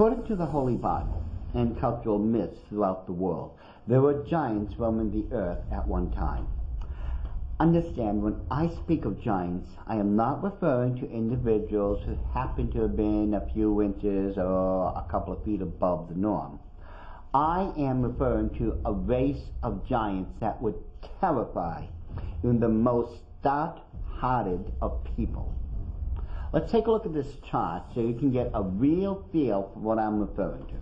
According to the Holy Bible and cultural myths throughout the world, there were giants roaming the earth at one time. Understand, when I speak of giants, I am not referring to individuals who happen to have been a few inches or a couple of feet above the norm. I am referring to a race of giants that would terrify even the most stout-hearted of people. Let's take a look at this chart so you can get a real feel for what I'm referring to.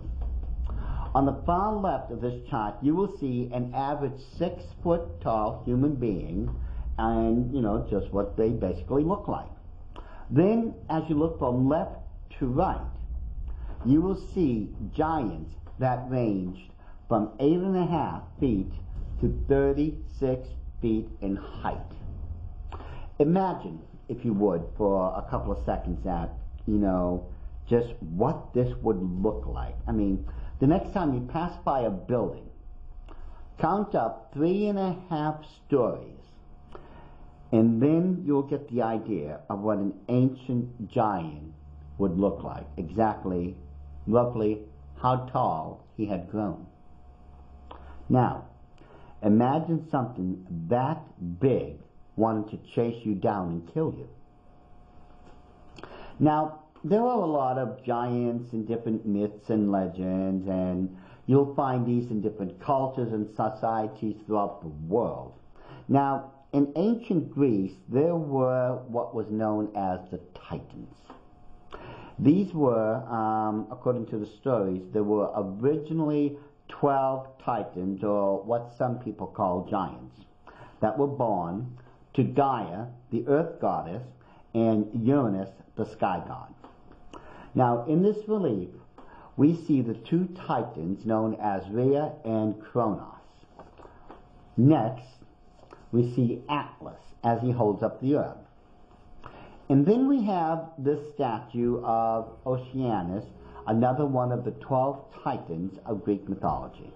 On the far left of this chart, you will see an average 6-foot tall human being, and just what they basically look like. Then, as you look from left to right, you will see giants that ranged from 8.5 feet to 36 feet in height. Imagine, if you would, for a couple of seconds that, just what this would look like. I mean, the next time you pass by a building, count up 3.5 stories, and then you'll get the idea of what an ancient giant would look like, exactly, roughly, how tall he had grown. Now, imagine something that big wanted to chase you down and kill you. Now, there are a lot of giants in different myths and legends, and you'll find these in different cultures and societies throughout the world. Now, in ancient Greece, there were what was known as the Titans. These were, according to the stories, there were originally 12 Titans, or what some people call giants, that were born to Gaia, the earth goddess, and Uranus, the sky god. Now, in this relief, we see the two Titans known as Rhea and Kronos. Next, we see Atlas as he holds up the earth. And then we have this statue of Oceanus, another one of the 12 Titans of Greek mythology.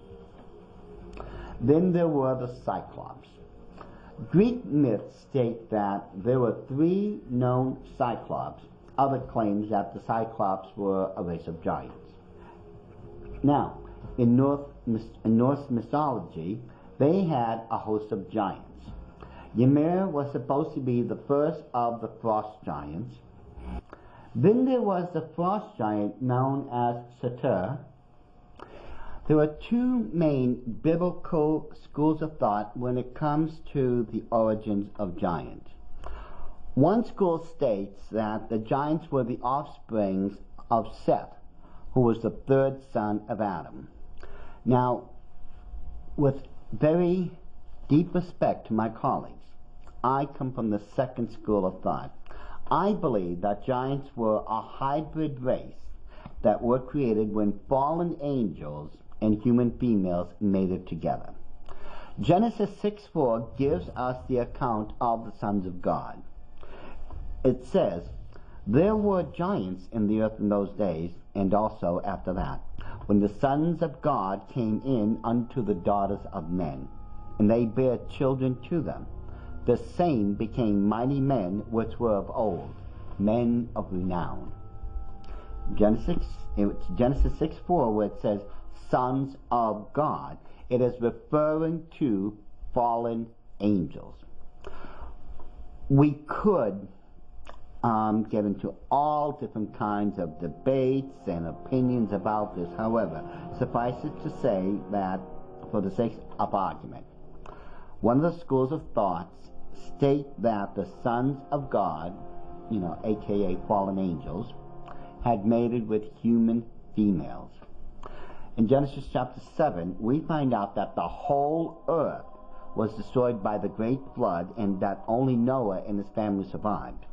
Then there were the Cyclops. Greek myths state that there were 3 known Cyclops. Other claims that the Cyclops were a race of giants. Now, in Norse mythology, they had a host of giants. Ymir was supposed to be the first of the frost giants. Then there was the frost giant known as S.R.A. There are 2 main biblical schools of thought when it comes to the origins of giants. One school states that the giants were the offsprings of Seth, who was the 3rd son of Adam. Now, with very deep respect to my colleagues, I come from the second school of thought. I believe that giants were a hybrid race that were created when fallen angels and human females mated together. Genesis 6:4 gives us the account of the sons of God. It says, "There were giants in the earth in those days, and also after that, when the sons of God came in unto the daughters of men, and they bare children to them. The same became mighty men which were of old, men of renown." It's Genesis 6:4 where it says, sons of God. It is referring to fallen angels. We could get into all different kinds of debates and opinions about this. However, suffice it to say that, for the sake of argument, one of the schools of thoughts state that the sons of God, aka fallen angels, had mated with human females. In Genesis chapter 7, we find out that the whole earth was destroyed by the great flood, and that only Noah and his family survived.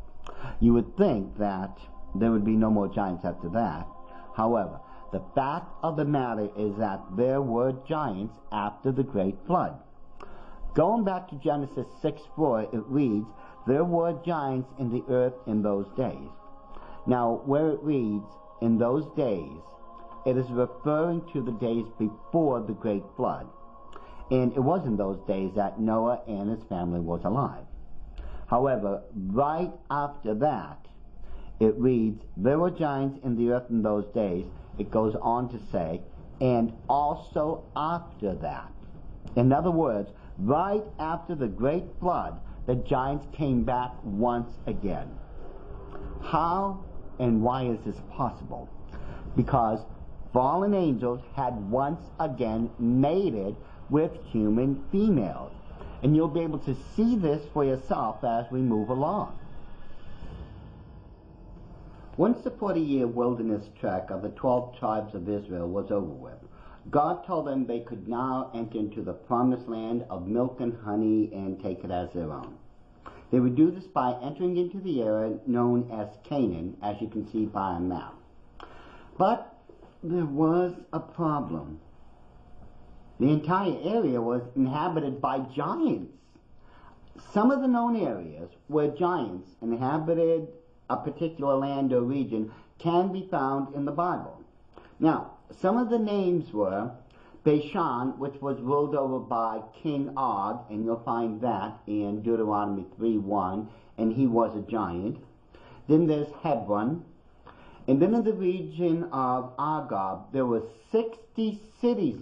You would think that there would be no more giants after that. However, the fact of the matter is that there were giants after the great flood. Going back to Genesis 6:4, it reads, "There were giants in the earth in those days." Now, where it reads, "in those days," it is referring to the days before the great flood. And it was in those days that Noah and his family was alive. However, right after that, It reads, there were giants in the earth in those days. It goes on to say, and also after that. In other words, right after the great flood, the giants came back once again. How and why is this possible? Because fallen angels had once again mated with human females. And you'll be able to see this for yourself as we move along. Once the 40-year wilderness trek of the 12 tribes of Israel was over with, God told them they could now enter into the promised land of milk and honey and take it as their own. They would do this by entering into the area known as Canaan, as you can see by a map. But there was a problem. The entire area was inhabited by giants. Some of the known areas where giants inhabited a particular land or region can be found in the Bible. Now, some of the names were Bashan, which was ruled over by King Og, and you'll find that in Deuteronomy 3:1, and he was a giant. Then there's Hebron. And then in the region of Argob, there were 60 cities,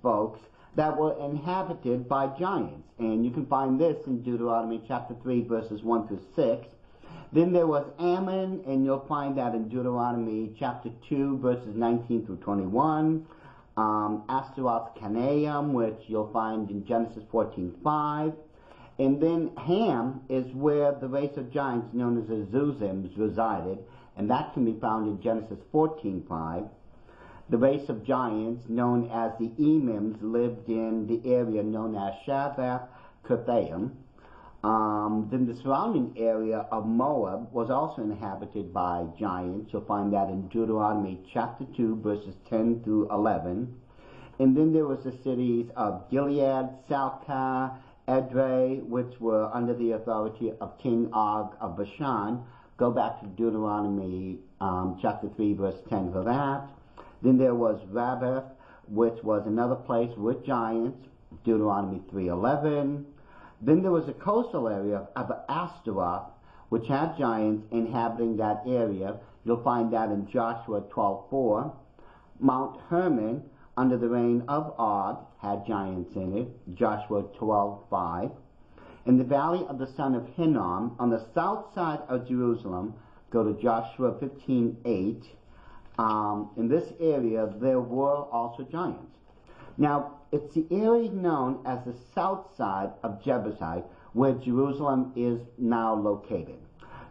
folks, that were inhabited by giants. And you can find this in Deuteronomy chapter 3, verses 1 through 6. Then there was Ammon, and you'll find that in Deuteronomy chapter 2, verses 19 through 21. Astaroth Canaim, which you'll find in Genesis 14:5. And then Ham is where the race of giants known as the Zuzims resided, and that can be found in Genesis 14:5. The race of giants known as the Emims lived in the area known as Shavath Kirthaim. Then the surrounding area of Moab was also inhabited by giants. You'll find that in Deuteronomy chapter 2, verses 10 through 11. And then there was the cities of Gilead, Salcah, Edrei, which were under the authority of King Og of Bashan. Go back to Deuteronomy chapter 3, verse 10 for that. Then there was Rabbath, which was another place with giants, Deuteronomy 3:11. Then there was a coastal area of Astaroth, which had giants inhabiting that area. You'll find that in Joshua 12:4. Mount Hermon, under the reign of Og, had giants in it, Joshua 12:5. In the valley of the son of Hinnom, on the south side of Jerusalem, go to Joshua 15:8. In this area, there were also giants. Now, it's the area known as the south side of Jebusite, where Jerusalem is now located.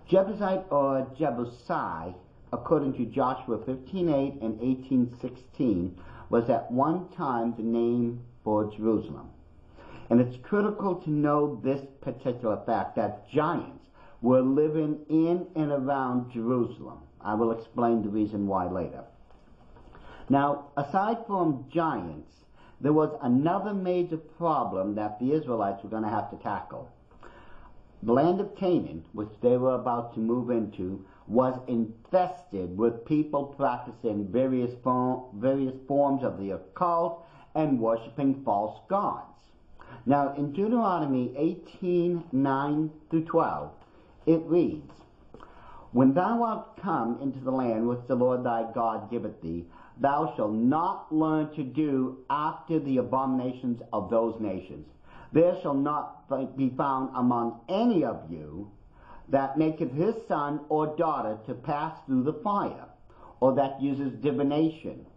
Jebusite or Jebusai, according to Joshua 15:8 and 18:16, was at one time the name for Jerusalem. And it's critical to know this particular fact, that giants were living in and around Jerusalem. I will explain the reason why later. Now, aside from giants, there was another major problem that the Israelites were going to have to tackle. The land of Canaan, which they were about to move into, was infested with people practicing various forms of the occult and worshiping false gods. Now, in Deuteronomy 18:9 through 12, it reads, when thou art come into the land which the Lord thy God giveth thee, thou shalt not learn to do after the abominations of those nations. There shall not be found among any of you that maketh his son or daughter to pass through the fire, or that uses divination,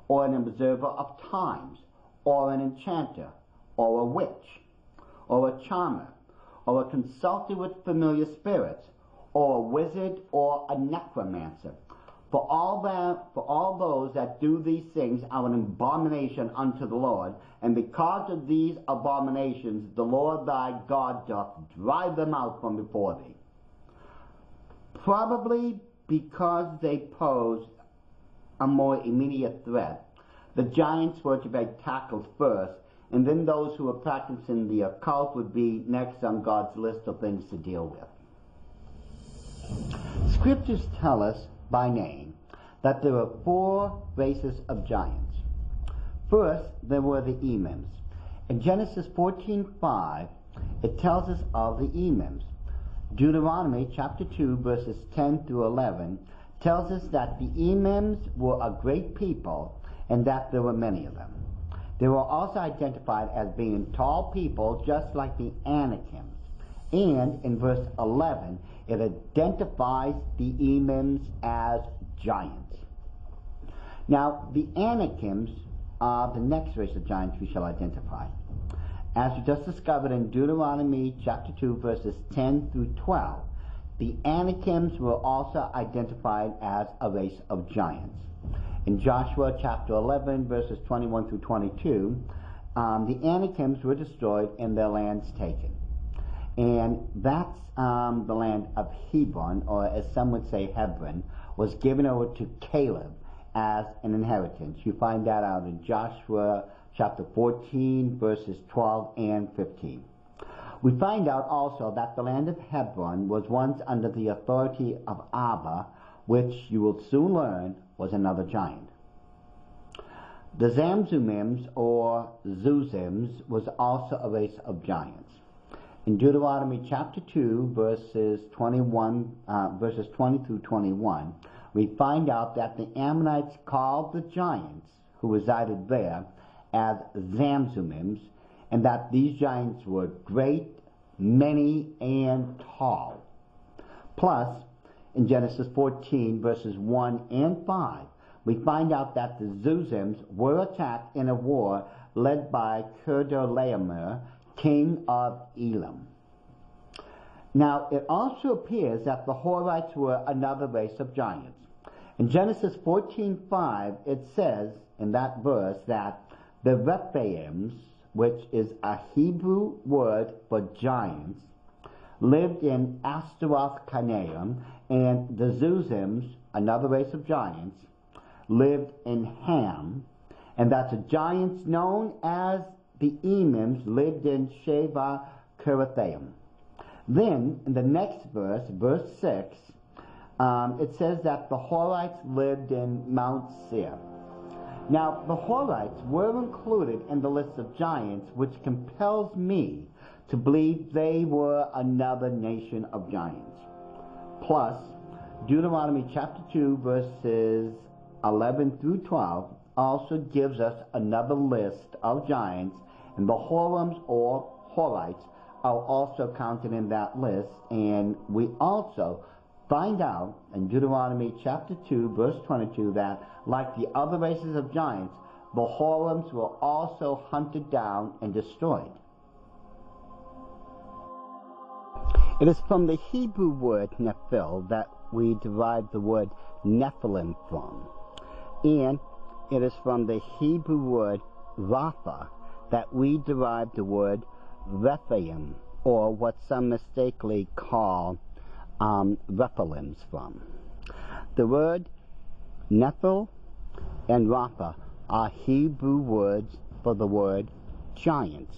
or an observer of times, or an enchanter, or a witch, or a charmer, or a consulter with familiar spirits, or a wizard, or a necromancer. For all those that do these things are an abomination unto the Lord, and because of these abominations the Lord thy God doth drive them out from before thee. Probably because they posed a more immediate threat, the giants were to be tackled first, and then those who were practicing the occult would be next on God's list of things to deal with. Scriptures tell us by name that there are 4 races of giants. First, there were the Emims. In Genesis 14:5, it tells us of the Emims. Deuteronomy chapter 2 verses 10 through 11 tells us that the Emims were a great people and that there were many of them. They were also identified as being tall people just like the Anakims. And in verse 11, it identifies the Emims as giants. Now, the Anakims are the next race of giants we shall identify. As we just discovered in Deuteronomy chapter 2 verses 10 through 12, the Anakims were also identified as a race of giants. In Joshua chapter 11 verses 21 through 22, the Anakims were destroyed and their lands taken. And that's the land of Hebron, or as some would say Hebron, was given over to Caleb as an inheritance. You find that out in Joshua chapter 14 verses 12 and 15. We find out also that the land of Hebron was once under the authority of Abba, which you will soon learn was another giant. The Zamzumims or Zuzims was also a race of giants. In Deuteronomy chapter 2 verses 20 through 21, we find out that the Ammonites called the giants who resided there as Zamzumims, and that these giants were great, many, and tall. Plus, in Genesis 14 verses 1 and 5, we find out that the Zuzims were attacked in a war led by Chedorlaomer, king of Elam. Now, it also appears that the Horites were another race of giants. In Genesis 14:5, it says in that verse that the Rephaims, which is a Hebrew word for giants, lived in Ashtaroth-Canaan, and the Zuzims, another race of giants, lived in Ham, and that the giants known as the Emims lived in Sheva Kirithaim. Then, in the next verse, verse 6, it says that the Horites lived in Mount Seir. Now, the Horites were included in the list of giants, which compels me to believe they were another nation of giants. Plus, Deuteronomy chapter 2, verses 11 through 12, also gives us another list of giants, and the Horims or Horites are also counted in that list, and we also find out in Deuteronomy chapter 2 verse 22 that, like the other races of giants, the Horims were also hunted down and destroyed. It is from the Hebrew word Nephil that we derive the word Nephilim from, and it is from the Hebrew word Rapha that we derive the word Rephaim, or what some mistakenly call Rephaims from. The word Nephil and Rapha are Hebrew words for the word giants.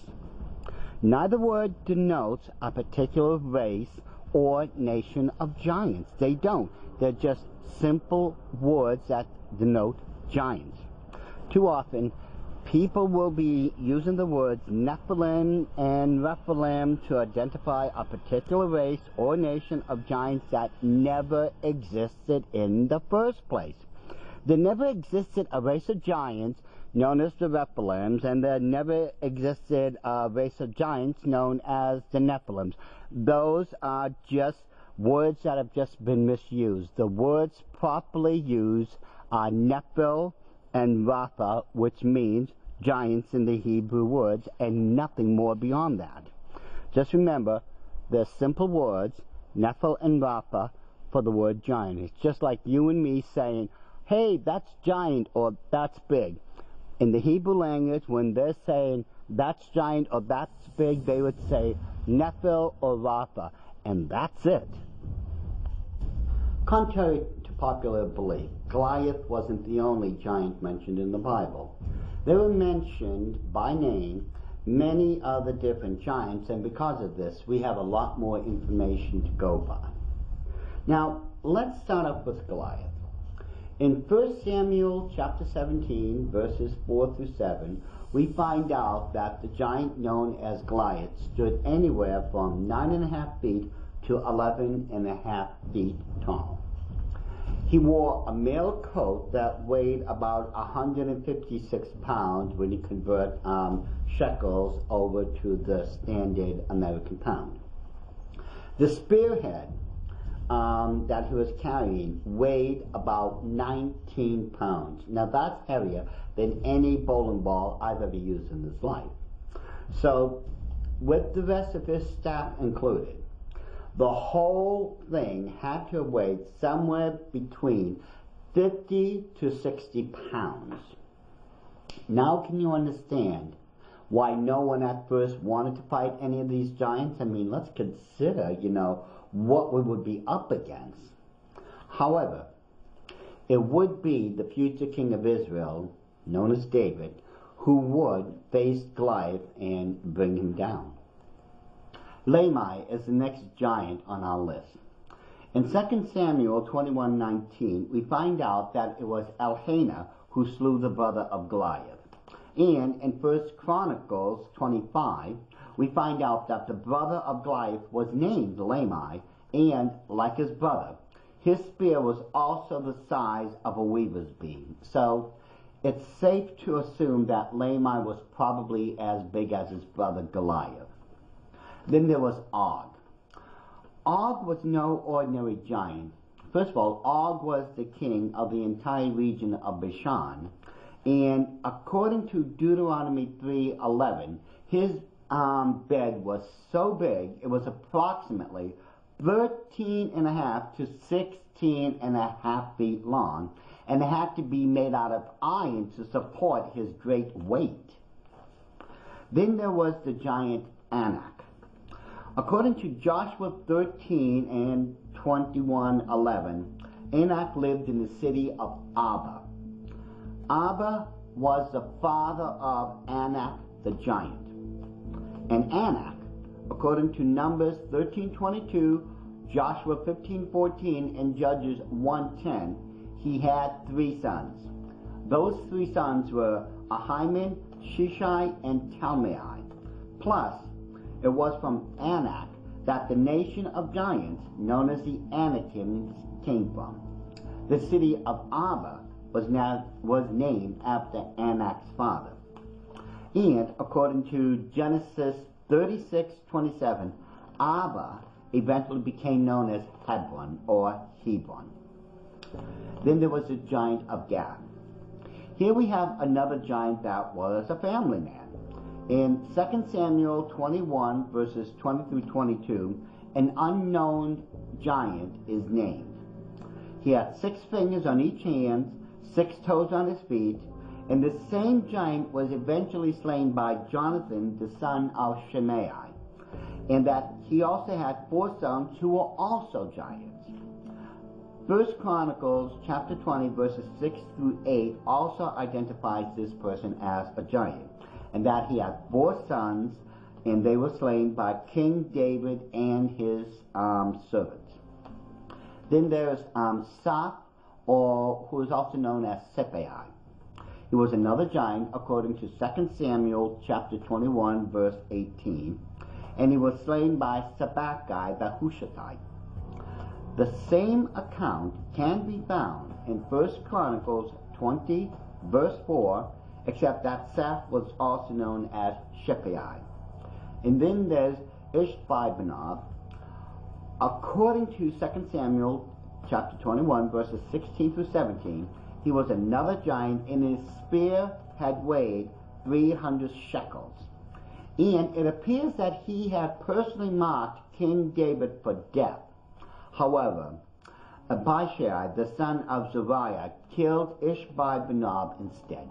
Neither word denotes a particular race or nation of giants. They don't. They're just simple words that denote giants. Too often, people will be using the words Nephilim and Rephaim to identify a particular race or nation of giants that never existed in the first place. There never existed a race of giants known as the Rephaims, and there never existed a race of giants known as the Nephilims. Those are just words that have just been misused. The words properly used are Nephil and Rapha, which means giants in the Hebrew words, and nothing more beyond that. Just remember, they're simple words, Nephil and Rapha, for the word giant. It's just like you and me saying, hey, that's giant, or that's big. In the Hebrew language, when they're saying that's giant or that's big, they would say Nephil or Rapha, and that's it. Contrary to popular belief, Goliath wasn't the only giant mentioned in the Bible. There were mentioned by name many other different giants, and because of this, we have a lot more information to go by. Now, let's start up with Goliath. In 1 Samuel chapter 17, verses 4 through 7, we find out that the giant known as Goliath stood anywhere from 9.5 feet to 11.5 feet tall. He wore a mail coat that weighed about 156 pounds when you convert shekels over to the standard American pound. The spearhead that he was carrying weighed about 19 pounds. Now that's heavier than any bowling ball I've ever used in this life. So, with the rest of his staff included, the whole thing had to have weighed somewhere between 50 to 60 pounds. Now can you understand why no one at first wanted to fight any of these giants? I mean, let's consider, what we would be up against. However, it would be the future king of Israel, known as David, who would face Goliath and bring him down. Lamai is the next giant on our list. In 2 Samuel 21:19, we find out that it was Elkanah who slew the brother of Goliath. And in 1 Chronicles 25, we find out that the brother of Goliath was named Lamai, and, like his brother, his spear was also the size of a weaver's beam. So, it's safe to assume that Lamai was probably as big as his brother Goliath. Then there was Og. Og was no ordinary giant. First of all, Og was the king of the entire region of Bashan, and according to Deuteronomy 3:11, his bed was so big it was approximately 13.5 to 16.5 feet long, and it had to be made out of iron to support his great weight. Then there was the giant Anak. According to Joshua 13 and 21:11, Anak lived in the city of Abba. Abba was the father of Anak the giant. And Anak, according to Numbers 13:22, Joshua 15:14, and Judges 1:10, he had 3 sons. Those 3 sons were Ahiman, Shishai, and Talmai. Plus, it was from Anak that the nation of giants, known as the Anakims, came from. The city of Abba was named after Anak's father. And according to Genesis 36:27, Abba eventually became known as Hebron or Hebron. Then there was the giant of Gath. Here we have another giant that was a family man. In 2 Samuel 21 verses 20 through 22, an unknown giant is named. He had 6 fingers on each hand, 6 toes on his feet, and the same giant was eventually slain by Jonathan, the son of Shimei, and that he also had 4 sons who were also giants. 1 Chronicles chapter 20 verses 6 through 8 also identifies this person as a giant, and that he had 4 sons, and they were slain by King David and his servants. Then there's Saph, or who is also known as S.R.A. He was another giant according to 2 Samuel chapter 21 verse 18, and he was slain by Sabbakai the Hushathite. The same account can be found in 1 Chronicles 20 verse 4, except that Saph was also known as Shepai. And then there's Ishbi-Benob. According to 2 Samuel chapter 21 verses 16 through 17, he was another giant, and his spear had weighed 300 shekels. And it appears that he had personally marked King David for death. However, Abishai, the son of Zeruiah, killed Ishbi-Benob instead.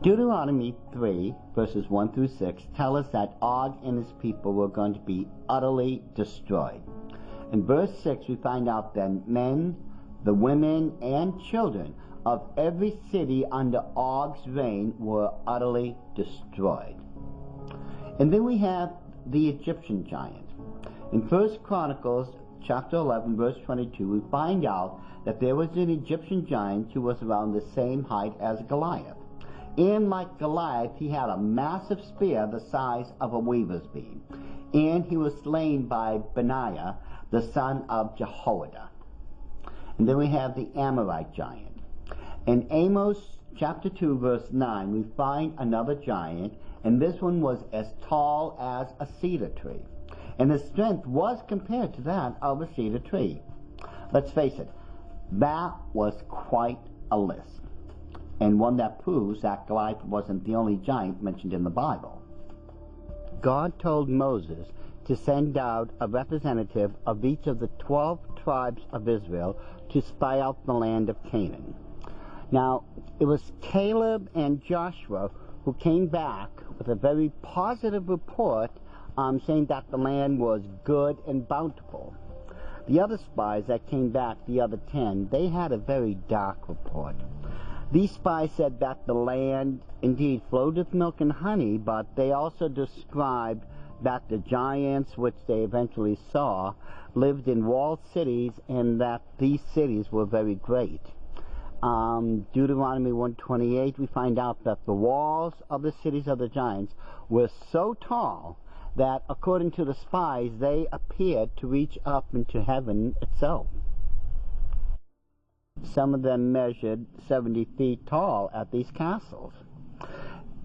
Deuteronomy 3 verses 1 through 6 tell us that Og and his people were going to be utterly destroyed. In verse 6 we find out that men, the women, and children of every city under Og's reign were utterly destroyed. And then we have the Egyptian giant. In 1 Chronicles chapter 11 verse 22 we find out that there was an Egyptian giant who was around the same height as Goliath. And like Goliath, he had a massive spear the size of a weaver's beam. And he was slain by Benaiah, the son of Jehoiada. And then we have the Amorite giant. In Amos chapter 2, verse 9, we find another giant, and this one was as tall as a cedar tree. And his strength was compared to that of a cedar tree. Let's face it, that was quite a list, and one that proves that Goliath wasn't the only giant mentioned in the Bible. God told Moses to send out a representative of each of the 12 tribes of Israel to spy out the land of Canaan. Now, it was Caleb and Joshua who came back with a very positive report saying that the land was good and bountiful. The other spies that came back, the other 10, they had a very dark report. These spies said that the land indeed flowed with milk and honey, but they also described that the giants, which they eventually saw, lived in walled cities, and that these cities were very great. Deuteronomy 1:28, we find out that the walls of the cities of the giants were so tall that, according to the spies, they appeared to reach up into heaven itself. Some of them measured 70 feet tall at these castles.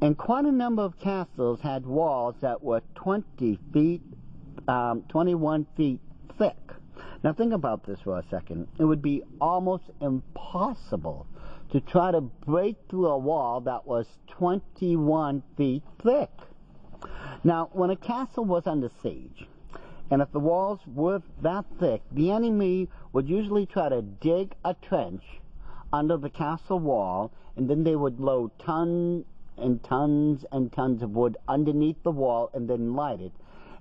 And quite a number of castles had walls that were 21 feet thick. Now think about this for a second. It would be almost impossible to try to break through a wall that was 21 feet thick. Now, when a castle was under siege, and if the walls were that thick, the enemy would usually try to dig a trench under the castle wall, and then they would load tons and tons and tons of wood underneath the wall and then light it.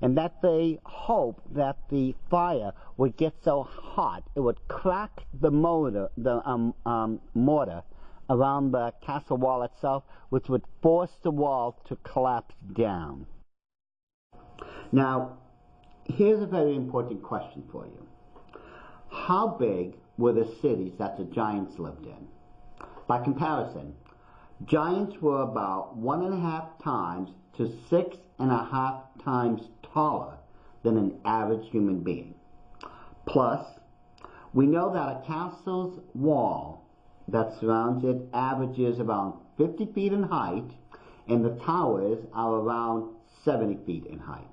And that they hoped that the fire would get so hot it would crack the mortar around the castle wall itself, which would force the wall to collapse down. Now, here's a very important question for you. How big were the cities that the giants lived in? By comparison, giants were about 1.5 times to 6.5 times taller than an average human being. Plus, we know that a castle's wall that surrounds it averages around 50 feet in height, and the towers are around 70 feet in height.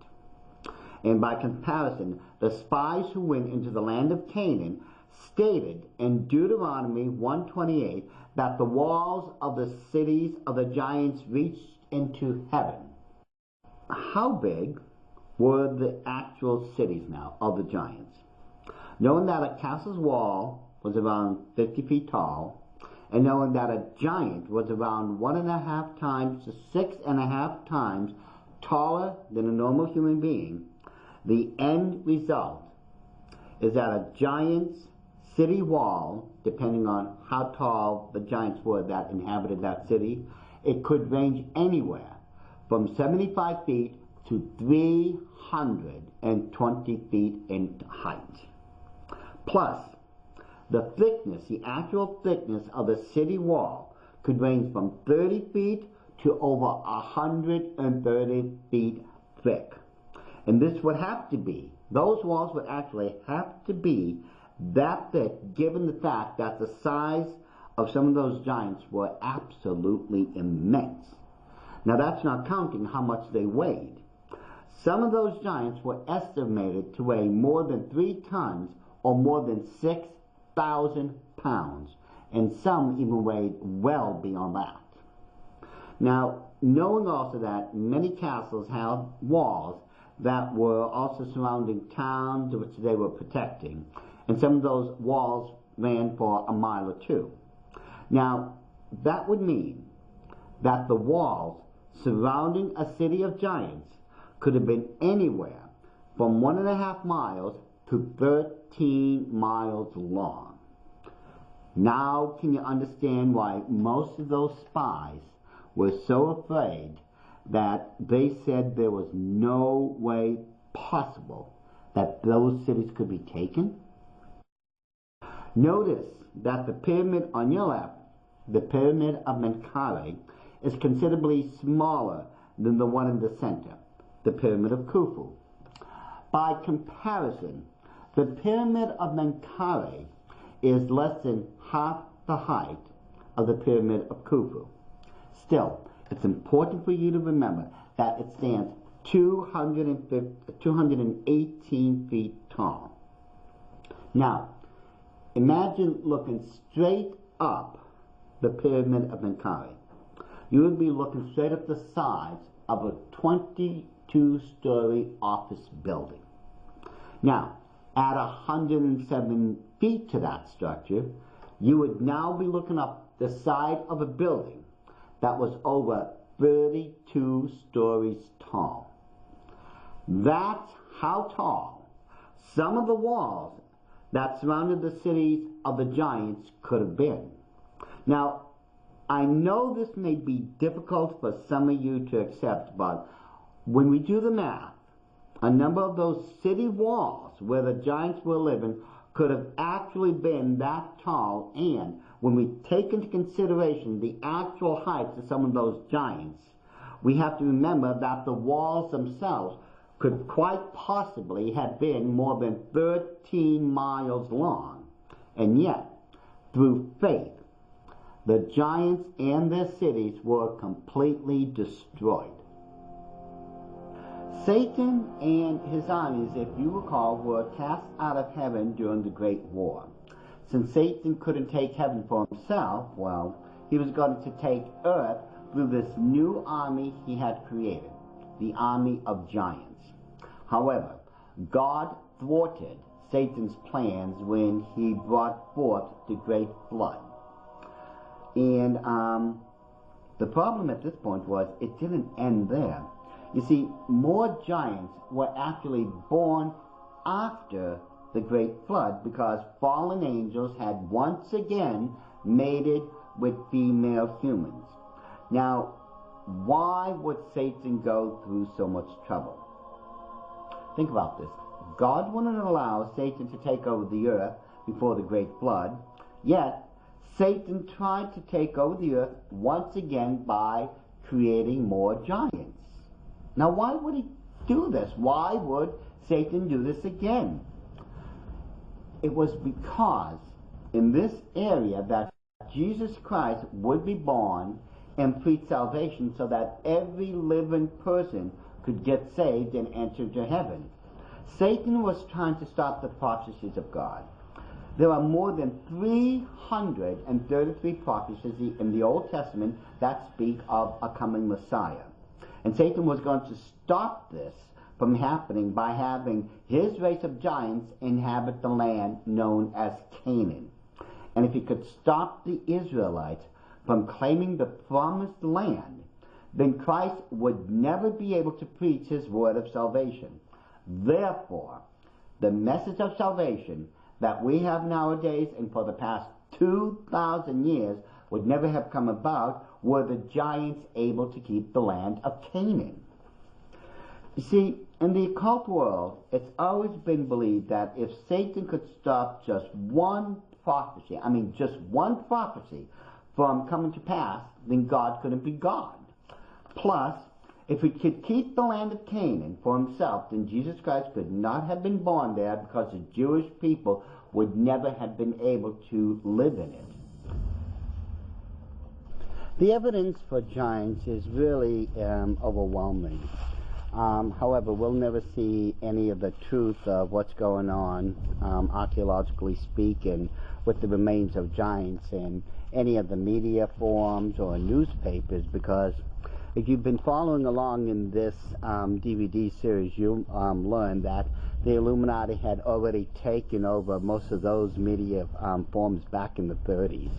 And by comparison, the spies who went into the land of Canaan stated in Deuteronomy 1:28 that the walls of the cities of the giants reached into heaven. How big were the actual cities now of the giants? Knowing that a castle's wall was around 50 feet tall, and knowing that a giant was around 1.5 times to 6.5 times taller than a normal human being, the end result is that a giant's city wall, depending on how tall the giants were that inhabited that city, it could range anywhere from 75 feet to 320 feet in height. Plus, the thickness, the actual thickness of the city wall could range from 30 feet to over 130 feet thick. And this would have to be, those walls would actually have to be that thick, given the fact that the size of some of those giants were absolutely immense. Now that's not counting how much they weighed. Some of those giants were estimated to weigh more than 3 tons or more than 6,000 pounds, and some even weighed well beyond that. Now, knowing also that many castles had walls that were also surrounding towns which they were protecting, and some of those walls ran for a mile or two. Now, that would mean that the walls surrounding a city of giants could have been anywhere from 1.5 miles to 13 miles long. Now can you understand why most of those spies were so afraid that they said there was no way possible that those cities could be taken? Notice that the pyramid on your left, the pyramid of Menkaure, is considerably smaller than the one in the center, the Pyramid of Khufu. By comparison, the Pyramid of Menkaure is less than half the height of the Pyramid of Khufu. Still, it's important for you to remember that it stands 218 feet tall. Now, imagine looking straight up the Pyramid of Menkaure. You would be looking straight up the sides of a 22-story office building. Now, add 107 feet to that structure, you would now be looking up the side of a building that was over 32 stories tall. That's how tall some of the walls that surrounded the cities of the giants could have been. Now, I know this may be difficult for some of you to accept, but when we do the math, a number of those city walls where the giants were living could have actually been that tall, and when we take into consideration the actual heights of some of those giants, we have to remember that the walls themselves could quite possibly have been more than 13 miles long. And yet, through faith, the giants and their cities were completely destroyed. Satan and his armies, if you recall, were cast out of heaven during the Great War. Since Satan couldn't take heaven for himself, well, he was going to take earth through this new army he had created, the army of giants. However, God thwarted Satan's plans when he brought forth the great flood. And the problem at this point was it didn't end there. You see, more giants were actually born after the great flood because fallen angels had once again mated with female humans. Now, why would Satan go through so much trouble? Think about this. God wouldn't allow Satan to take over the earth before the great flood, yet Satan tried to take over the earth once again by creating more giants. Now, why would he do this? Why would Satan do this again? It was because in this area that Jesus Christ would be born and preach salvation so that every living person could get saved and enter to heaven. Satan was trying to stop the prophecies of God. There are more than 333 prophecies in the Old Testament that speak of a coming Messiah. And Satan was going to stop this from happening by having his race of giants inhabit the land known as Canaan. And if he could stop the Israelites from claiming the promised land, then Christ would never be able to preach his word of salvation. Therefore, the message of salvation that we have nowadays and for the past 2,000 years would never have come about were the giants able to keep the land of Canaan. You see, in the occult world, it's always been believed that if Satan could stop just one prophecy from coming to pass, then God couldn't be God. Plus, if he could keep the land of Canaan for himself, then Jesus Christ could not have been born there because the Jewish people would never have been able to live in it. The evidence for giants is really overwhelming. However, we'll never see any of the truth of what's going on, archaeologically speaking, with the remains of giants in any of the media forums or newspapers, because if you've been following along in this DVD series, you'll learn that the Illuminati had already taken over most of those media forms back in the 30s.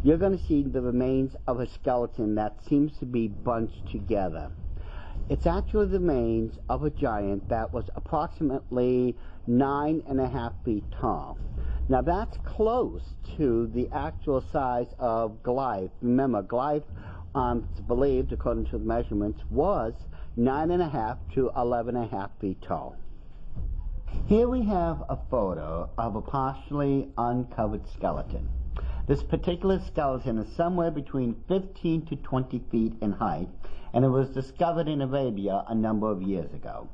You're going to see the remains of a skeleton that seems to be bunched together. It's actually the remains of a giant that was approximately 9.5 feet tall. Now that's close to the actual size of Goliath. Remember, Goliath, it's believed, according to the measurements, was 9.5 to 11.5 feet tall. Here we have a photo of a partially uncovered skeleton. This particular skeleton is somewhere between 15 to 20 feet in height, and it was discovered in Arabia a number of years ago.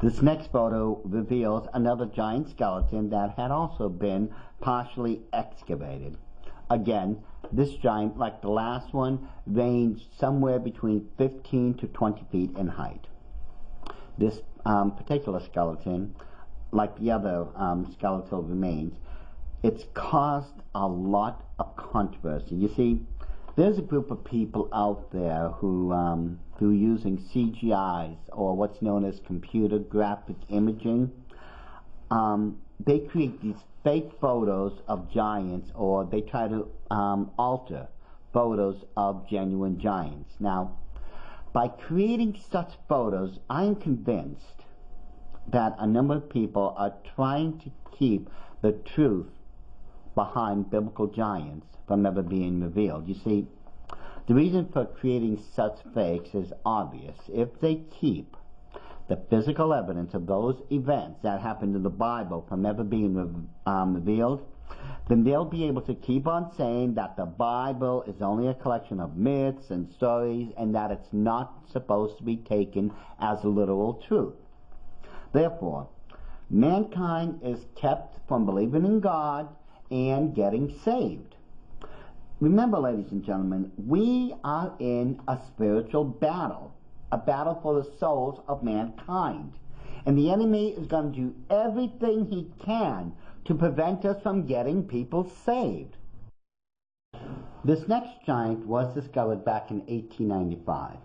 This next photo reveals another giant skeleton that had also been partially excavated. Again, this giant, like the last one, ranged somewhere between 15 to 20 feet in height. This particular skeleton, like the other skeletal remains, it's caused a lot of controversy. You see, there's a group of people out there who using CGIs, or what's known as computer graphic imaging. They create these fake photos of giants, or they try to alter photos of genuine giants. Now, by creating such photos, I'm convinced that a number of people are trying to keep the truth behind biblical giants from ever being revealed. You see, the reason for creating such fakes is obvious. If they keep the physical evidence of those events that happened in the Bible from ever being revealed, then they'll be able to keep on saying that the Bible is only a collection of myths and stories, and that it's not supposed to be taken as literal truth. Therefore, mankind is kept from believing in God and getting saved. Remember, ladies and gentlemen, we are in a spiritual battle, a battle for the souls of mankind. And the enemy is going to do everything he can to prevent us from getting people saved. This next giant was discovered back in 1895.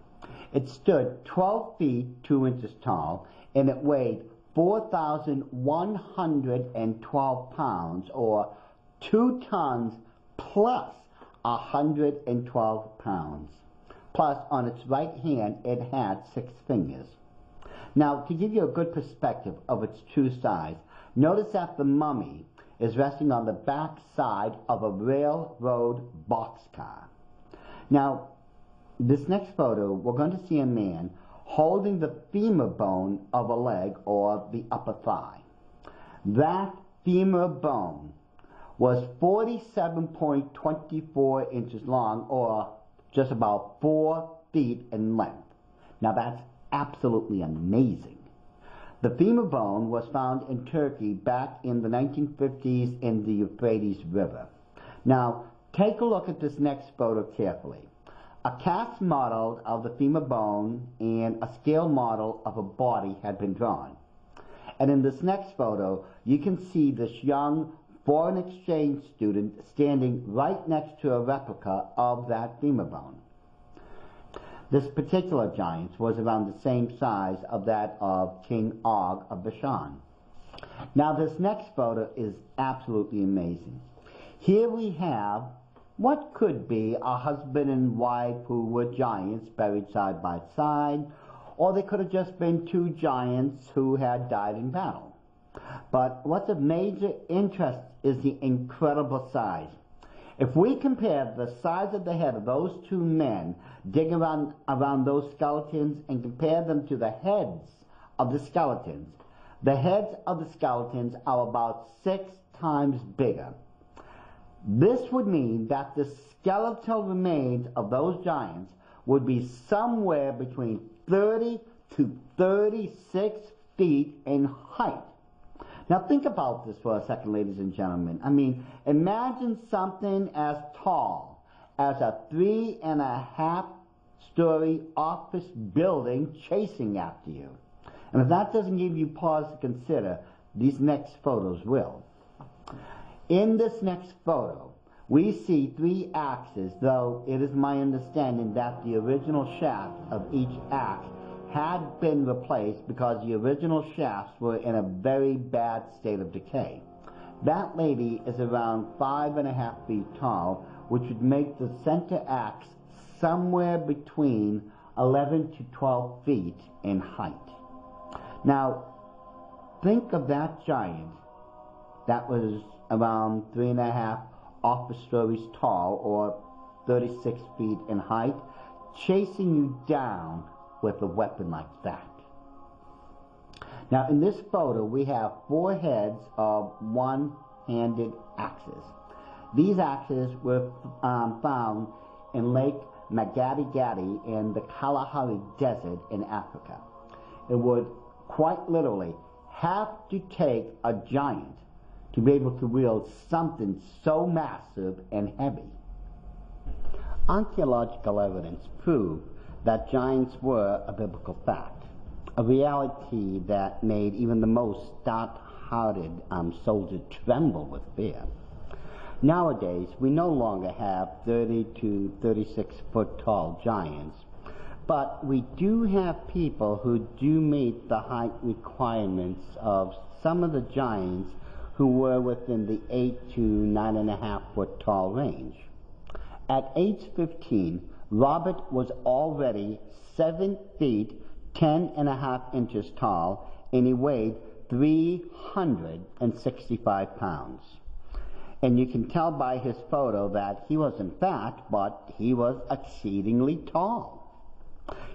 It stood 12 feet 2 inches tall, and it weighed 4,112 pounds, or 2 tons plus 112 pounds. Plus, on its right hand, it had 6 fingers. Now, to give you a good perspective of its true size, notice that the mummy is resting on the back side of a railroad boxcar. Now, this next photo, we're going to see a man holding the femur bone of a leg, or the upper thigh. That femur bone was 47.24 inches long, or just about 4 feet in length. Now, that's absolutely amazing. The femur bone was found in Turkey back in the 1950s in the Euphrates River. Now, take a look at this next photo carefully. A cast model of the femur bone and a scale model of a body had been drawn. And in this next photo, you can see this young foreign exchange student standing right next to a replica of that femur bone. This particular giant was around the same size of that of King Og of Bashan. Now, this next photo is absolutely amazing. Here we have what could be a husband and wife who were giants buried side by side, or they could have just been 2 giants who had died in battle. But what's of major interest is the incredible size. If we compare the size of the head of those 2 men digging around those skeletons and compare them to the heads of the skeletons, the heads of the skeletons are about 6 times bigger. This would mean that the skeletal remains of those giants would be somewhere between 30 to 36 feet in height. Now think about this for a second, ladies and gentlemen. I mean, imagine something as tall as a 3.5-story office building chasing after you. And if that doesn't give you pause to consider, these next photos will. In this next photo, we see 3 axes, though it is my understanding that the original shaft of each axe had been replaced because the original shafts were in a very bad state of decay. That lady is around 5.5 feet tall, which would make the center axe somewhere between 11 to 12 feet in height. Now, think of that giant that was around 3.5 office stories tall, or 36 feet in height, chasing you down with a weapon like that. Now, in this photo, we have 4 heads of one-handed axes. These axes were found in Lake Magadi in the Kalahari Desert in Africa. It would quite literally have to take a giant to be able to wield something so massive and heavy. Archaeological evidence proved that giants were a biblical fact, a reality that made even the most stout-hearted soldier tremble with fear. Nowadays, we no longer have 30 to 36 foot tall giants, but we do have people who do meet the height requirements of some of the giants who were within the 8 to 9.5 foot tall range. At age 15, Robert was already 7 feet 10.5 inches tall, and he weighed 365 pounds. And you can tell by his photo that he wasn't fat, but he was exceedingly tall.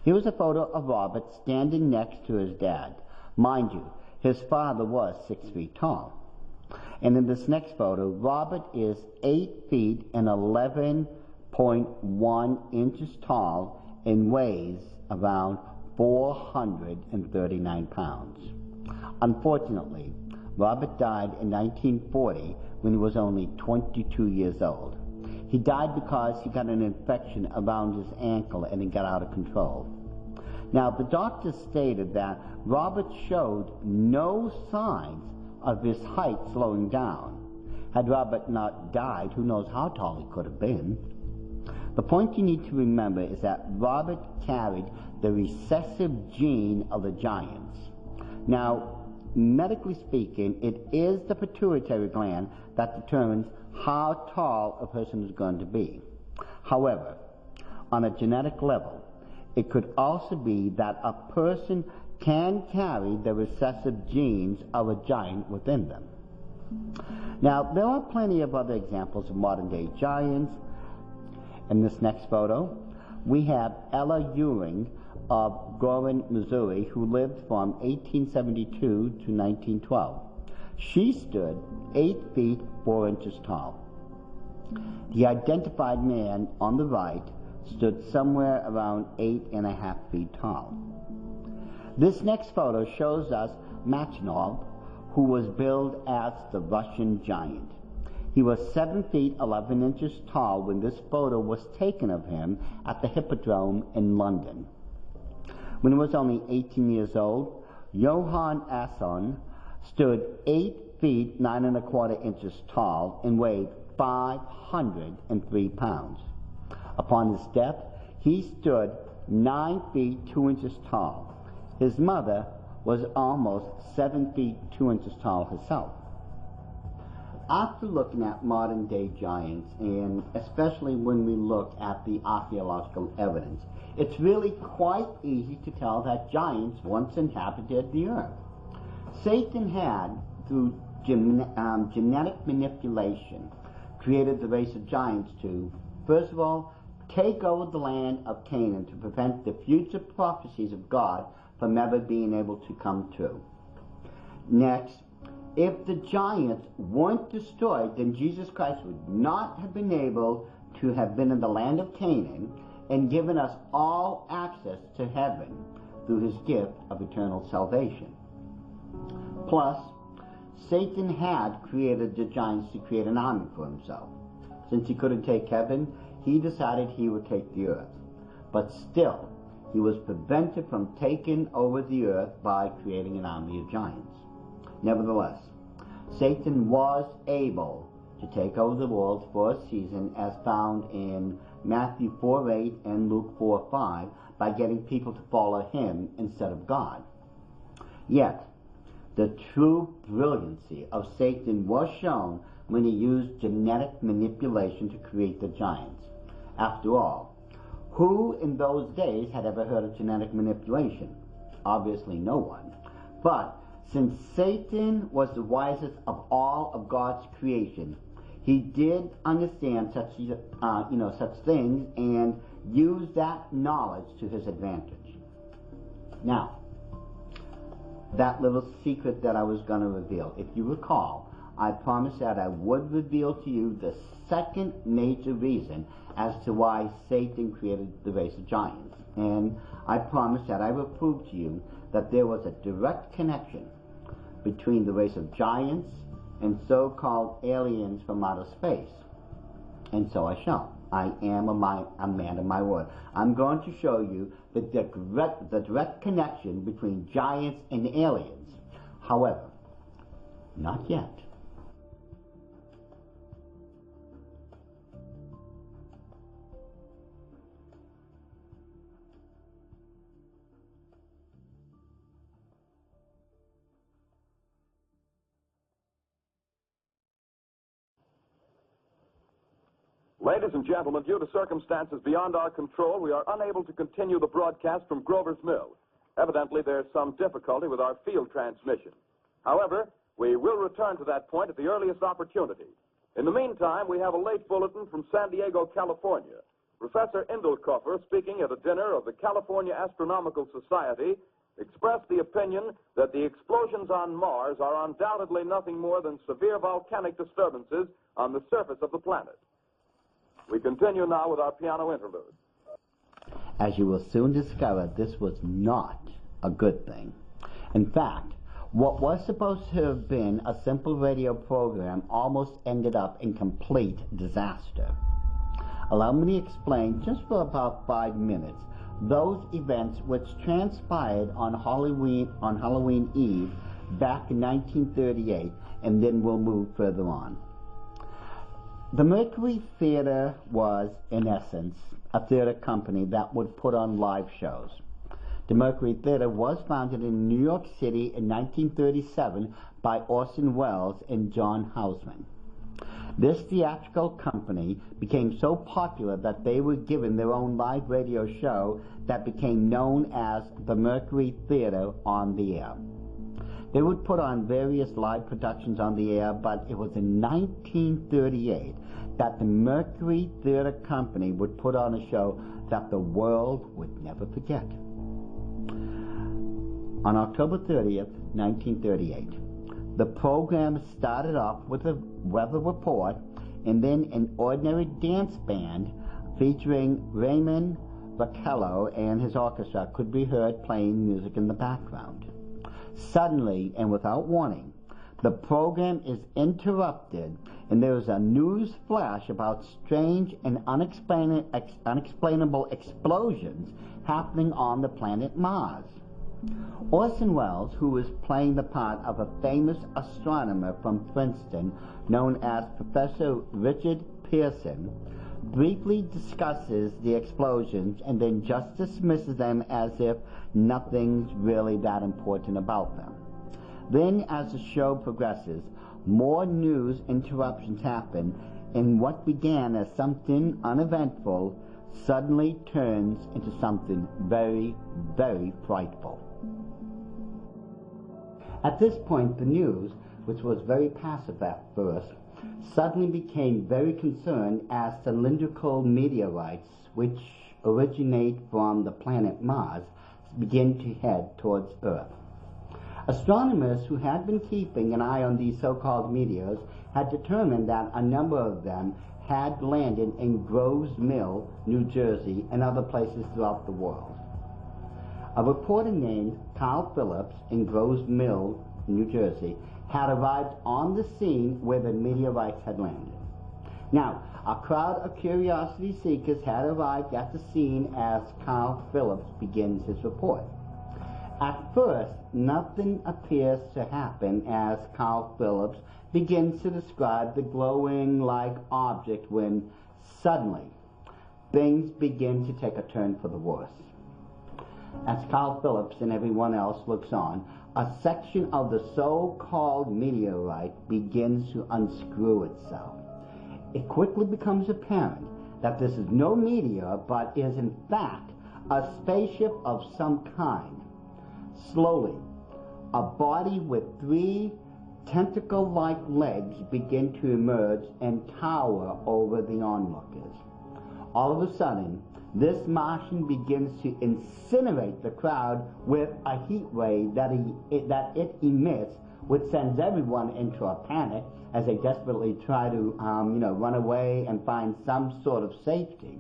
Here was a photo of Robert standing next to his dad. Mind you, his father was 6 feet tall. And in this next photo, Robert is 8 feet and 11.1 inches tall and weighs around 439 pounds. Unfortunately, Robert died in 1940 when he was only 22 years old. He died because he got an infection around his ankle and it got out of control. Now, the doctor stated that Robert showed no signs of his height slowing down. Had Robert not died, who knows how tall he could have been. The point you need to remember is that Robert carried the recessive gene of the giants. Now, medically speaking, it is the pituitary gland that determines how tall a person is going to be. However, on a genetic level, it could also be that a person can carry the recessive genes of a giant within them. Now, there are plenty of other examples of modern-day giants. In this next photo, we have Ella Ewing of Gorham, Missouri, who lived from 1872 to 1912. She stood 8 feet 4 inches tall. The identified man on the right stood somewhere around 8.5 feet tall. This next photo shows us Machinov, who was billed as the Russian giant. He was 7 feet 11 inches tall when this photo was taken of him at the Hippodrome in London. When he was only 18 years old, Johann Asson stood 8 feet 9.25 inches tall and weighed 503 pounds. Upon his death, he stood 9 feet 2 inches tall. His mother was almost 7 feet 2 inches tall herself. After looking at modern-day giants, and especially when we look at the archaeological evidence, it's really quite easy to tell that giants once inhabited the earth. Satan had, through genetic manipulation, created the race of giants to, first of all, take over the land of Canaan to prevent the future prophecies of God from ever being able to come true. Next, if the giants weren't destroyed, then Jesus Christ would not have been able to have been in the land of Canaan and given us all access to heaven through his gift of eternal salvation. Plus, Satan had created the giants to create an army for himself. Since he couldn't take heaven, he decided he would take the earth. But still, he was prevented from taking over the earth by creating an army of giants. Nevertheless, Satan was able to take over the world for a season, as found in Matthew 4:8 and Luke 4:5, by getting people to follow him instead of God. Yet, the true brilliancy of Satan was shown when he used genetic manipulation to create the giants. After all, who in those days had ever heard of genetic manipulation? Obviously no one. But since Satan was the wisest of all of God's creation, he did understand such things and used that knowledge to his advantage. Now, that little secret that I was going to reveal. If you recall, I promised that I would reveal to you the second major reason as to why Satan created the race of giants. And I promised that I would prove to you that there was a direct connection between the race of giants and so-called aliens from outer space. And so I shall. I am a man of my word. I'm going to show you the direct connection between giants and aliens. However, not yet. Ladies and gentlemen, due to circumstances beyond our control, we are unable to continue the broadcast from Grover's Mill. Evidently, there's some difficulty with our field transmission. However, we will return to that point at the earliest opportunity. In the meantime, we have a late bulletin from San Diego, California. Professor Indelkoffer, speaking at a dinner of the California Astronomical Society, expressed the opinion that the explosions on Mars are undoubtedly nothing more than severe volcanic disturbances on the surface of the planet. We continue now with our piano interlude. As you will soon discover, this was not a good thing. In fact, what was supposed to have been a simple radio program almost ended up in complete disaster. Allow me to explain, just for about 5 minutes, those events which transpired on Halloween Eve back in 1938, and then we'll move further on. The Mercury Theater was, in essence, a theater company that would put on live shows. The Mercury Theater was founded in New York City in 1937 by Orson Welles and John Houseman. This theatrical company became so popular that they were given their own live radio show that became known as the Mercury Theater on the Air. They would put on various live productions on the air, but it was in 1938 that the Mercury Theater Company would put on a show that the world would never forget. On October 30th, 1938, the program started off with a weather report and then an ordinary dance band featuring Raymond Vaccello and his orchestra could be heard playing music in the background. Suddenly, and without warning, the program is interrupted and there is a news flash about strange and unexplainable explosions happening on the planet Mars. Orson Welles, who was playing the part of a famous astronomer from Princeton known as Professor Richard Pearson, briefly discusses the explosions and then just dismisses them as if nothing's really that important about them. Then, as the show progresses, more news interruptions happen, and what began as something uneventful suddenly turns into something very, very frightful. At this point, the news, which was very passive at first, suddenly became very concerned as cylindrical meteorites, which originate from the planet Mars, begin to head towards Earth. Astronomers who had been keeping an eye on these so-called meteors had determined that a number of them had landed in Groves Mill, New Jersey, and other places throughout the world. A reporter named Carl Phillips in Groves Mill, New Jersey, had arrived on the scene where the meteorites had landed. Now, a crowd of curiosity seekers had arrived at the scene as Carl Phillips begins his report. At first, nothing appears to happen as Carl Phillips begins to describe the glowing-like object when suddenly things begin to take a turn for the worse. As Carl Phillips and everyone else looks on, a section of the so-called meteorite begins to unscrew itself. It quickly becomes apparent that this is no meteor, but is in fact a spaceship of some kind. Slowly, a body with 3 tentacle-like legs begin to emerge and tower over the onlookers. All of a sudden, this Martian begins to incinerate the crowd with a heat ray that it emits which sends everyone into a panic as they desperately try to, run away and find some sort of safety.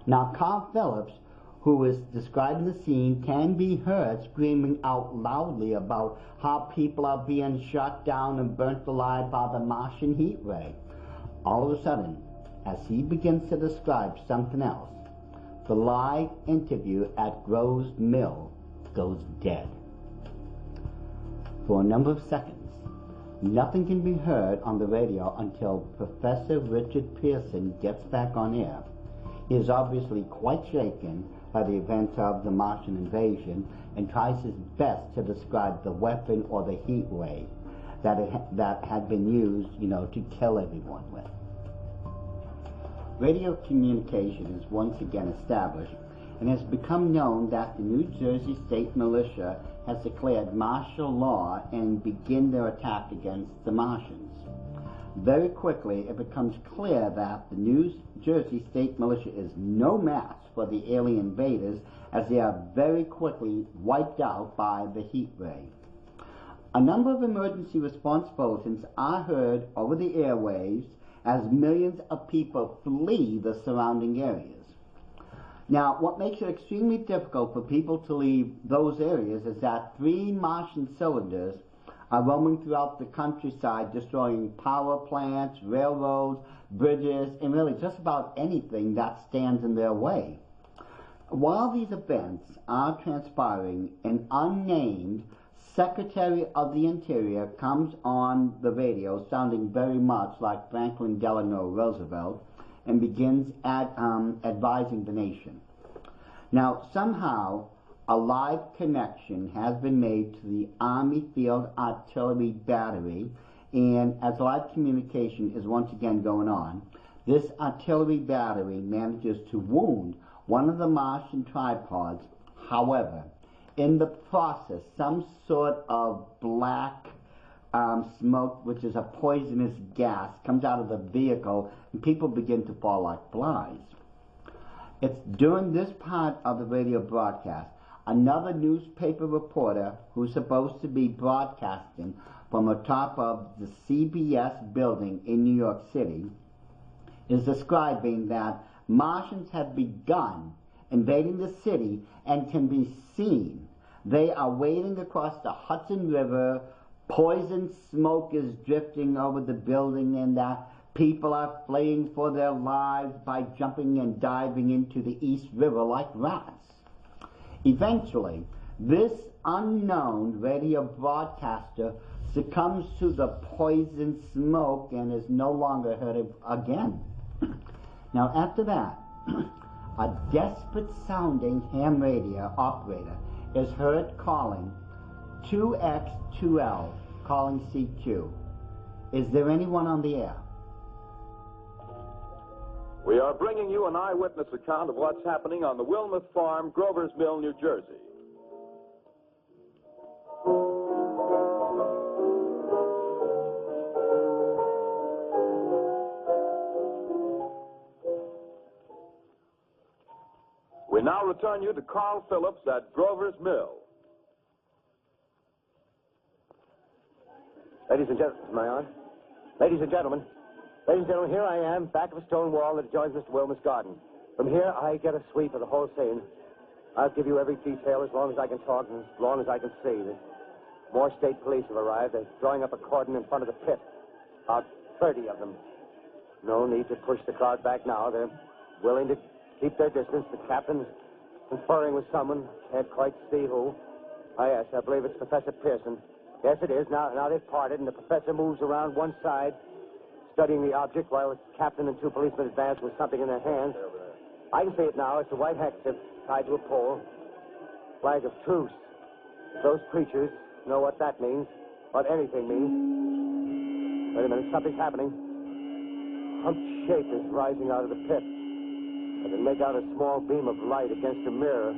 Now, Carl Phillips, who is describing the scene, can be heard screaming out loudly about how people are being shot down and burnt alive by the Martian heat ray. All of a sudden, as he begins to describe something else, the live interview at Grover's Mill goes dead. For a number of seconds, nothing can be heard on the radio until Professor Richard Pearson gets back on air. He is obviously quite shaken by the events of the Martian invasion and tries his best to describe the weapon or the heat ray that had been used, to kill everyone with. Radio communication is once again established, and it has become known that the New Jersey State Militia has declared martial law and begin their attack against the Martians. Very quickly, it becomes clear that the New Jersey State Militia is no match for the alien invaders, as they are very quickly wiped out by the heat ray. A number of emergency response bulletins are heard over the airwaves as millions of people flee the surrounding areas. Now, what makes it extremely difficult for people to leave those areas is that 3 Martian cylinders are roaming throughout the countryside, destroying power plants, railroads, bridges, and really just about anything that stands in their way. While these events are transpiring, an unnamed Secretary of the Interior comes on the radio sounding very much like Franklin Delano Roosevelt and begins advising the nation. Now, somehow, a live connection has been made to the Army Field Artillery Battery, and as live communication is once again going on, this artillery battery manages to wound one of the Martian tripods. However, in the process, some sort of black smoke, which is a poisonous gas, comes out of the vehicle, and people begin to fall like flies. It's during this part of the radio broadcast, another newspaper reporter who's supposed to be broadcasting from the top of the CBS building in New York City is describing that Martians have begun invading the city and can be seen. They are wading across the Hudson River. Poison smoke is drifting over the building, and that people are fleeing for their lives by jumping and diving into the East River like rats. Eventually, this unknown radio broadcaster succumbs to the poison smoke and is no longer heard again. Now, after that, a desperate-sounding ham radio operator is heard calling 2X2L, calling CQ. Is there anyone on the air? We are bringing you an eyewitness account of what's happening on the Wilmuth Farm, Grover's Mill, New Jersey. We now return you to Carl Phillips at Grover's Mill. Ladies and gentlemen, am I on? Ladies and gentlemen, here I am, back of a stone wall that adjoins Mr. Wilmuth's garden. From here, I get a sweep of the whole scene. I'll give you every detail as long as I can talk and as long as I can see. More state police have arrived. They're drawing up a cordon in front of the pit. About 30 of them. No need to push the crowd back now. They're willing to keep their distance. The captain's conferring with someone. Can't quite see who. Oh, yes, I believe it's Professor Pearson. Yes, it is. Now they've parted, and the professor moves around one side, studying the object, while the captain and 2 policemen advance with something in their hands. I can see it now. It's a white handkerchief tied to a pole. Flag of truce. Those creatures know what that means, what anything means. Wait a minute, something's happening. Humped shape is rising out of the pit. I can make out a small beam of light against a mirror.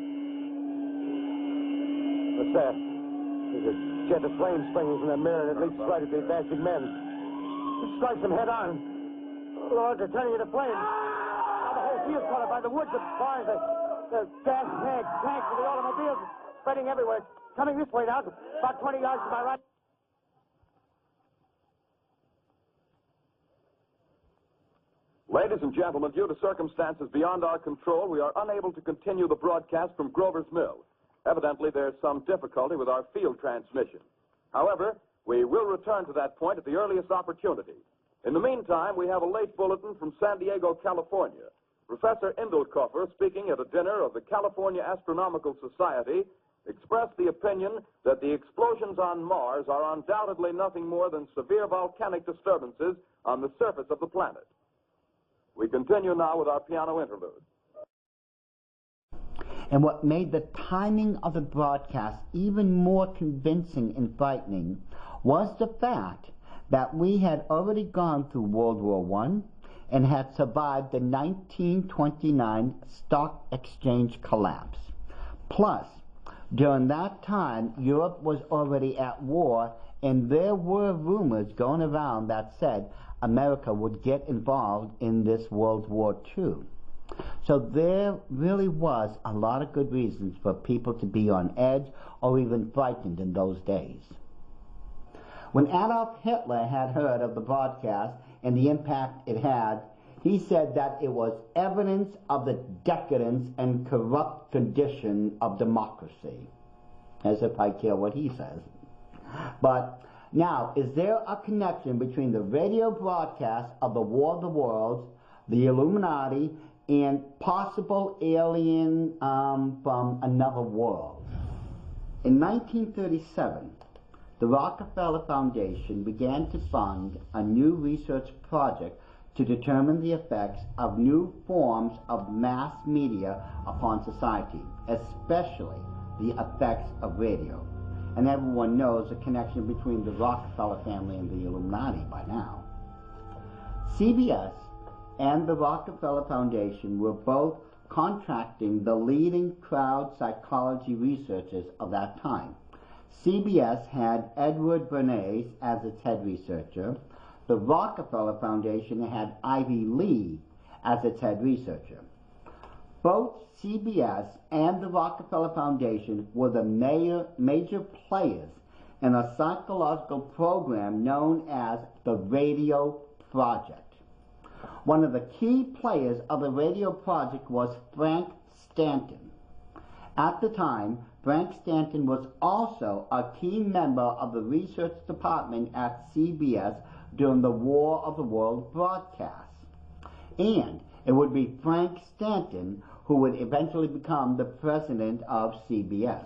What's that? There's a jet of flame springing from the mirror, and it leaps right at the advancing men. It strikes them head on. Oh, Lord, they're turning into flames. Now the whole field's caught up by the woods, the barns, the gas tanks of the automobiles spreading everywhere. Coming this way now, about 20 yards to my right. Ladies and gentlemen, due to circumstances beyond our control, we are unable to continue the broadcast from Grover's Mill. Evidently, there's some difficulty with our field transmission. However, we will return to that point at the earliest opportunity. In the meantime, we have a late bulletin from San Diego, California. Professor Indelkoffer, speaking at a dinner of the California Astronomical Society, expressed the opinion that the explosions on Mars are undoubtedly nothing more than severe volcanic disturbances on the surface of the planet. We continue now with our piano interlude. And what made the timing of the broadcast even more convincing and frightening was the fact that we had already gone through World War I and had survived the 1929 stock exchange collapse. Plus, during that time, Europe was already at war, and there were rumors going around that said America would get involved in this World War II. So there really was a lot of good reasons for people to be on edge or even frightened in those days. When Adolf Hitler had heard of the broadcast and the impact it had, he said that it was evidence of the decadence and corrupt condition of democracy. As if I care what he says. But now, is there a connection between the radio broadcast of the War of the Worlds, the Illuminati, and possible alien from another world? In 1937, the Rockefeller Foundation began to fund a new research project to determine the effects of new forms of mass media upon society, especially the effects of radio. And everyone knows the connection between the Rockefeller family and the Illuminati by now. CBS and the Rockefeller Foundation were both contracting the leading crowd psychology researchers of that time. CBS had Edward Bernays as its head researcher. The Rockefeller Foundation had Ivy Lee as its head researcher. Both CBS and the Rockefeller Foundation were the major players in a psychological program known as the Radio Project. One of the key players of the Radio Project was Frank Stanton. At the time, Frank Stanton was also a key member of the research department at CBS during the War of the World broadcast. And it would be Frank Stanton who would eventually become the president of CBS.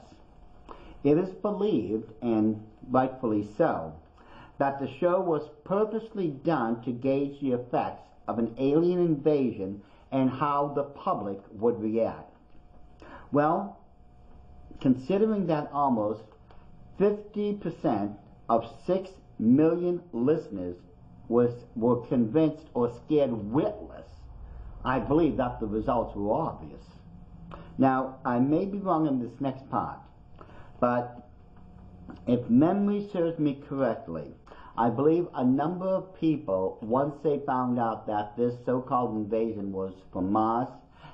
It is believed, and rightfully so, that the show was purposely done to gauge the effects of an alien invasion and how the public would react. Well, considering that almost 50% of 6 million listeners were convinced or scared witless, I believe that the results were obvious. Now, I may be wrong in this next part, but if memory serves me correctly, I believe a number of people, once they found out that this so-called invasion was from Mars,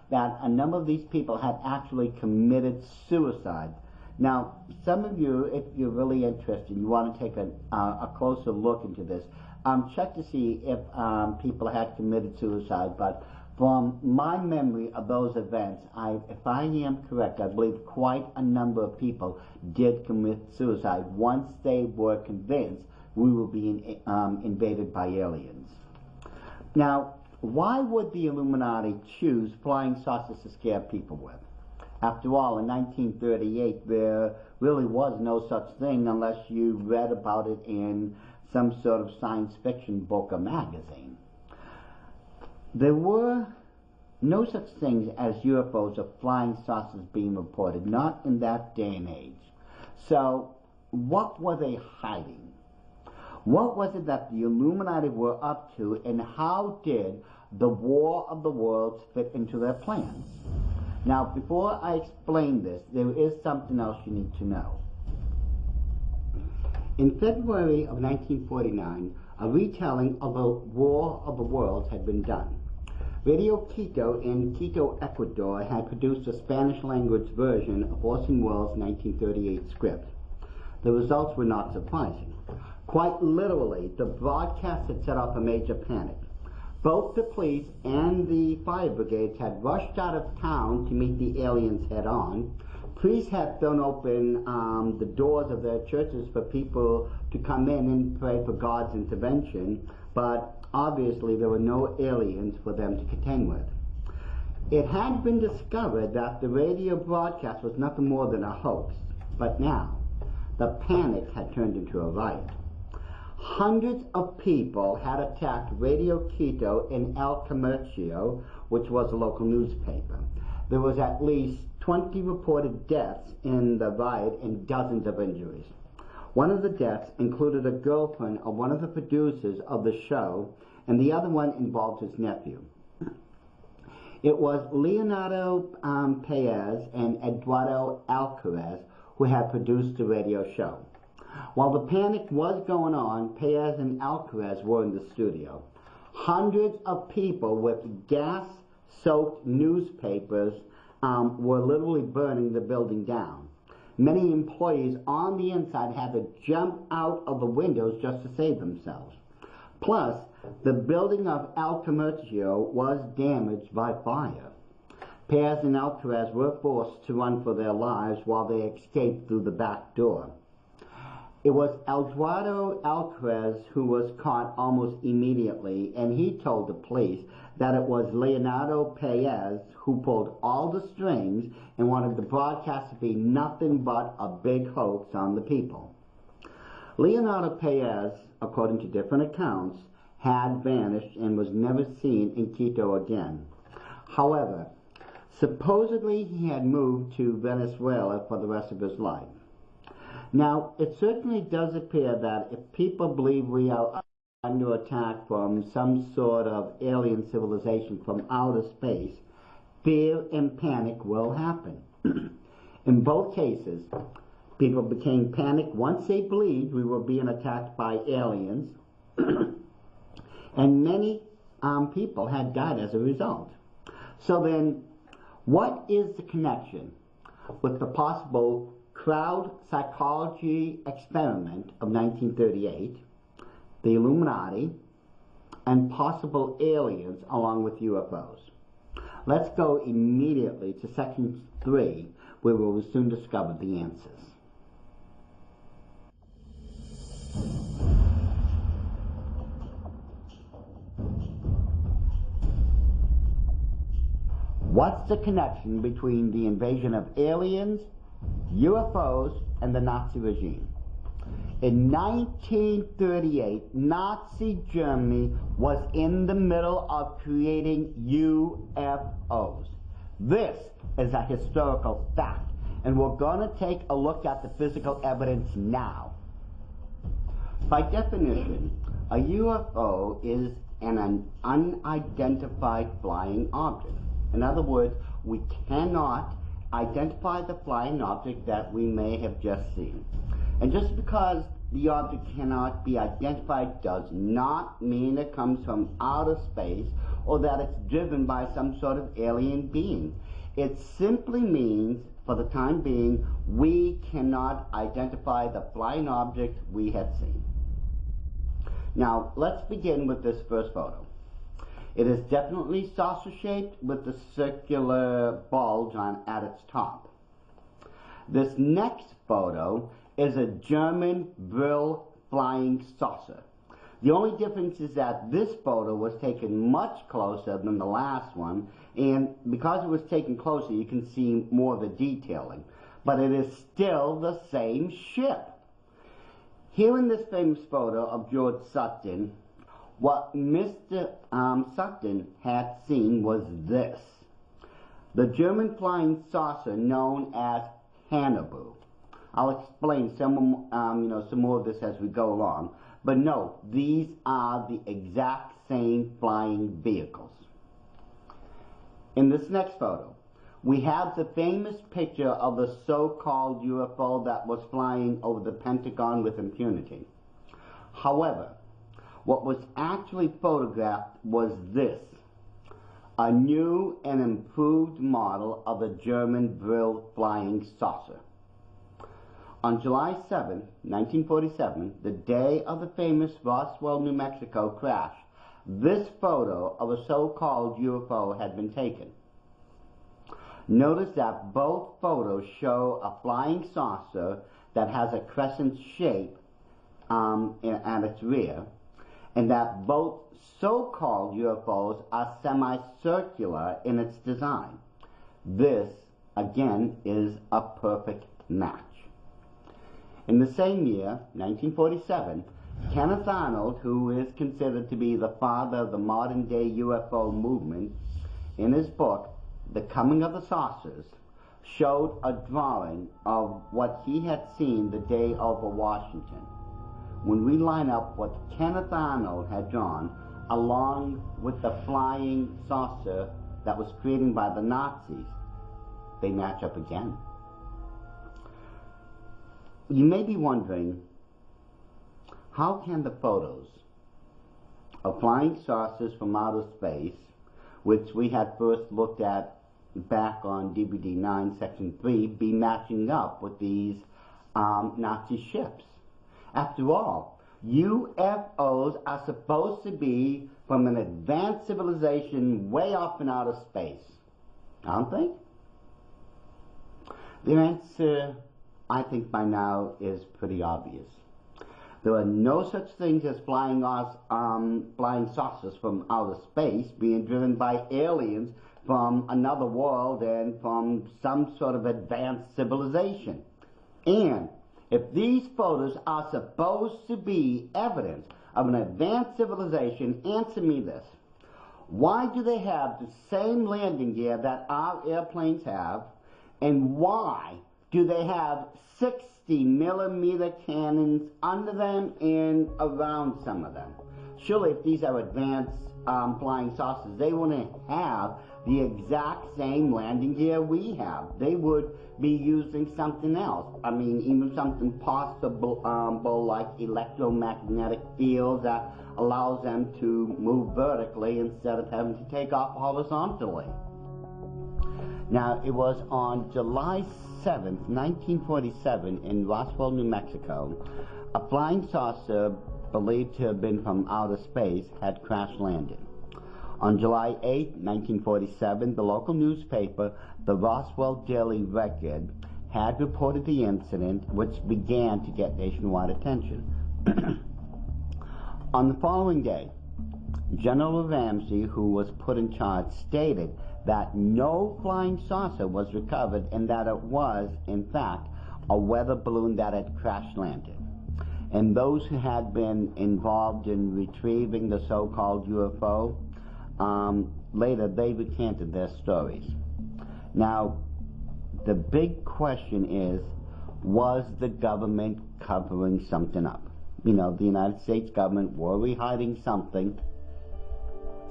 that a number of these people had actually committed suicide. Now, some of you, if you're really interested, you want to take a closer look into this, check to see if people had committed suicide, but from my memory of those events, if I am correct, I believe quite a number of people did commit suicide once they were convinced we were being invaded by aliens. Now, why would the Illuminati choose flying saucers to scare people with? After all, in 1938, there really was no such thing unless you read about it in some sort of science fiction book or magazine. There were no such things as UFOs or flying saucers being reported, not in that day and age. So, what were they hiding? What was it that the Illuminati were up to, and how did the War of the Worlds fit into their plans? Now, before I explain this, there is something else you need to know. In February of 1949, a retelling of the War of the Worlds had been done. Radio Quito in Quito, Ecuador, had produced a Spanish-language version of Orson Welles' 1938 script. The results were not surprising. Quite literally, the broadcast had set off a major panic. Both the police and the fire brigades had rushed out of town to meet the aliens head on. Priests had thrown open the doors of their churches for people to come in and pray for God's intervention, but obviously there were no aliens for them to contend with. It had been discovered that the radio broadcast was nothing more than a hoax, but now the panic had turned into a riot. Hundreds of people had attacked Radio Quito in El Comercio, which was a local newspaper. There was at least 20 reported deaths in the riot and dozens of injuries. One of the deaths included a girlfriend of one of the producers of the show, and the other one involved his nephew. It was Leonardo Paez and Eduardo Alcaraz who had produced the radio show. While the panic was going on, Paez and Alcaraz were in the studio. Hundreds of people with gas-soaked newspapers were literally burning the building down. Many employees on the inside had to jump out of the windows just to save themselves. Plus, the building of El Comercio was damaged by fire. Paez and Alcaraz were forced to run for their lives while they escaped through the back door. It was Eduardo Alcaraz who was caught almost immediately, and he told the police that it was Leonardo Paez who pulled all the strings and wanted the broadcast to be nothing but a big hoax on the people. Leonardo Paez, according to different accounts, had vanished and was never seen in Quito again. However, supposedly he had moved to Venezuela for the rest of his life. Now, it certainly does appear that if people believe we are under attack from some sort of alien civilization from outer space, fear and panic will happen. In both cases, people became panicked once they believed we were being attacked by aliens, and many people had died as a result. So then, what is the connection with the possible crowd psychology experiment of 1938, the Illuminati, and possible aliens along with UFOs? Let's go immediately to section 3, where we will soon discover the answers. What's the connection between the invasion of aliens, UFOs, and the Nazi regime? In 1938, Nazi Germany was in the middle of creating UFOs. This is a historical fact, and we're going to take a look at the physical evidence now. By definition, a UFO is an unidentified flying object. In other words, we cannot identify the flying object that we may have just seen. And just because the object cannot be identified does not mean it comes from outer space or that it's driven by some sort of alien being. It simply means, for the time being, we cannot identify the flying object we have seen. Now, let's begin with this first photo. It is definitely saucer-shaped with the circular bulge at its top. This next photo is a German Brill flying saucer. The only difference is that this photo was taken much closer than the last one, and because it was taken closer, you can see more of the detailing. But it is still the same ship. Here in this famous photo of George Sutton, what Mr. Sutton had seen was this: the German flying saucer known as Hannibal. I'll explain some more of this as we go along. But no, these are the exact same flying vehicles. In this next photo, we have the famous picture of the so-called UFO that was flying over the Pentagon with impunity. However, what was actually photographed was this: a new and improved model of a German Brill flying saucer. On July 7, 1947, the day of the famous Roswell, New Mexico crash, this photo of a so-called UFO had been taken. Notice that both photos show a flying saucer that has a crescent shape at its rear, and that both so-called UFOs are semicircular in its design. This, again, is a perfect match. In the same year, 1947, Kenneth Arnold, who is considered to be the father of the modern-day UFO movement, in his book, The Coming of the Saucers, showed a drawing of what he had seen the day over Washington. When we line up what Kenneth Arnold had drawn, along with the flying saucer that was created by the Nazis, they match up again. You may be wondering, how can the photos of flying saucers from outer space, which we had first looked at back on DVD 9, Section 3, be matching up with these Nazi ships? After all, UFOs are supposed to be from an advanced civilization way off in outer space, aren't they? The answer, I think by now, is pretty obvious. There are no such things as flying saucers from outer space being driven by aliens from another world and from some sort of advanced civilization. And if these photos are supposed to be evidence of an advanced civilization, answer me this. Why do they have the same landing gear that our airplanes have, and why do they have 60mm cannons under them and around some of them? Surely if these are advanced flying saucers, they wouldn't have the exact same landing gear we have. They would be using something else. I mean, even something possible like electromagnetic fields that allows them to move vertically instead of having to take off horizontally. Now, it was on July 7th, 1947, in Roswell, New Mexico, a flying saucer believed to have been from outer space had crash landed. On July 8, 1947, the local newspaper, the Roswell Daily Record, had reported the incident, which began to get nationwide attention. On the following day, General Ramsey, who was put in charge, stated that no flying saucer was recovered and that it was, in fact, a weather balloon that had crash landed. And those who had been involved in retrieving the so-called UFO, later they recanted their stories. Now, the big question is, was the government covering something up? You know, the United States government, were we hiding something?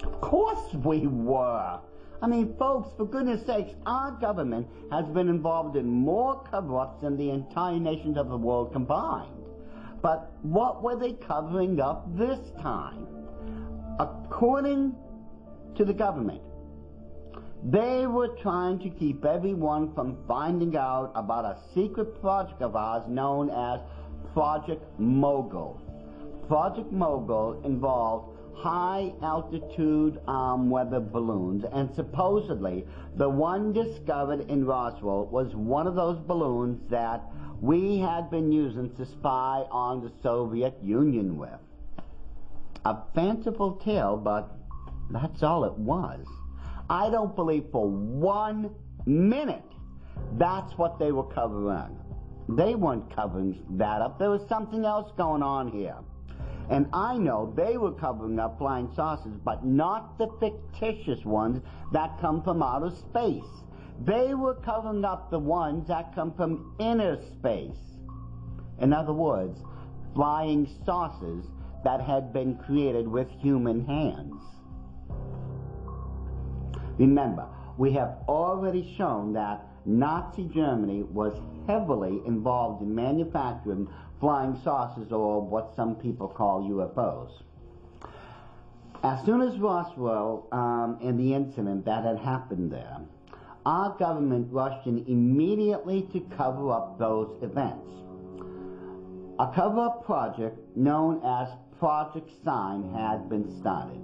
Of course we were. I mean, folks, for goodness sakes, our government has been involved in more cover-ups than the entire nations of the world combined. But what were they covering up this time? According to the government, they were trying to keep everyone from finding out about a secret project of ours known as Project Mogul. Project Mogul involved high-altitude weather balloons, and supposedly the one discovered in Roswell was one of those balloons that we had been using to spy on the Soviet Union with. A fanciful tale, but that's all it was. I don't believe for 1 minute that's what they were covering. They weren't covering that up. There was something else going on here. And I know they were covering up flying saucers, but not the fictitious ones that come from outer space. They were covering up the ones that come from inner space. In other words, flying saucers that had been created with human hands. Remember, we have already shown that Nazi Germany was heavily involved in manufacturing flying saucers, or what some people call UFOs. As soon as Roswell and the incident that had happened there, our government rushed in immediately to cover up those events. A cover-up project known as Project Sign had been started.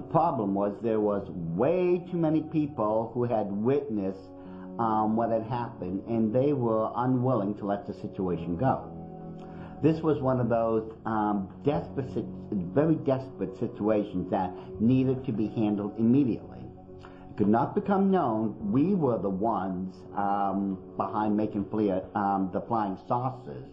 The problem was there was way too many people who had witnessed what had happened, and they were unwilling to let the situation go. This was one of those very desperate situations that needed to be handled immediately. It could not become known we were the ones behind making the flying saucers.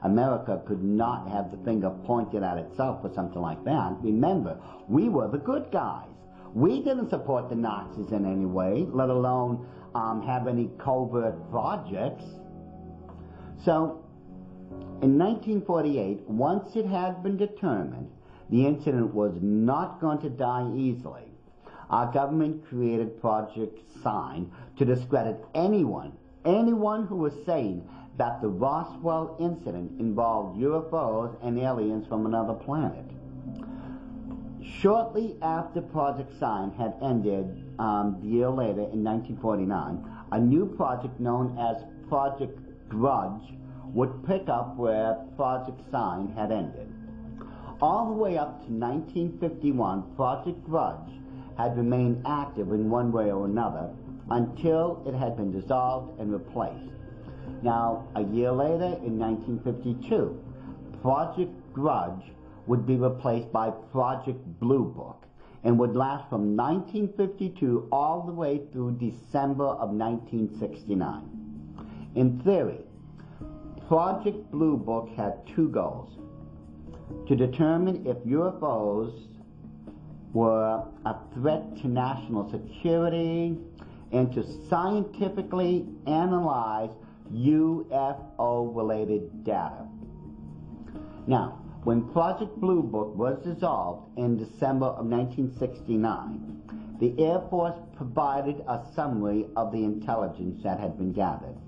America could not have the finger pointed at itself for something like that. Remember, we were the good guys. We didn't support the Nazis in any way, let alone have any covert projects. So, in 1948, once it had been determined the incident was not going to die easily, our government created Project Sign to discredit anyone who was saying that the Roswell incident involved UFOs and aliens from another planet. Shortly after Project Sign had ended, a year later in 1949, a new project known as Project Grudge would pick up where Project Sign had ended. All the way up to 1951, Project Grudge had remained active in one way or another until it had been dissolved and replaced. Now, a year later, in 1952, Project Grudge would be replaced by Project Blue Book and would last from 1952 all the way through December of 1969. In theory, Project Blue Book had two goals: to determine if UFOs were a threat to national security and to scientifically analyze UFO-related data. Now, when Project Blue Book was dissolved in December of 1969, the Air Force provided a summary of the intelligence that had been gathered.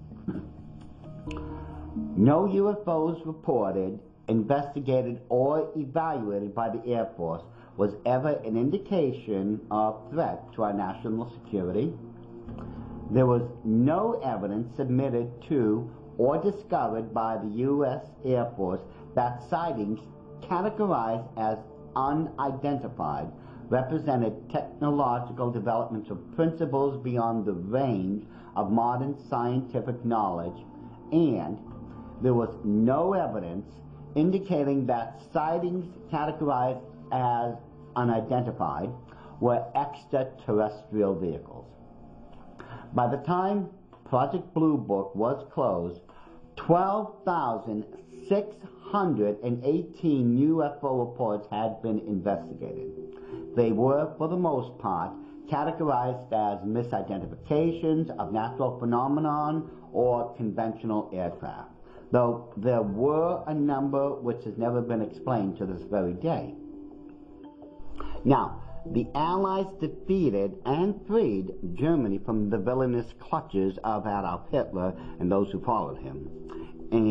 No UFOs reported, investigated, or evaluated by the Air Force was ever an indication of threat to our national security. There was no evidence submitted to or discovered by the U.S. Air Force that sightings categorized as unidentified represented technological developments of principles beyond the range of modern scientific knowledge, and there was no evidence indicating that sightings categorized as unidentified were extraterrestrial vehicles. By the time Project Blue Book was closed, 12,618 UFO reports had been investigated. They were, for the most part, categorized as misidentifications of natural phenomenon or conventional aircraft, though there were a number which has never been explained to this very day. Now, the Allies defeated and freed Germany from the villainous clutches of Adolf Hitler and those who followed him. And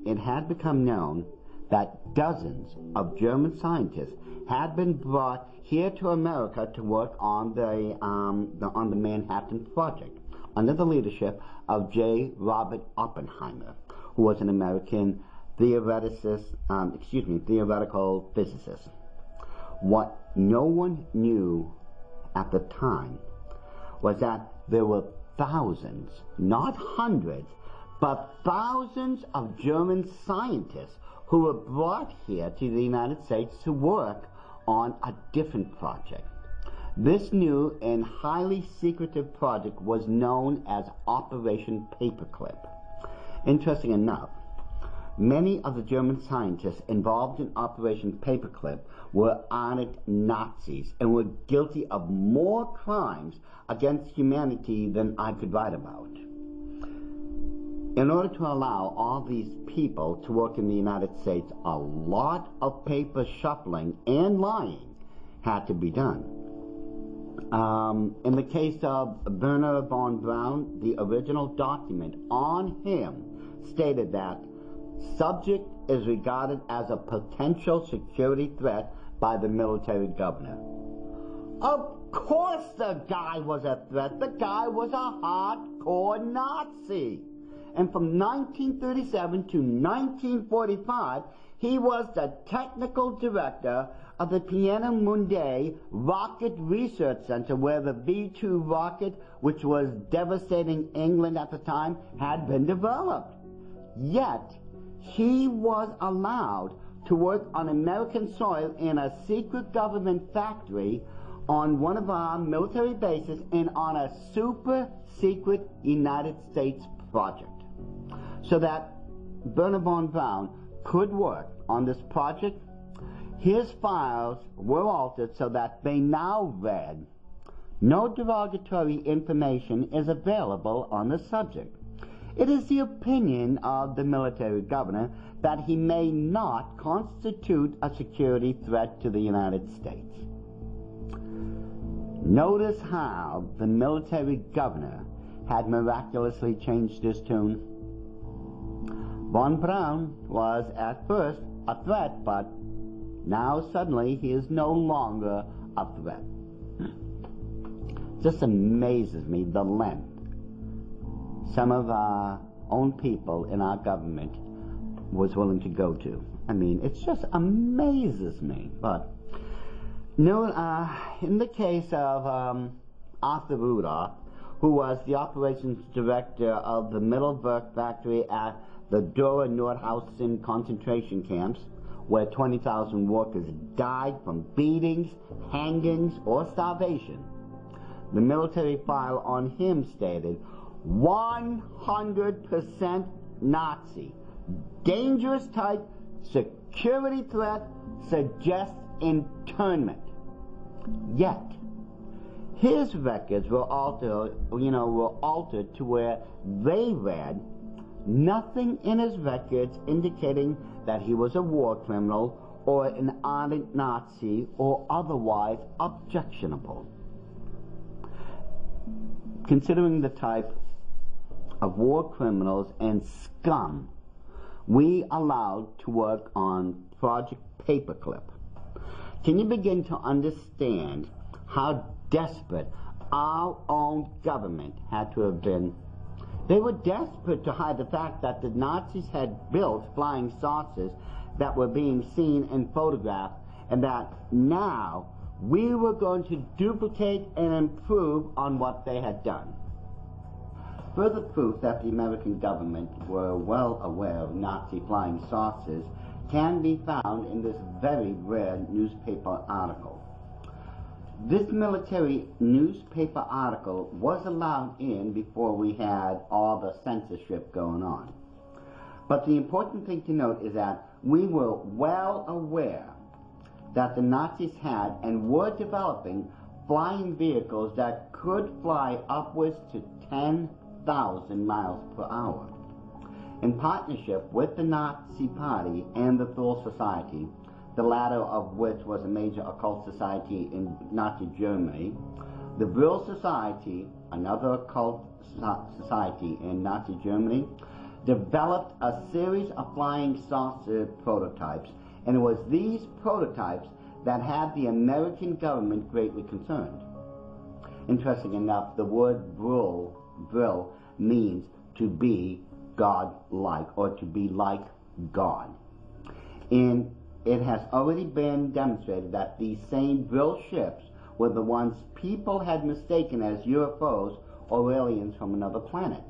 it had become known that dozens of German scientists had been brought here to America to work on the Manhattan Project under the leadership of J. Robert Oppenheimer, who was an American theoretical physicist. What no one knew at the time was that there were thousands, not hundreds, but thousands of German scientists who were brought here to the United States to work on a different project. This new and highly secretive project was known as Operation Paperclip. Interesting enough, many of the German scientists involved in Operation Paperclip were ardent Nazis and were guilty of more crimes against humanity than I could write about. In order to allow all these people to work in the United States, a lot of paper shuffling and lying had to be done. In the case of Werner von Braun, the original document on him stated that subject is regarded as a potential security threat by the military governor. Of course the guy was a threat. The guy was a hardcore Nazi. and from 1937 to 1945, he was the technical director of the Piano Mundi Rocket Research Center, where the V-2 rocket, which was devastating England at the time, had been developed. Yet, he was allowed to work on American soil in a secret government factory, on one of our military bases, and on a super secret United States project. So that Bernard von Braun could work on this project, his files were altered so that they now read, "No derogatory information is available on the subject. It is the opinion of the military governor that he may not constitute a security threat to the United States." Notice how the military governor had miraculously changed his tune. Von Braun was at first a threat, but now suddenly he is no longer a threat. Just amazes me the length some of our own people in our government was willing to go to. I mean, it just amazes me. But no, in the case of Arthur Rudolph, who was the operations director of the Mittelwerk factory at the Dora Nordhausen concentration camps, where 20,000 workers died from beatings, hangings, or starvation, the military file on him stated, 100% Nazi, dangerous type, security threat, suggests internment. Yet, his records were altered to where they read nothing in his records indicating that he was a war criminal or an ardent Nazi or otherwise objectionable. Considering the type of war criminals and scum we allowed to work on Project Paperclip, can you begin to understand how desperate our own government had to have been? They were desperate to hide the fact that the Nazis had built flying saucers that were being seen and photographed, and that now we were going to duplicate and improve on what they had done. Further proof that the American government were well aware of Nazi flying saucers can be found in this very rare newspaper article. This military newspaper article was allowed in before we had all the censorship going on. But the important thing to note is that we were well aware that the Nazis had and were developing flying vehicles that could fly upwards to 10,000 miles per hour. In partnership with the Nazi Party and the Thule Society, the latter of which was a major occult society in Nazi Germany, the Brill Society, another occult society in Nazi Germany, developed a series of flying saucer prototypes, and it was these prototypes that had the American government greatly concerned. Interesting enough, the word Brill means to be God-like, or to be like God. And it has already been demonstrated that these same Brill ships were the ones people had mistaken as UFOs or aliens from another planet.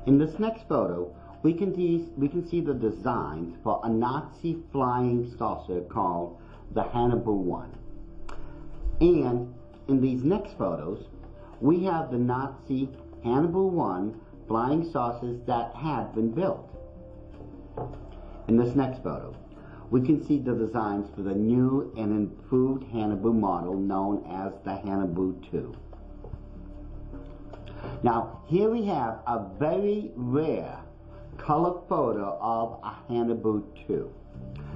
In this next photo, we can see the designs for a Nazi flying saucer called the Hannibal 1. And in these next photos, we have the Nazi Hannibal 1 flying saucers that had been built. In this next photo, we can see the designs for the new and improved Hannibal model known as the Hannibal 2. Now, here we have a very rare color photo of a Hannibal 2.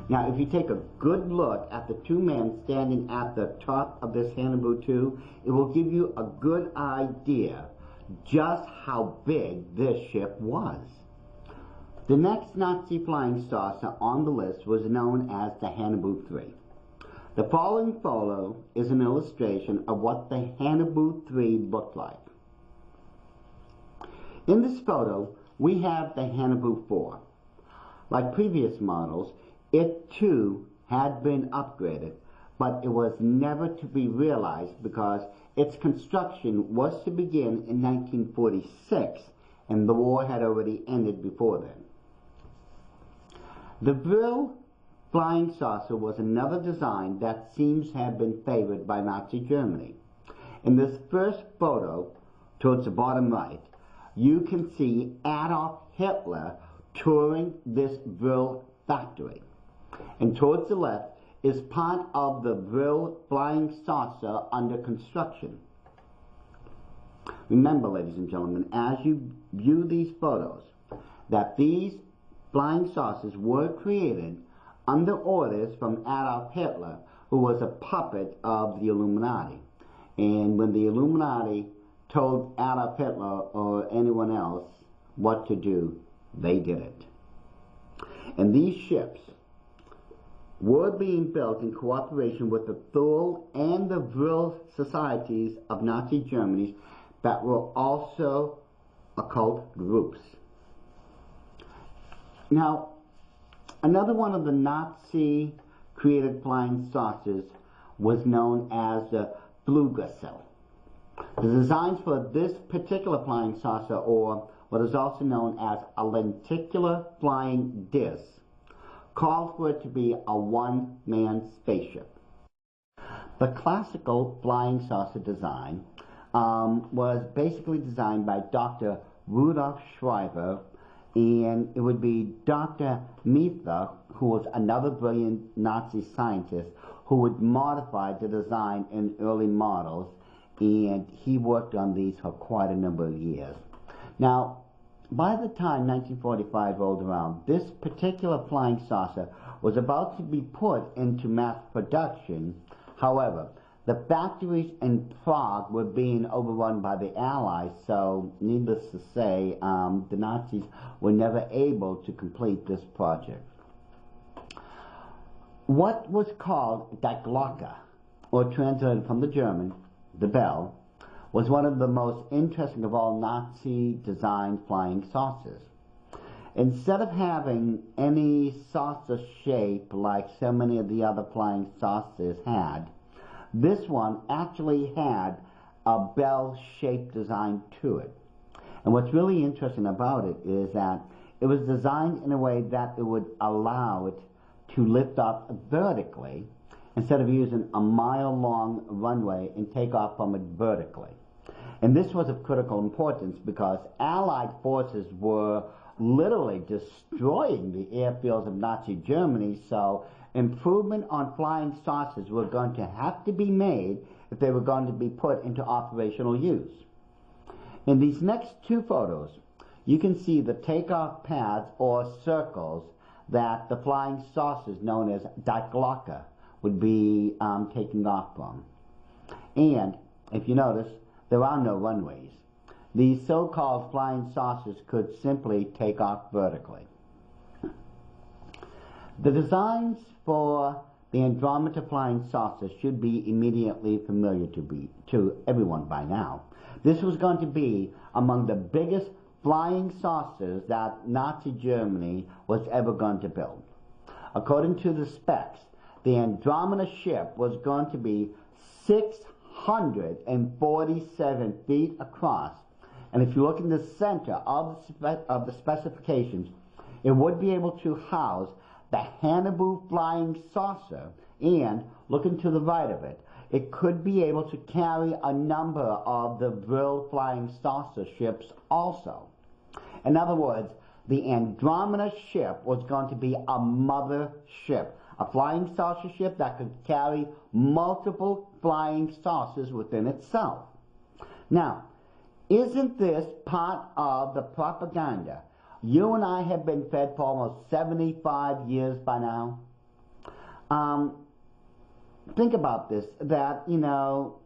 Now, if you take a good look at the two men standing at the top of this Hannibal 2, it will give you a good idea just how big this ship was. The next Nazi flying saucer on the list was known as the Hannibal 3. The following photo is an illustration of what the Hannibal 3 looked like. In this photo, we have the Hannibal 4. Like previous models, it too had been upgraded, but it was never to be realized because its construction was to begin in 1946, and the war had already ended before then. The Vril flying saucer was another design that seems to have been favored by Nazi Germany. In this first photo, towards the bottom right, you can see Adolf Hitler touring this Vril factory. And towards the left is part of the Vril flying saucer under construction. Remember, ladies and gentlemen, as you view these photos, that these flying saucers were created under orders from Adolf Hitler, who was a puppet of the Illuminati. And when the Illuminati told Adolf Hitler or anyone else what to do, they did it. And these ships were being built in cooperation with the Thule and the Vril societies of Nazi Germany that were also occult groups. Now, another one of the Nazi created flying saucers was known as the Flugzeug. The designs for this particular flying saucer, or what is also known as a lenticular flying disc, called for it to be a one-man spaceship. The classical flying saucer design was basically designed by Dr. Rudolf Schreiber, and it would be Dr. Miether, who was another brilliant Nazi scientist, who would modify the design in early models, and he worked on these for quite a number of years. Now, by the time 1945 rolled around, this particular flying saucer was about to be put into mass production. However, the factories in Prague were being overrun by the Allies, so needless to say, the Nazis were never able to complete this project. What was called Die Glocke, or translated from the German, the bell, was one of the most interesting of all Nazi-designed flying saucers. Instead of having any saucer shape like so many of the other flying saucers had, this one actually had a bell-shaped design to it. And what's really interesting about it is that it was designed in a way that it would allow it to lift up vertically instead of using a mile-long runway and take off from it vertically. And this was of critical importance because Allied forces were literally destroying the airfields of Nazi Germany, so improvement on flying saucers were going to have to be made if they were going to be put into operational use. In these next two photos, you can see the takeoff pads or circles that the flying saucers known as Die Glocke would be taking off from. And if you notice, there are no runways. These so-called flying saucers could simply take off vertically. The designs for the Andromeda flying saucer should be immediately familiar to everyone by now. This was going to be among the biggest flying saucers that Nazi Germany was ever going to build. According to the specs, the Andromeda ship was going to be 647 feet across, and if you look in the center of the specifications, it would be able to house the Hannibal flying saucer, and looking to the right of it, it could be able to carry a number of the Vril flying saucer ships also. In other words, the Andromeda ship was going to be a mother ship, a flying saucer ship that could carry multiple flying saucers within itself. Now, isn't this part of the propaganda you and I have been fed for almost 75 years by now? Think about this, that, you know,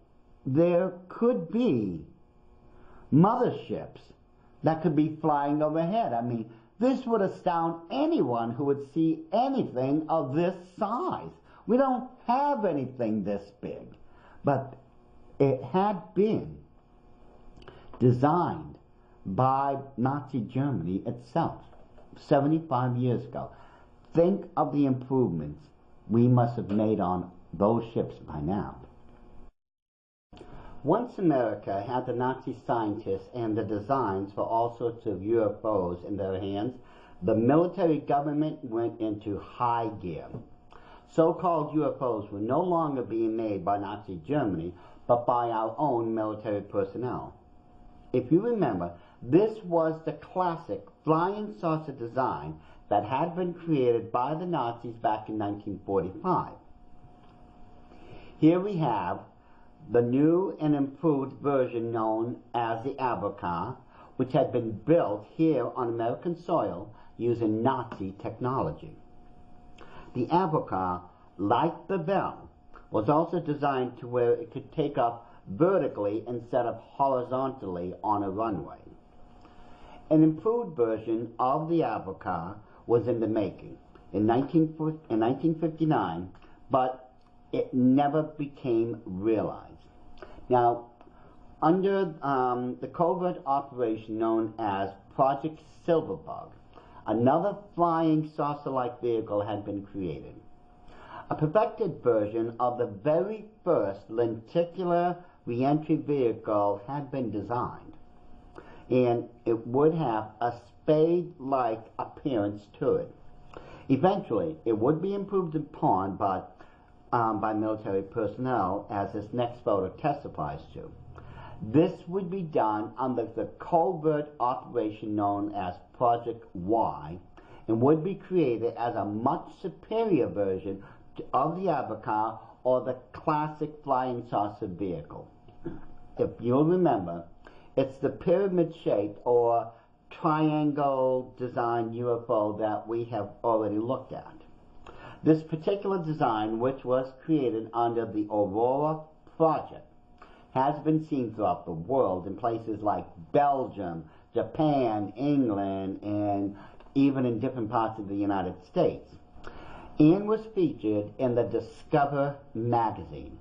there could be motherships that could be flying overhead. I mean, this would astound anyone who would see anything of this size. We don't have anything this big. But it had been designed by Nazi Germany itself 75 years ago. Think of the improvements we must have made on those ships by now. Once America had the Nazi scientists and the designs for all sorts of UFOs in their hands, the military government went into high gear. So-called UFOs were no longer being made by Nazi Germany, but by our own military personnel. If you remember, this was the classic flying saucer design that had been created by the Nazis back in 1945. Here we have the new and improved version known as the Abaca, which had been built here on American soil using Nazi technology. The Abaca, like the Bell, was also designed to where it could take off vertically instead of horizontally on a runway. An improved version of the Abaca was in the making in 1959, but it never became realized. Now, under the covert operation known as Project Silverbug, another flying saucer-like vehicle had been created. A perfected version of the very first lenticular reentry vehicle had been designed, and it would have a spade-like appearance to it. Eventually, it would be improved upon by military personnel, as this next photo testifies to. This would be done under the covert operation known as Project Y, and would be created as a much superior version of the Abaca, or the classic flying saucer vehicle. If you'll remember, it's the pyramid-shaped or triangle design UFO that we have already looked at. This particular design, which was created under the Aurora Project, has been seen throughout the world in places like Belgium, Japan, England, and even in different parts of the United States, and was featured in the Discover magazine.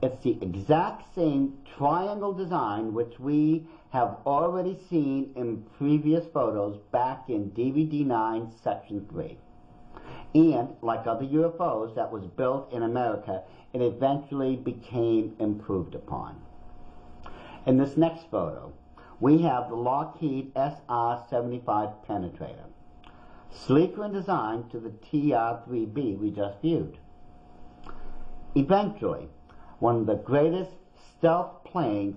It's the exact same triangle design which we have already seen in previous photos back in DVD 9, Section 3. And, like other UFOs that was built in America, it eventually became improved upon. In this next photo, we have the Lockheed S.R.A. penetrator, sleeker in design to the TR-3B we just viewed. Eventually, one of the greatest stealth planes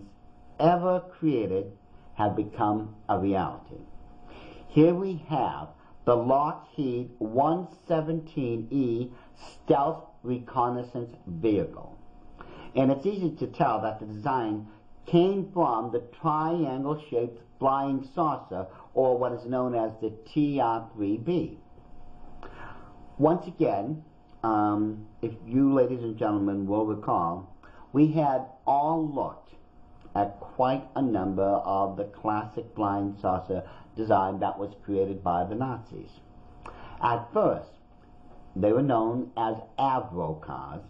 ever created had become a reality. Here we have the Lockheed 117E stealth reconnaissance vehicle. And it's easy to tell that the design came from the triangle-shaped flying saucer, or what is known as the TR-3B. Once again, if you ladies and gentlemen will recall, we had all looked at quite a number of the classic flying saucer design that was created by the Nazis. At first, they were known as Avro cars.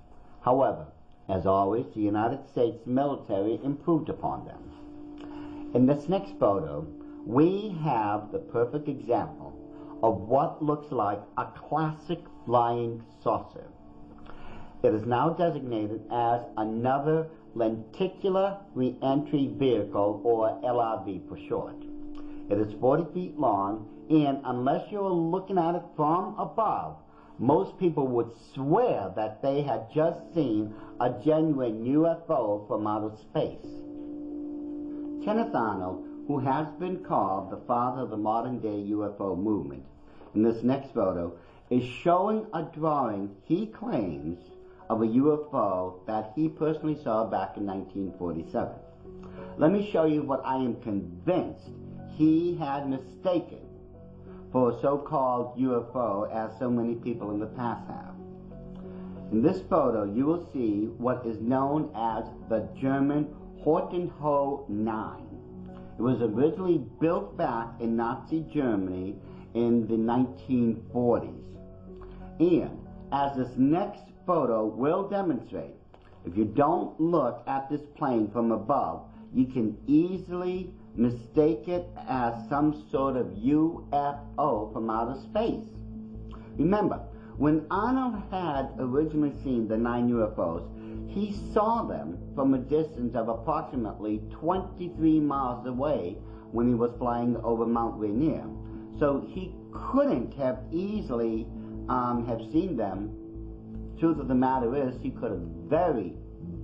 However, as always, the United States military improved upon them. In this next photo, we have the perfect example of what looks like a classic flying saucer. It is now designated as another lenticular reentry vehicle, or LRV for short. It is 40 feet long, and unless you're looking at it from above, most people would swear that they had just seen a genuine UFO from outer space. Kenneth Arnold, who has been called the father of the modern-day UFO movement, in this next photo, is showing a drawing he claims of a UFO that he personally saw back in 1947. Let me show you what I am convinced he had mistaken for a so-called UFO, as so many people in the past have. In this photo, you will see what is known as the German Hortenho 9. It was originally built back in Nazi Germany in the 1940s. And as this next photo will demonstrate, if you don't look at this plane from above, you can easily mistake it as some sort of UFO from outer space. Remember, when Arnold had originally seen the 9 UFOs, he saw them from a distance of approximately 23 miles away when he was flying over Mount Rainier. So he couldn't have easily have seen them. Truth of the matter is, he could have very,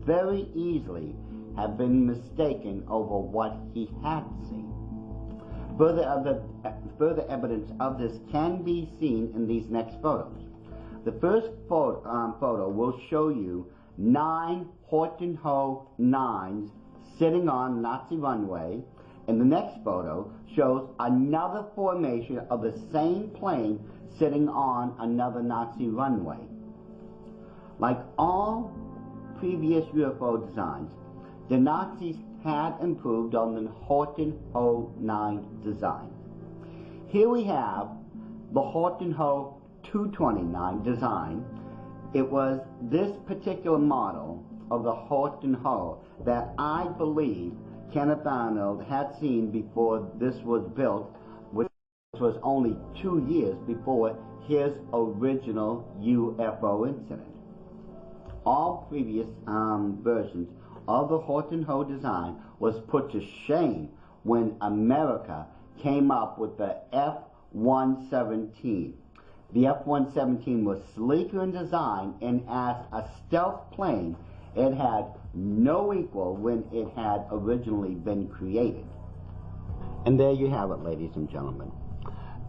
very easily have been mistaken over what he had seen. Further evidence of this can be seen in these next photos. The first photo will show you 9 Horton Ho 9s sitting on Nazi runway, and the next photo shows another formation of the same plane sitting on another Nazi runway. Like all previous UFO designs, the Nazis had improved on the Horton Ho 9 design. Here we have the Horton Ho 229 design. It was this particular model of the Horton Ho that I believe Kenneth Arnold had seen before this was built, which was only 2 years before his original UFO incident. All previous versions of the Horton Ho design was put to shame when America came up with the F-117. The F-117 was sleeker in design, and as a stealth plane, it had no equal when it had originally been created. And there you have it, ladies and gentlemen.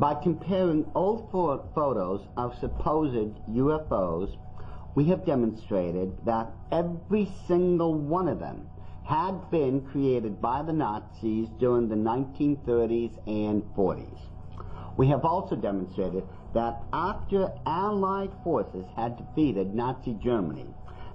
By comparing old photos of supposed UFOs, we have demonstrated that every single one of them had been created by the Nazis during the 1930s and 40s. We have also demonstrated that after Allied forces had defeated Nazi Germany,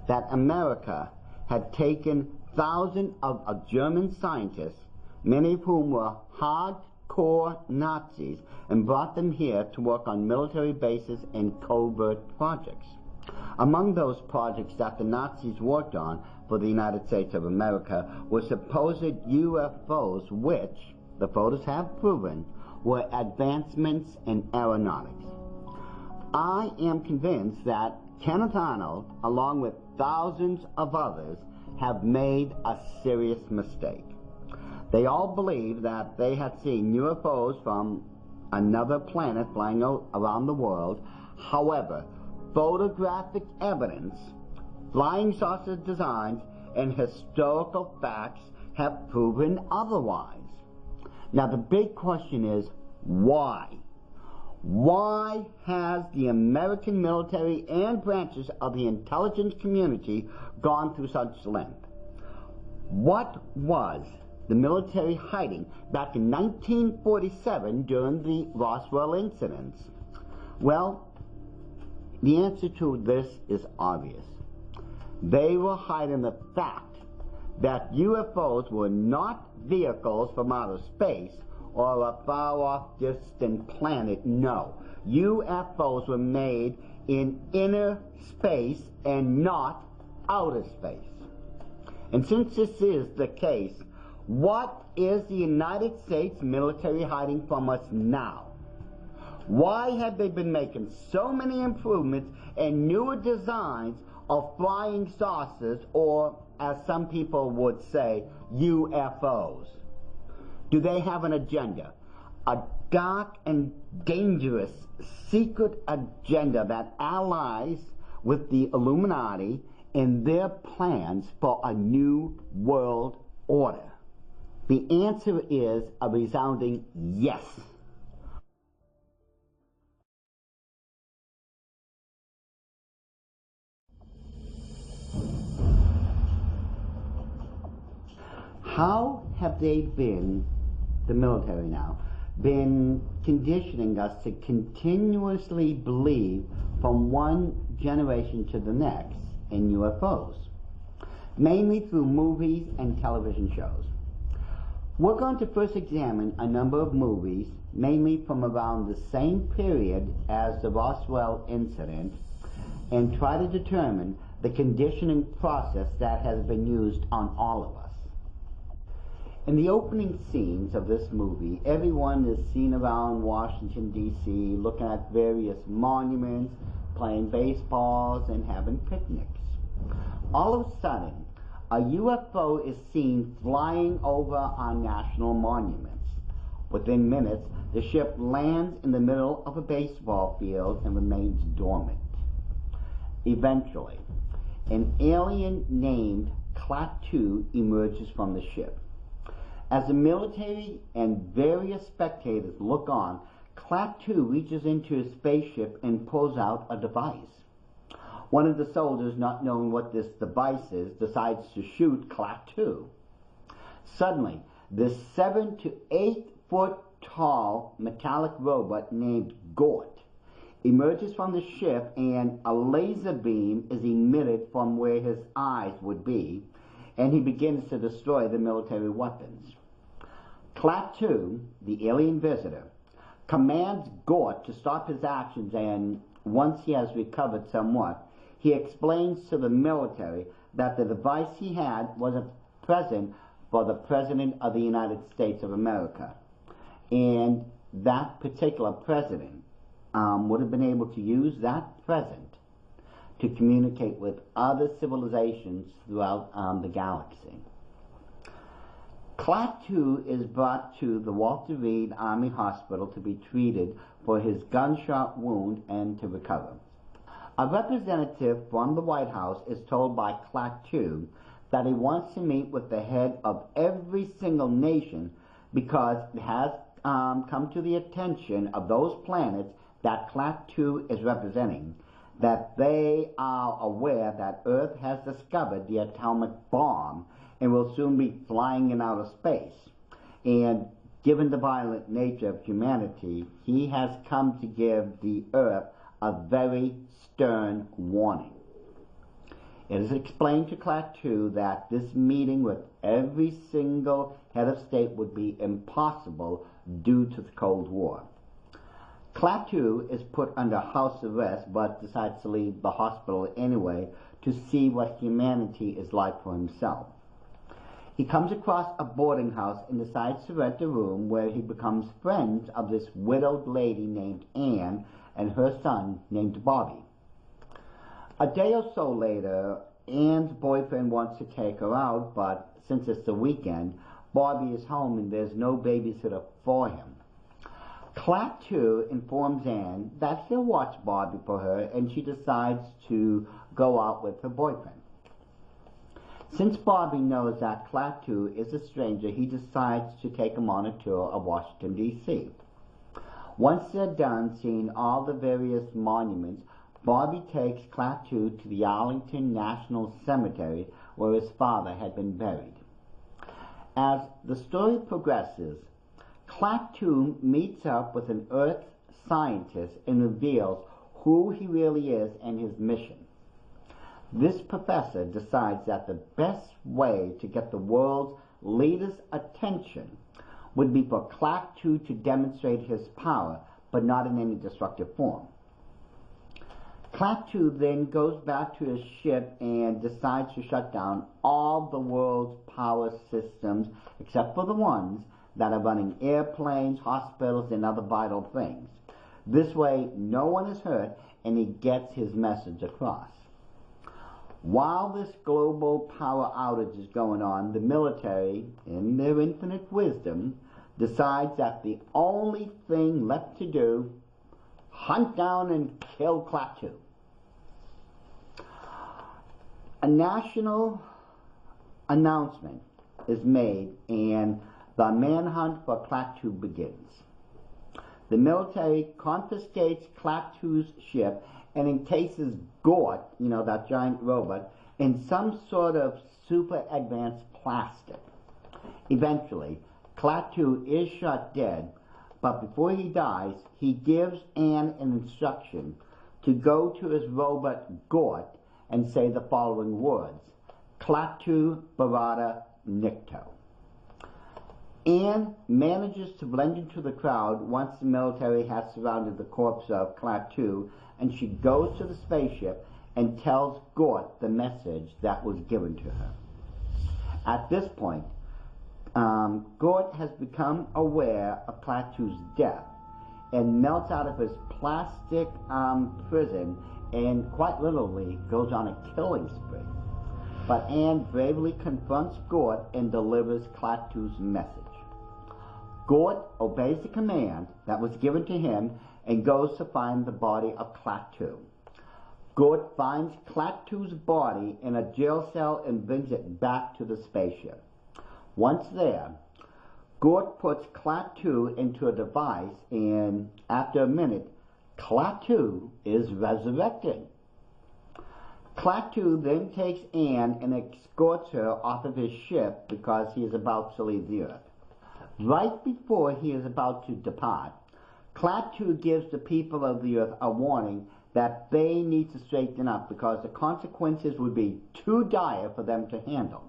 that America had taken thousands of German scientists, many of whom were hardcore Nazis, and brought them here to work on military bases and covert projects. Among those projects that the Nazis worked on for the United States of America were supposed UFOs, which, the photos have proven, were advancements in aeronautics. I am convinced that Kenneth Arnold, along with thousands of others, have made a serious mistake. They all believed that they had seen UFOs from another planet flying around the world. However, photographic evidence, flying saucer designs, and historical facts have proven otherwise. Now the big question is, why? Why has the American military and branches of the intelligence community gone through such length? What was the military hiding back in 1947 during the Roswell incidents? Well, the answer to this is obvious. They were hiding the fact that UFOs were not vehicles from outer space or a far-off distant planet. No, UFOs were made in inner space and not outer space. And since this is the case, what is the United States military hiding from us now? Why have they been making so many improvements and newer designs of flying saucers, or as some people would say, UFOs? Do they have an agenda? A dark and dangerous secret agenda that allies with the Illuminati in their plans for a new world order? The answer is a resounding yes. How have they been, the military now, been conditioning us to continuously believe from one generation to the next in UFOs? Mainly through movies and television shows. We're going to first examine a number of movies, mainly from around the same period as the Roswell incident, and try to determine the conditioning process that has been used on all of us. In the opening scenes of this movie, everyone is seen around Washington, D.C., looking at various monuments, playing baseballs, and having picnics. All of a sudden, a UFO is seen flying over our national monuments. Within minutes, the ship lands in the middle of a baseball field and remains dormant. Eventually, an alien named Klaatu emerges from the ship. As the military and various spectators look on, Klaatu reaches into his spaceship and pulls out a device. One of the soldiers, not knowing what this device is, decides to shoot Klaatu. Suddenly, this 7 to 8 foot tall metallic robot named Gort emerges from the ship, and a laser beam is emitted from where his eyes would be, and he begins to destroy the military weapons. Klaatu, the alien visitor, commands Gort to stop his actions, and once he has recovered somewhat, he explains to the military that the device he had was a present for the President of the United States of America. And that particular president would have been able to use that present to communicate with other civilizations throughout the galaxy. Klaatu is brought to the Walter Reed Army Hospital to be treated for his gunshot wound and to recover. A representative from the White House is told by Klaatu that he wants to meet with the head of every single nation because it has come to the attention of those planets that Klaatu is representing that they are aware that Earth has discovered the atomic bomb and will soon be flying in outer space. And given the violent nature of humanity, he has come to give the Earth a very stern warning. It is explained to Klaatu that this meeting with every single head of state would be impossible due to the Cold War. Klaatu is put under house arrest but decides to leave the hospital anyway to see what humanity is like for himself. He comes across a boarding house and decides to rent a room where he becomes friends of this widowed lady named Anne and her son named Bobby. A day or so later, Anne's boyfriend wants to take her out, but since it's the weekend, Bobby is home and there's no babysitter for him. Klaatu informs Anne that he'll watch Bobby for her, and she decides to go out with her boyfriend. Since Bobby knows that Klaatu is a stranger, he decides to take him on a tour of Washington, D.C. Once they're done seeing all the various monuments, Bobby takes Klaatu to the Arlington National Cemetery where his father had been buried. As the story progresses, Klaatu meets up with an Earth scientist and reveals who he really is and his mission. This professor decides that the best way to get the world's leaders' attention would be for Klaatu to demonstrate his power, but not in any destructive form. Klaatu then goes back to his ship and decides to shut down all the world's power systems except for the ones that are running airplanes, hospitals, and other vital things. This way, no one is hurt and he gets his message across. While this global power outage is going on, the military, in their infinite wisdom, decides that the only thing left to do, hunt down and kill Klaatu. A national announcement is made and the manhunt for Klaatu begins. The military confiscates Klaatu's ship and encases Gort, that giant robot, in some sort of super advanced plastic. Eventually, Klaatu is shot dead, but before he dies, he gives Anne an instruction to go to his robot Gort and say the following words: Klaatu Barada Nikto. Anne manages to blend into the crowd once the military has surrounded the corpse of Klaatu, and she goes to the spaceship and tells Gort the message that was given to her. At this point, Gort has become aware of Klaatu's death and melts out of his plastic prison and quite literally goes on a killing spree. But Anne bravely confronts Gort and delivers Klaatu's message. Gort obeys the command that was given to him and goes to find the body of Klaatu. Gort finds Klaatu's body in a jail cell and brings it back to the spaceship. Once there, Gort puts Klaatu into a device, and after a minute, Klaatu is resurrected. Klaatu then takes Anne and escorts her off of his ship because he is about to leave the Earth. Right before he is about to depart, Klaatu gives the people of the Earth a warning that they need to straighten up because the consequences would be too dire for them to handle.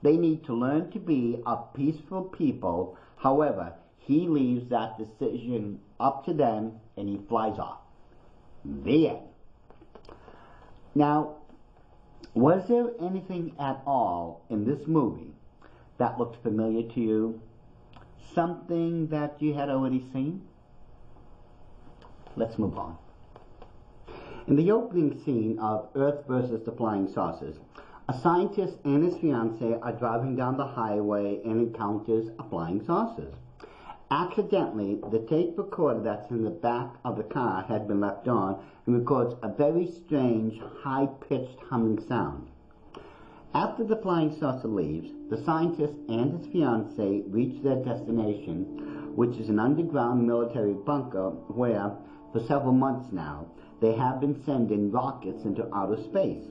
They need to learn to be a peaceful people. However, he leaves that decision up to them and he flies off. The end. Now, was there anything at all in this movie that looked familiar to you? Something that you had already seen? Let's move on. In the opening scene of Earth versus the Flying Saucers, a scientist and his fiancée are driving down the highway and encounters a flying saucers. Accidentally, the tape recorder that's in the back of the car had been left on and records a very strange, high-pitched humming sound. After the flying saucer leaves, the scientist and his fiancée reach their destination, which is an underground military bunker where, for several months now, they have been sending rockets into outer space.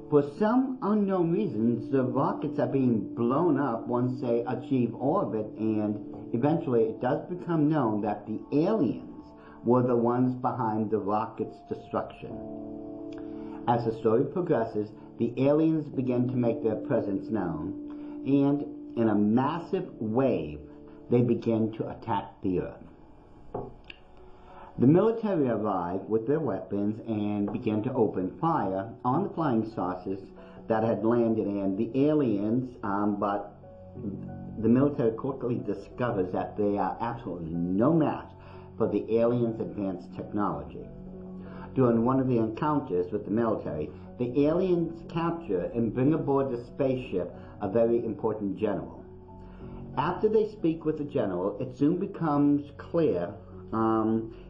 For some unknown reasons, the rockets are being blown up once they achieve orbit, and eventually it does become known that the aliens were the ones behind the rocket's destruction. As the story progresses, the aliens begin to make their presence known, and in a massive wave, they begin to attack the Earth. The military arrive with their weapons and began to open fire on the flying saucers that had landed, and the aliens, but the military quickly discovers that they are absolutely no match for the aliens' advanced technology. During one of the encounters with the military, the aliens capture and bring aboard the spaceship a very important general. After they speak with the general, it soon becomes clear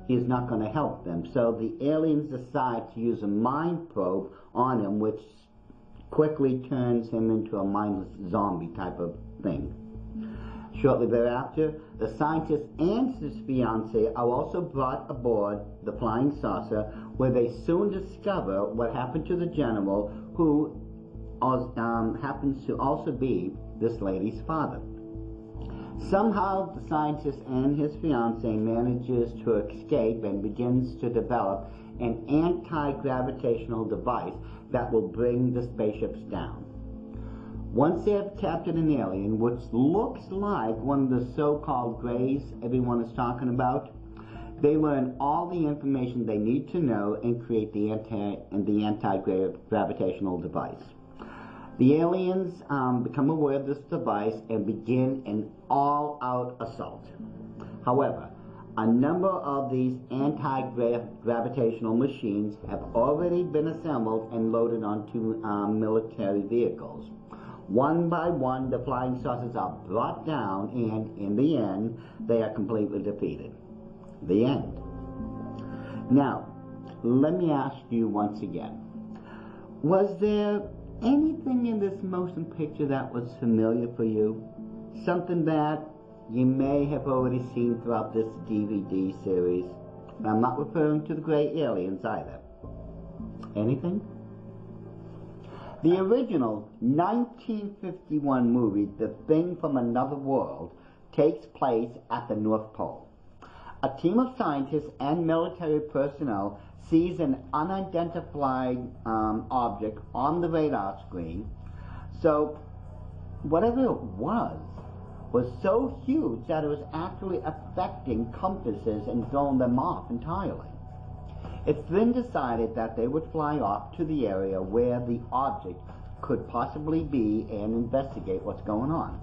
he is not going to help them. So the aliens decide to use a mind probe on him, which quickly turns him into a mindless zombie type of thing. Shortly thereafter, the scientist and his fiancée are also brought aboard the flying saucer, where they soon discover what happened to the general, who happens to also be this lady's father. Somehow, the scientist and his fiancée manages to escape and begins to develop an anti-gravitational device that will bring the spaceships down. Once they have captured an alien, which looks like one of the so-called Greys everyone is talking about, they learn all the information they need to know and create the anti-gravitational device. The aliens become aware of this device and begin an all-out assault. However, a number of these anti-gravitational machines have already been assembled and loaded onto military vehicles. One by one, the flying saucers are brought down, and in the end, they are completely defeated. The end. Now, let me ask you once again, was there anything in this motion picture that was familiar for you? Something that you may have already seen throughout this DVD series? And I'm not referring to the gray aliens either. Anything? The original 1951 movie, The Thing from Another World, takes place at the North Pole. A team of scientists and military personnel sees an unidentified object on the radar screen. So whatever it was so huge that it was actually affecting compasses and throwing them off entirely. It's then decided that they would fly off to the area where the object could possibly be and investigate what's going on.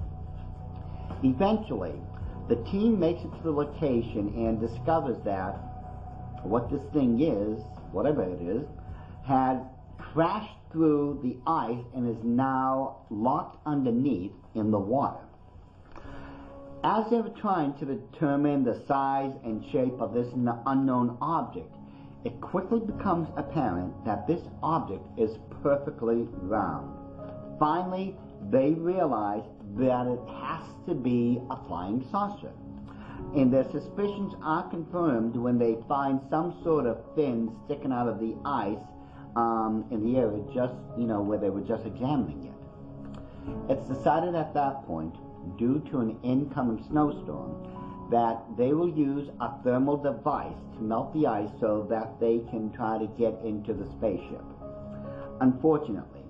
Eventually, the team makes it to the location and discovers that what this thing is, whatever it is, has crashed through the ice and is now locked underneath in the water. As they were trying to determine the size and shape of this unknown object, it quickly becomes apparent that this object is perfectly round. Finally, they realize that it has to be a flying saucer. And their suspicions are confirmed when they find some sort of fin sticking out of the ice in the area, just, where they were just examining it. It's decided at that point, due to an incoming snowstorm, that they will use a thermal device to melt the ice so that they can try to get into the spaceship. Unfortunately,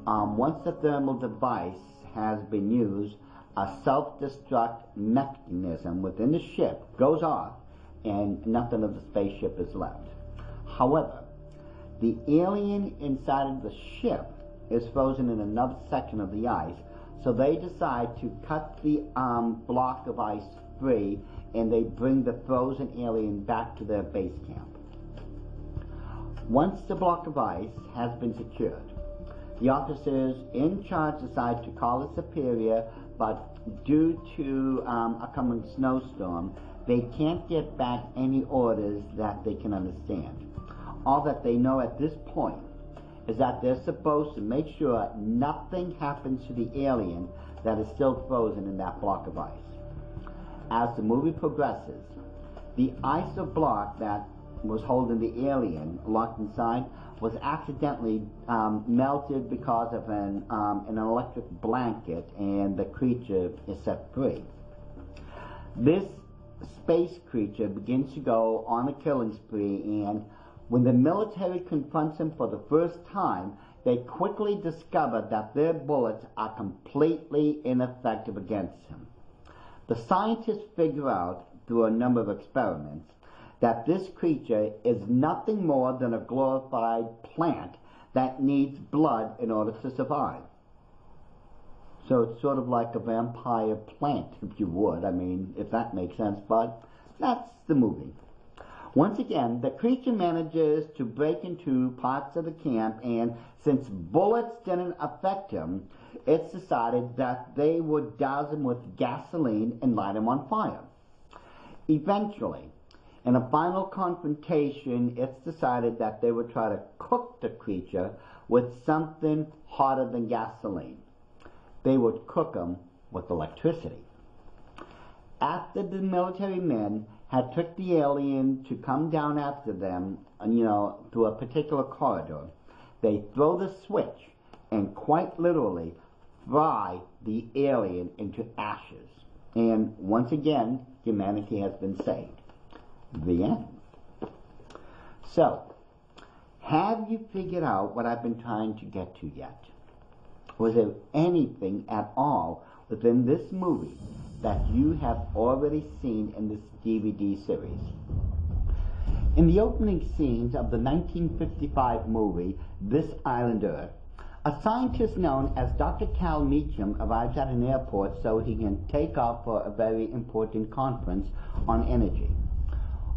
once the thermal device has been used, a self-destruct mechanism within the ship goes off and nothing of the spaceship is left. However, the alien inside of the ship is frozen in another section of the ice, so they decide to cut the block of ice free, and they bring the frozen alien back to their base camp. Once the block of ice has been secured, the officers in charge decide to call a superior, but due to a coming snowstorm, they can't get back any orders that they can understand. All that they know at this point is that they're supposed to make sure nothing happens to the alien that is still frozen in that block of ice. As the movie progresses, the ice block that was holding the alien locked inside was accidentally melted because of an electric blanket, and the creature is set free. This space creature begins to go on a killing spree, and when the military confronts him for the first time, they quickly discover that their bullets are completely ineffective against him. The scientists figure out, through a number of experiments, that this creature is nothing more than a glorified plant that needs blood in order to survive. So it's sort of like a vampire plant, if you would. I mean, if that makes sense, but that's the movie. Once again, the creature manages to break into parts of the camp, and since bullets didn't affect him, it's decided that they would douse him with gasoline and light him on fire. Eventually, in a final confrontation, it's decided that they would try to cook the creature with something hotter than gasoline. They would cook him with electricity. After the military men had tricked the alien to come down after them, through a particular corridor, they throw the switch and quite literally fry the alien into ashes. And once again, humanity has been saved. The end. So, have you figured out what I've been trying to get to yet? Was there anything at all within this movie that you have already seen in this DVD series? In the opening scenes of the 1955 movie, This Island Earth, a scientist known as Dr. Cal Meacham arrives at an airport so he can take off for a very important conference on energy.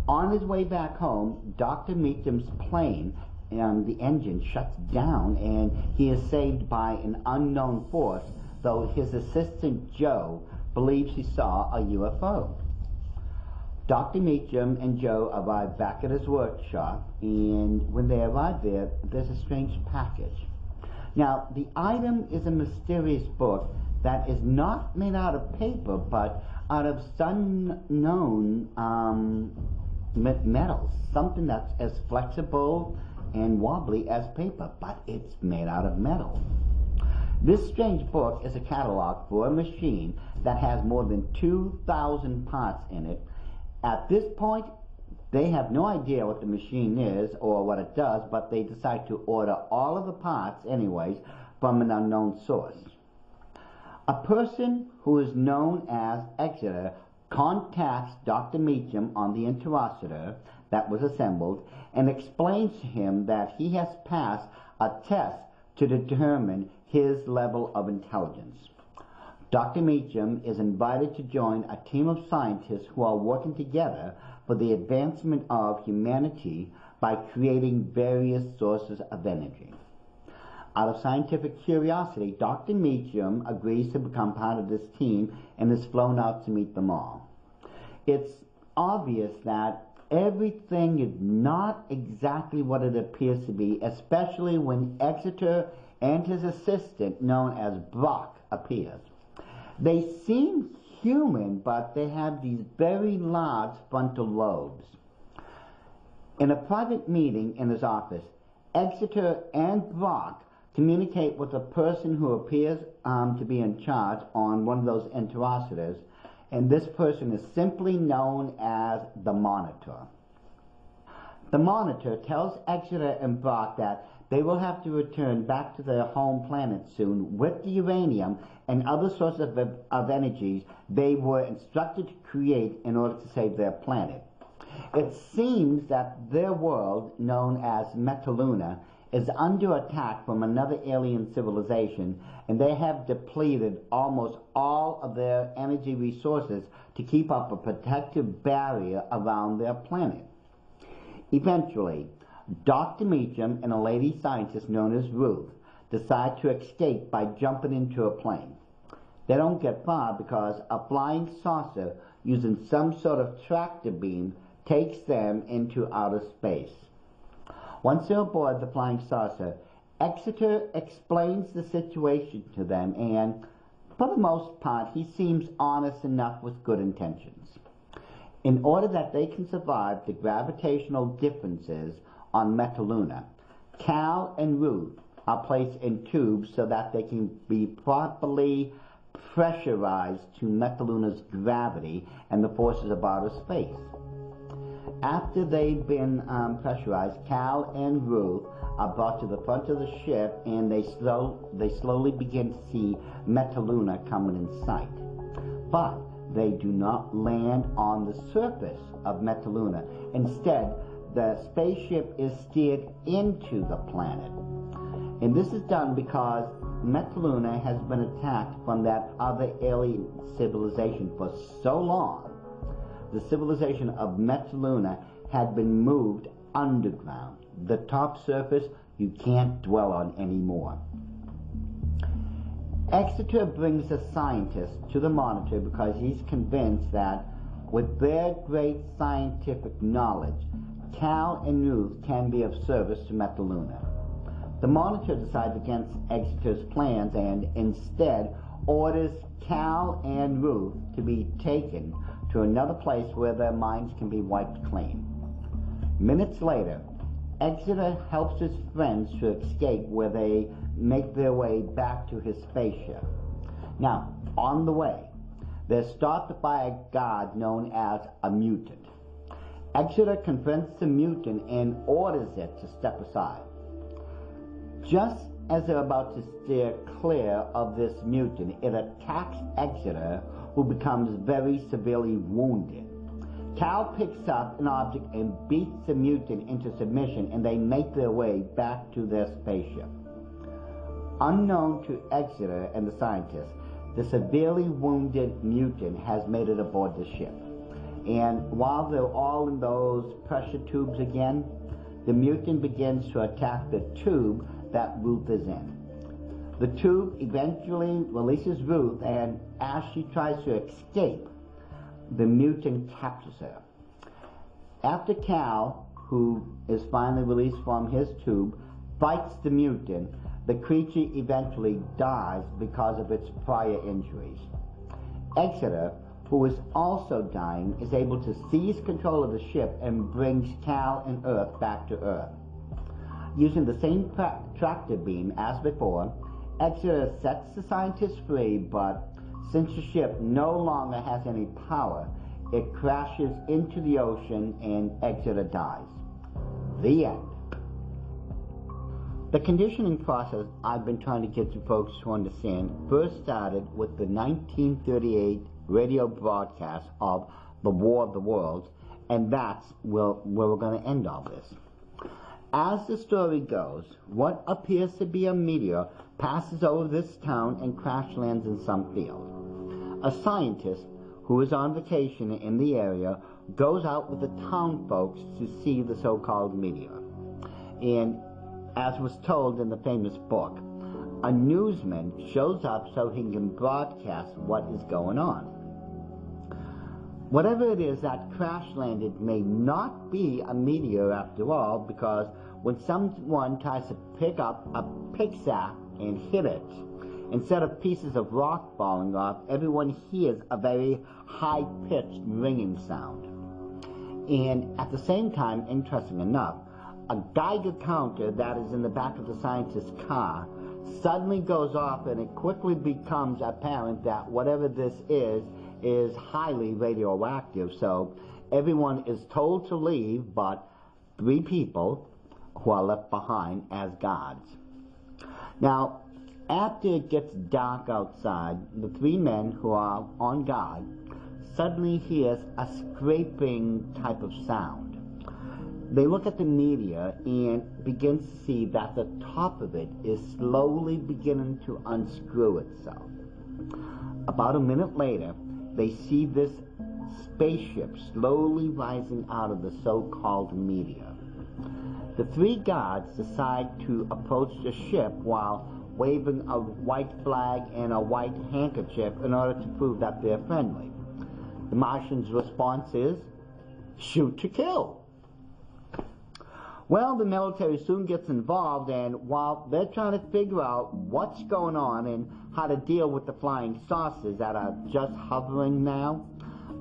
On his way back home, Dr. Meacham's plane and the engine shuts down, and he is saved by an unknown force, though his assistant Joe believes he saw a UFO. Dr. Meacham and Joe arrive back at his workshop, and when they arrive there, there's a strange package. Now, the item is a mysterious book that is not made out of paper, but out of some unknown metals, something that's as flexible and wobbly as paper, but it's made out of metal. This strange book is a catalog for a machine that has more than 2,000 parts in it. At this point, they have no idea what the machine is or what it does, but they decide to order all of the parts anyways from an unknown source. A person who is known as Exeter contacts Dr. Meacham on the interocitor that was assembled and explains to him that he has passed a test to determine his level of intelligence. Dr. Meacham is invited to join a team of scientists who are working together for the advancement of humanity by creating various sources of energy. Out of scientific curiosity, Dr. Meacham agrees to become part of this team and is flown out to meet them all. It's obvious that everything is not exactly what it appears to be, especially when Exeter and his assistant, known as Brock, appears. They seem human, but they have these very large frontal lobes. In a private meeting in his office, Exeter and Brock communicate with a person who appears to be in charge on one of those interrogatories, and this person is simply known as the Monitor. The Monitor tells Exeter and Brock that they will have to return back to their home planet soon with the uranium and other sources of energies they were instructed to create in order to save their planet. It seems that their world, known as Metaluna, is under attack from another alien civilization, and they have depleted almost all of their energy resources to keep up a protective barrier around their planet. Eventually, Dr. Meacham and a lady scientist known as Ruth decide to escape by jumping into a plane. They don't get far because a flying saucer using some sort of tractor beam takes them into outer space. Once they're aboard the flying saucer, Exeter explains the situation to them, and for the most part, he seems honest enough with good intentions. In order that they can survive the gravitational differences on Metaluna, Cal and Ruth are placed in tubes so that they can be properly pressurized to Metaluna's gravity and the forces of outer space. After they've been pressurized, Cal and Ruth are brought to the front of the ship, and they slowly begin to see Metaluna coming in sight. But they do not land on the surface of Metaluna. Instead, the spaceship is steered into the planet. And this is done because Metaluna has been attacked from that other alien civilization for so long. The civilization of Metaluna had been moved underground. The top surface you can't dwell on anymore. Exeter brings a scientist to the Monitor because he's convinced that with their great scientific knowledge, Cal and Ruth can be of service to Metaluna. The Monitor decides against Exeter's plans and instead orders Cal and Ruth to be taken to another place where their minds can be wiped clean. Minutes later, Exeter helps his friends to escape, where they make their way back to his spaceship. Now, on the way, they're stopped by a guard known as a mutant. Exeter confronts the mutant and orders it to step aside. Just as they're about to steer clear of this mutant, it attacks Exeter, who becomes very severely wounded. Cal picks up an object and beats the mutant into submission, and they make their way back to their spaceship. Unknown to Exeter and the scientists, the severely wounded mutant has made it aboard the ship. And while they're all in those pressure tubes again, the mutant begins to attack the tube that Ruth is in. The tube eventually releases Ruth, and as she tries to escape, the mutant captures her. After Cal, who is finally released from his tube, fights the mutant, the creature eventually dies because of its prior injuries. Exeter, who is also dying, is able to seize control of the ship and brings Cal and Earth back to Earth. Using the same tractor beam as before, Exeter sets the scientists free, but since the ship no longer has any power, it crashes into the ocean and Exeter dies. The end. The conditioning process I've been trying to get you folks to understand first started with the 1938 radio broadcast of The War of the Worlds, and that's where we're going to end all this. As the story goes, what appears to be a meteor passes over this town and crash lands in some field. A scientist who is on vacation in the area goes out with the town folks to see the so-called meteor. And as was told in the famous book, a newsman shows up so he can broadcast what is going on. Whatever it is that crash landed may not be a meteor after all, because when someone tries to pick up a picksack and hit it, instead of pieces of rock falling off, everyone hears a very high-pitched ringing sound. And at the same time, interesting enough, a Geiger counter that is in the back of the scientist's car suddenly goes off, and it quickly becomes apparent that whatever this is highly radioactive. So everyone is told to leave but 3 people who are left behind as guards. Now, after it gets dark outside, the 3 men who are on guard suddenly hears a scraping type of sound. They look at the meteor and begin to see that the top of it is slowly beginning to unscrew itself. About a minute later, they see this spaceship slowly rising out of the so-called meteor. The 3 guards decide to approach the ship while waving a white flag and a white handkerchief in order to prove that they're friendly. The Martians' response is, shoot to kill. Well, the military soon gets involved, and while they're trying to figure out what's going on and how to deal with the flying saucers that are just hovering now,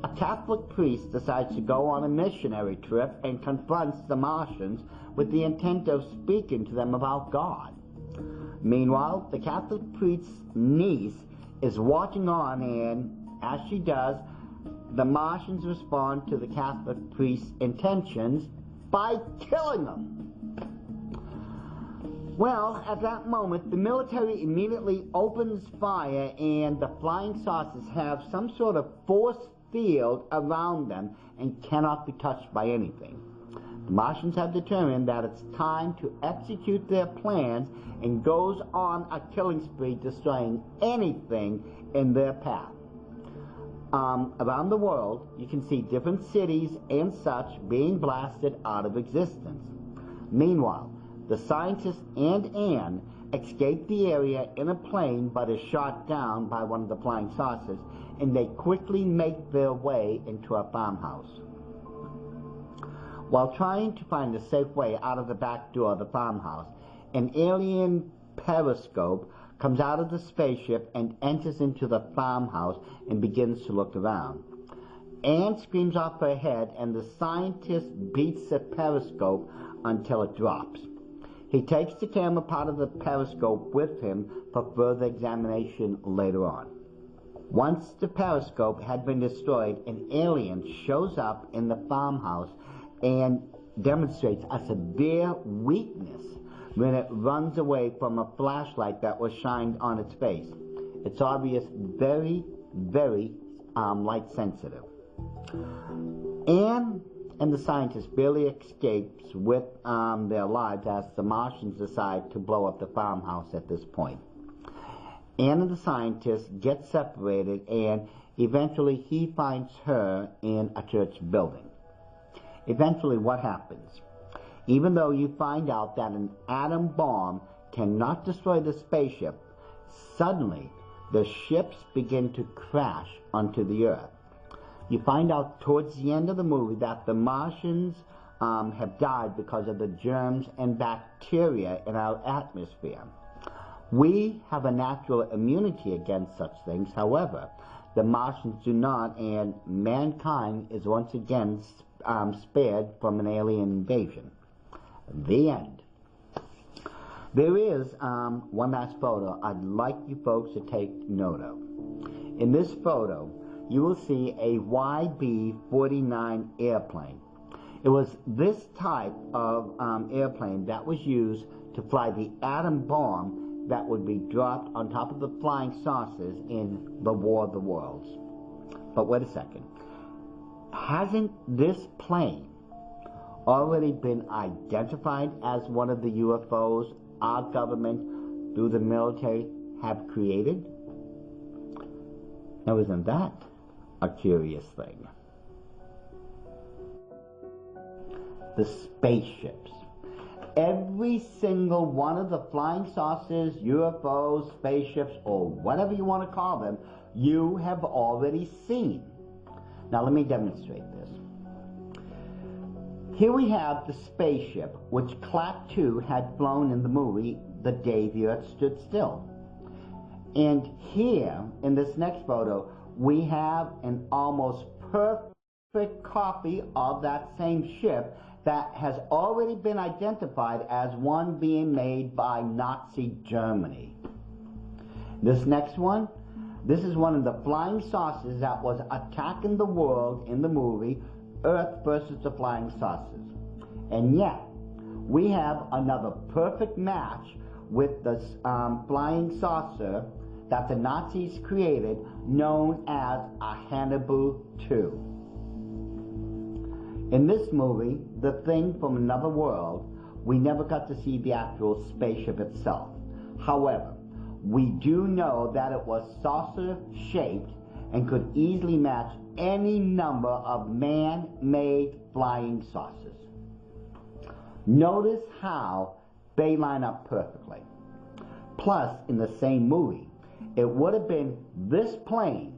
a Catholic priest decides to go on a missionary trip and confronts the Martians with the intent of speaking to them about God. Meanwhile, the Catholic priest's niece is watching on, and as she does, the Martians respond to the Catholic priest's intentions by killing them. Well, at that moment, the military immediately opens fire, and the flying saucers have some sort of force field around them and cannot be touched by anything. The Martians have determined that it's time to execute their plans and goes on a killing spree, destroying anything in their path. Around the world, you can see different cities and such being blasted out of existence. Meanwhile, the scientist and Anne escape the area in a plane but is shot down by one of the flying saucers, and they quickly make their way into a farmhouse. While trying to find a safe way out of the back door of the farmhouse, an alien periscope comes out of the spaceship and enters into the farmhouse and begins to look around. Anne screams off her head, and the scientist beats the periscope until it drops. He takes the camera part of the periscope with him for further examination later on. Once the periscope had been destroyed, an alien shows up in the farmhouse and demonstrates a severe weakness when it runs away from a flashlight that was shined on its face. It's obvious very, very light sensitive. Anne and the scientist barely escapes with their lives as the Martians decide to blow up the farmhouse at this point. Anne and the scientist get separated, and eventually he finds her in a church building. Eventually, what happens? Even though you find out that an atom bomb cannot destroy the spaceship, suddenly the ships begin to crash onto the Earth. You find out towards the end of the movie that the Martians have died because of the germs and bacteria in our atmosphere. We have a natural immunity against such things. However, the Martians do not, and mankind is once again spared from an alien invasion. The end. There is one last photo I'd like you folks to take note of. In this photo, you will see a YB-49 airplane. It was this type of airplane that was used to fly the atom bomb that would be dropped on top of the flying saucers in the War of the Worlds. But wait a second. Hasn't this plane already been identified as one of the UFOs our government, through the military, have created? Now, isn't that a curious thing? The spaceships. Every single one of the flying saucers, UFOs, spaceships, or whatever you want to call them, you have already seen. Now let me demonstrate this. Here we have the spaceship which Klaatu had flown in the movie The Day the Earth Stood Still. And here, in this next photo, we have an almost perfect copy of that same ship that has already been identified as one being made by Nazi Germany. This next one, this is one of the flying saucers that was attacking the world in the movie Earth versus the Flying Saucers. And yet, we have another perfect match with the flying saucer that the Nazis created, known as a Hannibal 2. In this movie, The Thing from Another World, we never got to see the actual spaceship itself. However, we do know that it was saucer-shaped and could easily match any number of man-made flying saucers. Notice how they line up perfectly. Plus, in the same movie, it would have been this plane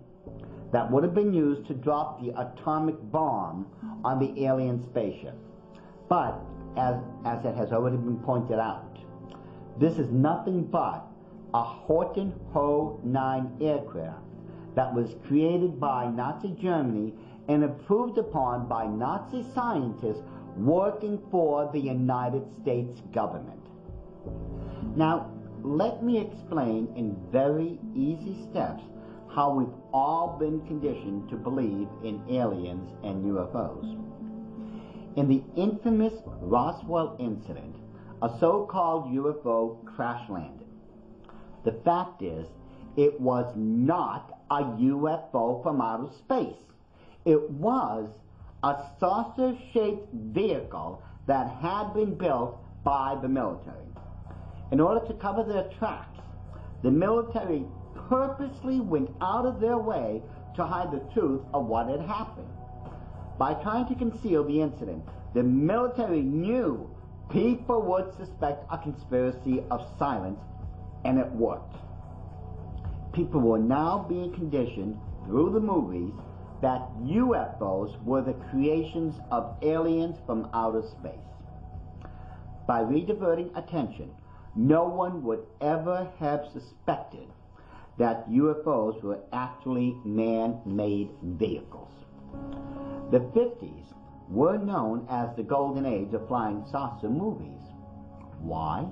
that would have been used to drop the atomic bomb on the alien spaceship. But, as it has already been pointed out, this is nothing but a Horten Ho 9 aircraft that was created by Nazi Germany and approved upon by Nazi scientists working for the United States government. Now, let me explain in very easy steps how we've all been conditioned to believe in aliens and UFOs. In the infamous Roswell incident, a so-called UFO crash landed. The fact is, it was not a UFO from outer space. It was a saucer-shaped vehicle that had been built by the military. In order to cover their tracks, the military purposely went out of their way to hide the truth of what had happened. By trying to conceal the incident, the military knew people would suspect a conspiracy of silence, and it worked. People were now being conditioned through the movies that UFOs were the creations of aliens from outer space. By rediverting attention, no one would ever have suspected that UFOs were actually man-made vehicles. The 50s were known as the golden age of flying saucer movies. Why?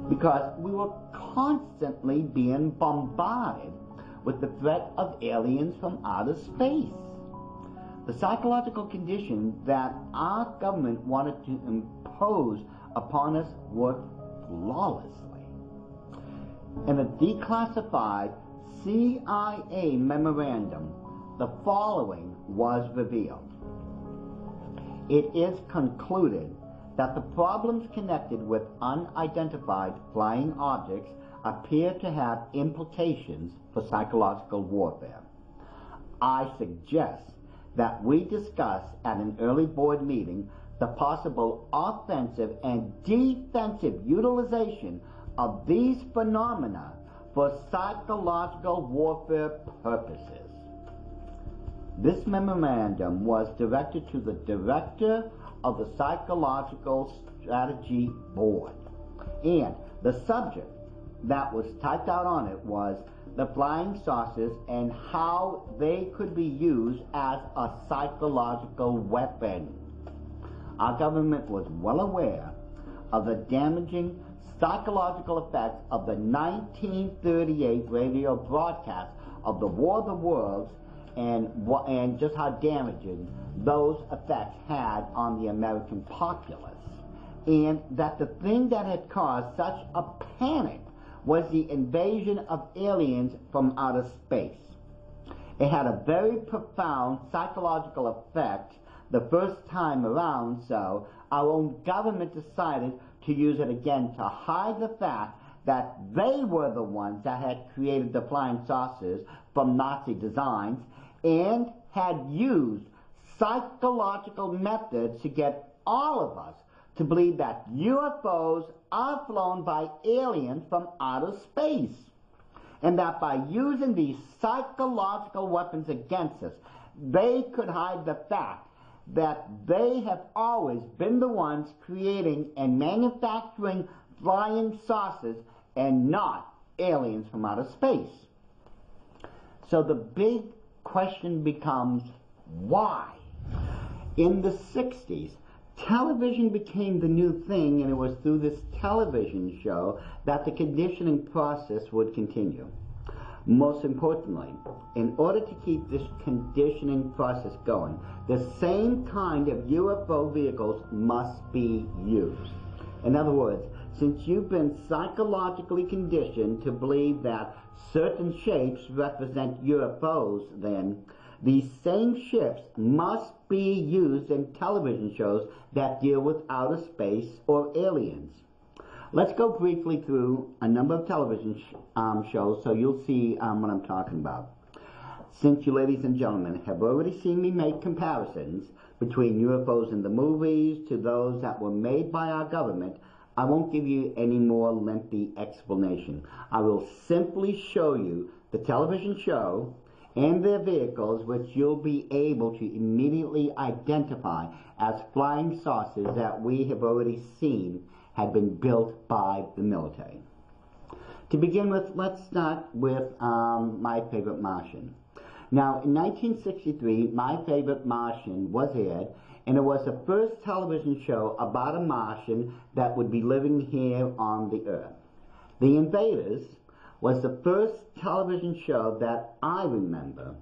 Because we were constantly being bombarded with the threat of aliens from outer space. The psychological conditions that our government wanted to impose upon us worked flawlessly. In a declassified CIA memorandum, the following was revealed. It is concluded that the problems connected with unidentified flying objects appear to have implications for psychological warfare. I suggest that we discuss at an early board meeting the possible offensive and defensive utilization of these phenomena for psychological warfare purposes. This memorandum was directed to the director of the Psychological Strategy Board, and the subject that was typed out on it was the flying saucers and how they could be used as a psychological weapon. Our government was well aware of the damaging psychological effects of the 1938 radio broadcast of the War of the Worlds and just how damaging those effects had on the American populace. And that the thing that had caused such a panic was the invasion of aliens from outer space. It had a very profound psychological effect the first time around, so our own government decided to use it again to hide the fact that they were the ones that had created the flying saucers from Nazi designs and had used psychological methods to get all of us to believe that UFOs are flown by aliens from outer space, and that by using these psychological weapons against us, they could hide the fact that they have always been the ones creating and manufacturing flying saucers and not aliens from outer space. So the big question becomes, why? In the 60s, television became the new thing, and it was through this television show that the conditioning process would continue. Most importantly, in order to keep this conditioning process going, the same kind of UFO vehicles must be used. In other words, since you've been psychologically conditioned to believe that certain shapes represent UFOs, then these same ships must be used in television shows that deal with outer space or aliens. Let's go briefly through a number of television shows so you'll see what I'm talking about. Since you ladies and gentlemen have already seen me make comparisons between UFOs in the movies to those that were made by our government, I won't give you any more lengthy explanation. I will simply show you the television show and their vehicles, which you'll be able to immediately identify as flying saucers that we have already seen had been built by the military. To begin with, let's start with My Favorite Martian. Now, in 1963, My Favorite Martian was aired, and it was the first television show about a Martian that would be living here on the Earth. The Invaders was the first television show that I remember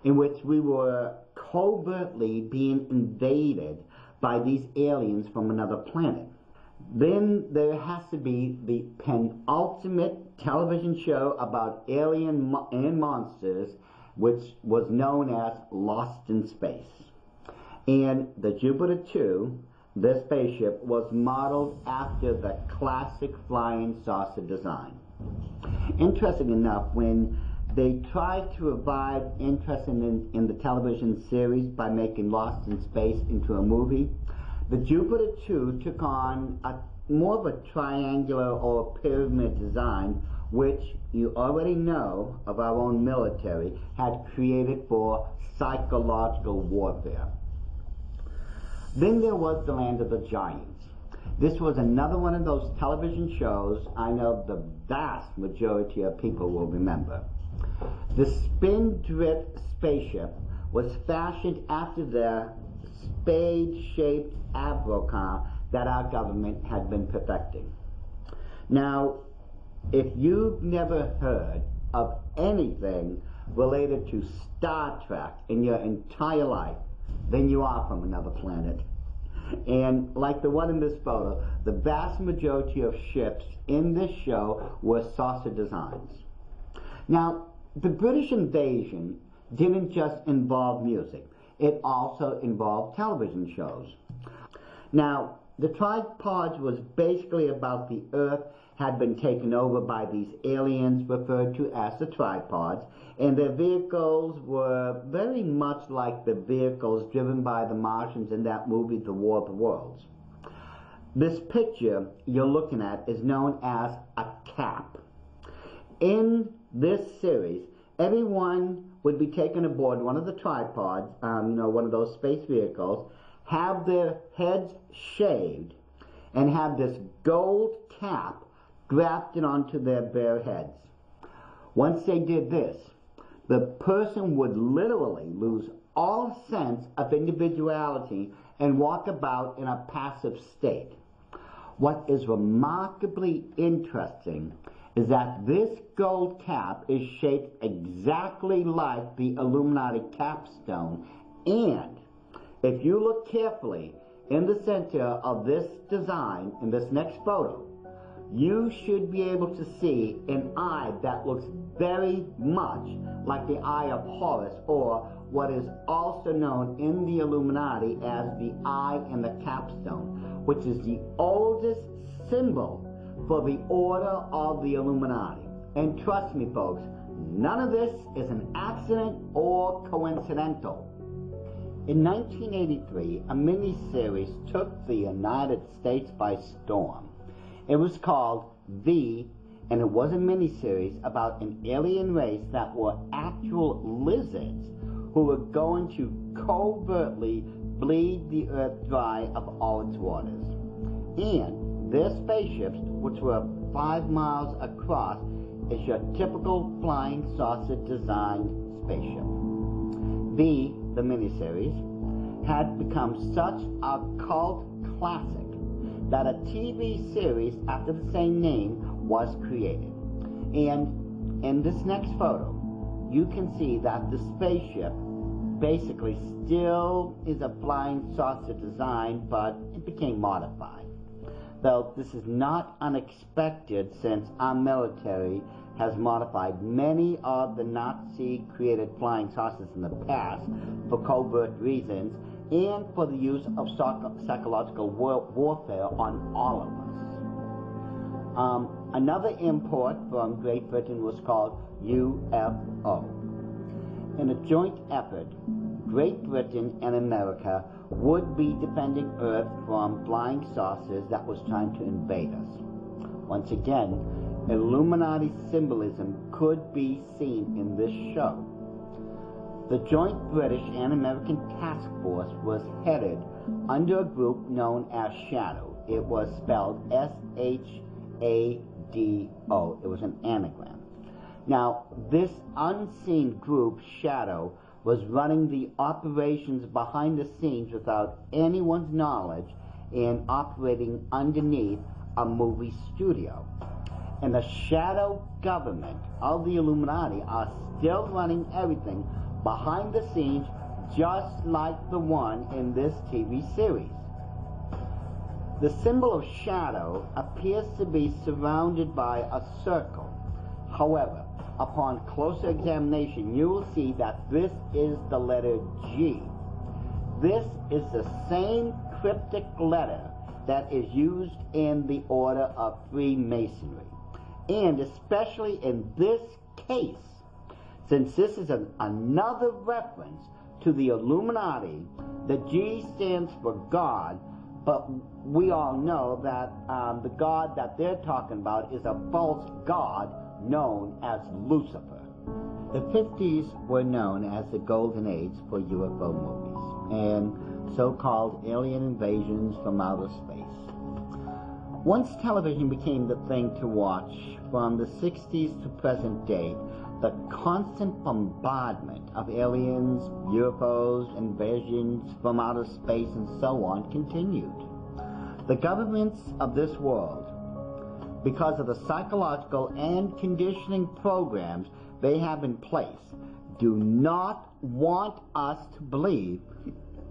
in which we were covertly being invaded by these aliens from another planet. Then there has to be the penultimate television show about alien and monsters, which was known as Lost in Space. And the Jupiter 2, the spaceship, was modeled after the classic flying saucer design. Interesting enough, when they tried to revive interest in the television series by making Lost in Space into a movie, the Jupiter 2 took on more of a triangular or pyramid design, which you already know of our own military had created for psychological warfare. Then there was The Land of the Giants. This was another one of those television shows I know the vast majority of people will remember. The spindrift spaceship was fashioned after the spade-shaped abrocar that our government had been perfecting. Now, if you've never heard of anything related to Star Trek in your entire life, then you are from another planet. And like the one in this photo, the vast majority of ships in this show were saucer designs. Now, the British invasion didn't just involve music. It also involved television shows. Now, the tripods was basically about the Earth had been taken over by these aliens referred to as the tripods, and their vehicles were very much like the vehicles driven by the Martians in that movie, The War of the Worlds. This picture you're looking at is known as a cap. In this series, everyone would be taken aboard one of the tripods, one of those space vehicles, have their heads shaved, and have this gold cap grafted onto their bare heads. Once they did this, the person would literally lose all sense of individuality and walk about in a passive state. What is remarkably interesting is that this gold cap is shaped exactly like the Illuminati capstone, and if you look carefully in the center of this design, in this next photo, you should be able to see an eye that looks very much like the eye of Horus, or what is also known in the Illuminati as the eye and the capstone, which is the oldest symbol for the order of the Illuminati. And trust me, folks, none of this is an accident or coincidental. In 1983, a mini-series took the United States by storm. It was called and it was a mini-series about an alien race that were actual lizards who were going to covertly bleed the earth dry of all its waters. And their spaceships, which were 5 miles across, is your typical flying saucer designed spaceship. The miniseries, had become such a cult classic that a TV series after the same name was created. And in this next photo, you can see that the spaceship basically still is a flying saucer design, but it became modified. Though this is not unexpected, since our military has modified many of the Nazi-created flying saucers in the past for covert reasons and for the use of psychological warfare on all of us. Another import from Great Britain was called UFO. In a joint effort, Great Britain and America would be defending Earth from flying saucers that was trying to invade us. Once again, Illuminati symbolism could be seen in this show. The joint British and American task force was headed under a group known as Shadow. It was spelled S-H-A-D-O. It was an anagram. Now, this unseen group, Shadow, was running the operations behind the scenes without anyone's knowledge and operating underneath a movie studio. And the shadow government of the Illuminati are still running everything behind the scenes, just like the one in this TV series. The symbol of shadow appears to be surrounded by a circle. However, upon closer examination, you will see that this is the letter G. This is the same cryptic letter that is used in the Order of Freemasonry. And especially in this case, since this is another reference to the Illuminati, the G stands for God, but we all know that the God that they're talking about is a false god known as Lucifer. The 50s were known as the golden age for UFO movies and so-called alien invasions from outer space. Once television became the thing to watch, from the 60s to present day, the constant bombardment of aliens, UFOs, invasions from outer space, and so on continued. The governments of this world, because of the psychological and conditioning programs they have in place, do not want us to believe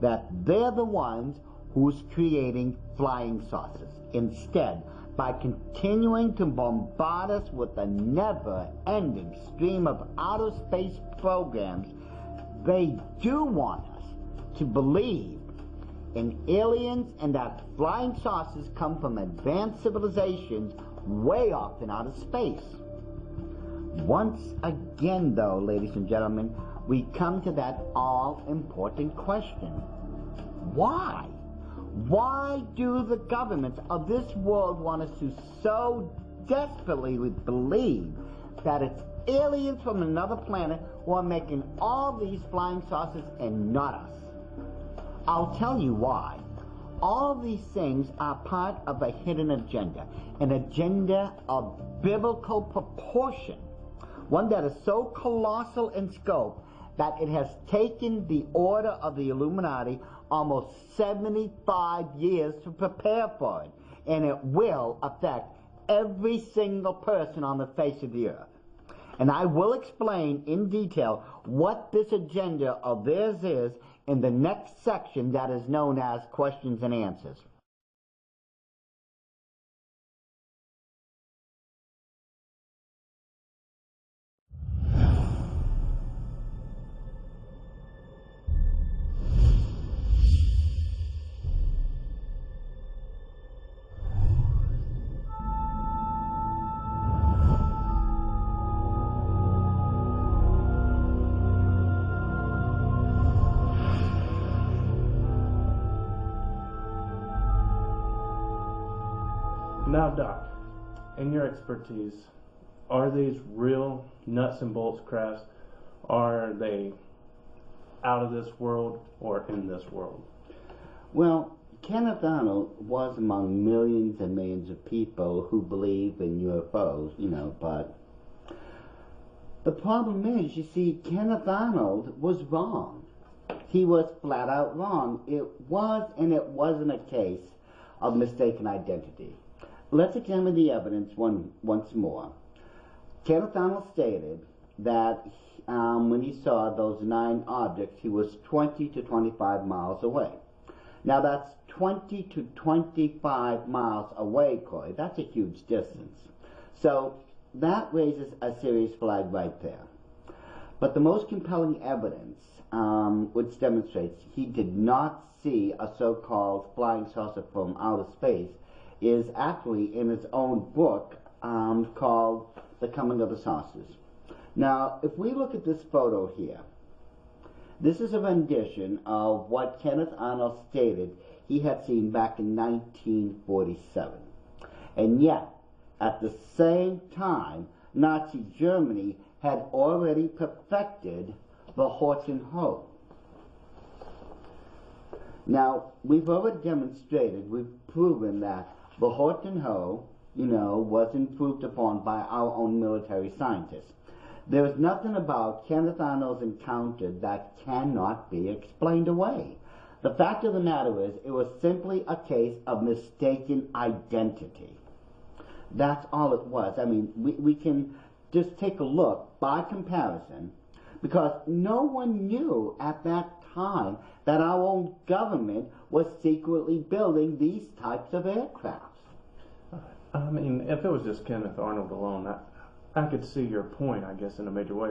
that they're the ones who's creating flying saucers. Instead, by continuing to bombard us with a never-ending stream of outer space programs, they do want us to believe in aliens and that flying saucers come from advanced civilizations way off in outer space. Once again, though, ladies and gentlemen, we come to that all-important question. Why? Why do the governments of this world want us to so desperately believe that it's aliens from another planet who are making all these flying saucers and not us? I'll tell you why. All these things are part of a hidden agenda, an agenda of biblical proportion, one that is so colossal in scope that it has taken the order of the Illuminati almost 75 years to prepare for it, and it will affect every single person on the face of the earth. And I will explain in detail what this agenda of theirs is in the next section that is known as Questions and Answers. Now, Doc, in your expertise, are these real nuts and bolts crafts? Are they out of this world or in this world? Well, Kenneth Arnold was among millions and millions of people who believe in UFOs, but the problem is, you see, Kenneth Arnold was wrong. He was flat out wrong. It was and it wasn't a case of mistaken identity. Let's examine the evidence once more. Kenneth Arnold stated that when he saw those 9 objects, he was 20 to 25 miles away. Now that's 20 to 25 miles away, Corey. That's a huge distance. So that raises a serious flag right there. But the most compelling evidence, which demonstrates he did not see a so-called flying saucer from outer space, is actually in his own book called The Coming of the Saucers. Now, if we look at this photo here, this is a rendition of what Kenneth Arnold stated he had seen back in 1947. And yet, at the same time, Nazi Germany had already perfected the Horton Hoe. Now, we've already demonstrated, we've proven that the Horton Hoe, was improved upon by our own military scientists. There is nothing about Kenneth Arnold's encounter that cannot be explained away. The fact of the matter is, it was simply a case of mistaken identity. That's all it was. I mean, we can just take a look by comparison, because no one knew at that time that our own government was secretly building these types of aircrafts. I mean, if it was just Kenneth Arnold alone, I could see your point, I guess, in a major way,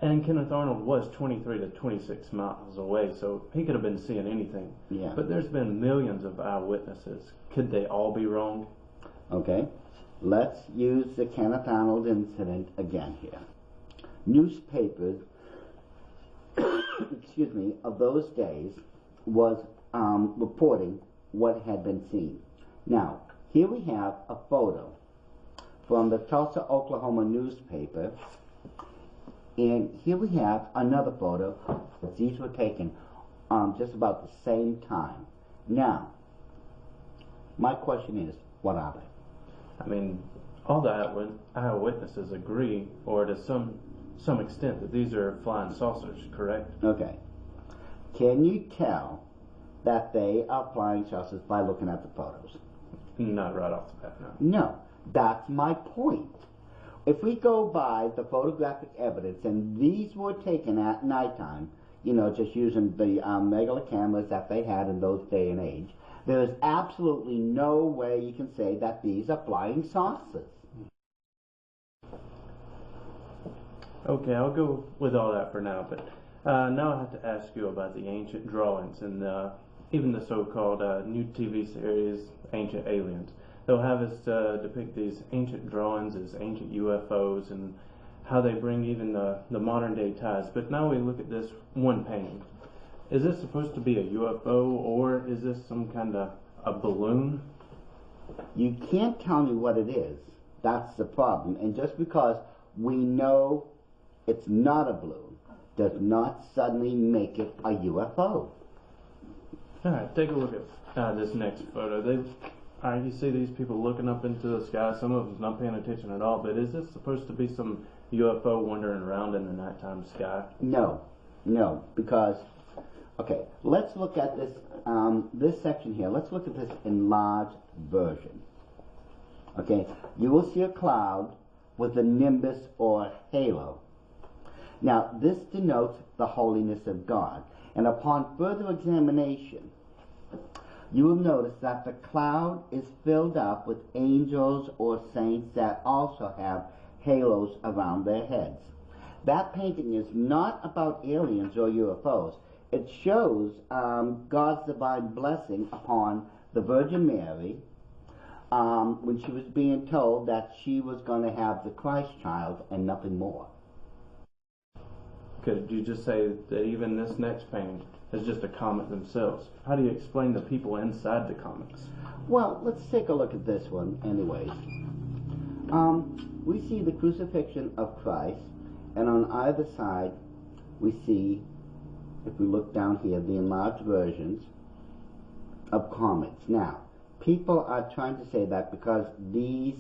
and Kenneth Arnold was 23 to 26 miles away, so he could have been seeing anything. Yeah. But there's been millions of eyewitnesses. Could they all be wrong? Okay, let's use the Kenneth Arnold incident again here. Newspapers, excuse me, of those days was reporting what had been seen. Now, here we have a photo from the Tulsa, Oklahoma newspaper, and here we have another photo. These were taken just about the same time. Now, my question is, what are they? I mean, all the eyewitnesses agree, or to some extent, that these are flying saucers, correct? Okay. Can you tell that they are flying saucers by looking at the photos? Not right off the bat, no. No, that's my point. If we go by the photographic evidence, and these were taken at nighttime, just using the regular cameras that they had in those day and age, there is absolutely no way you can say that these are flying saucers. Okay, I'll go with all that for now, but now I have to ask you about the ancient drawings and even the so-called new TV series, Ancient Aliens. They'll have us depict these ancient drawings as ancient UFOs and how they bring even the modern day ties. But now we look at this one painting. Is this supposed to be a UFO, or is this some kind of a balloon? You can't tell me what it is. That's the problem. And just because we know it's not a balloon does not suddenly make it a UFO. Alright, take a look at this next photo. You see these people looking up into the sky. Some of them's not paying attention at all, but is this supposed to be some UFO wandering around in the nighttime sky? No, because, okay, let's look at this, this section here. Let's look at this enlarged version. Okay, you will see a cloud with a nimbus or halo. Now, this denotes the holiness of God, and upon further examination, you will notice that the cloud is filled up with angels or saints that also have halos around their heads. That painting is not about aliens or UFOs. It shows God's divine blessing upon the Virgin Mary when she was being told that she was going to have the Christ child and nothing more. could you just say that even this next painting is just a comet themselves? How do you explain the people inside the comets? Well, let's take a look at this one anyways. We see the crucifixion of Christ, and on either side we see, if we look down here, the enlarged versions of comets. Now, people are trying to say that because these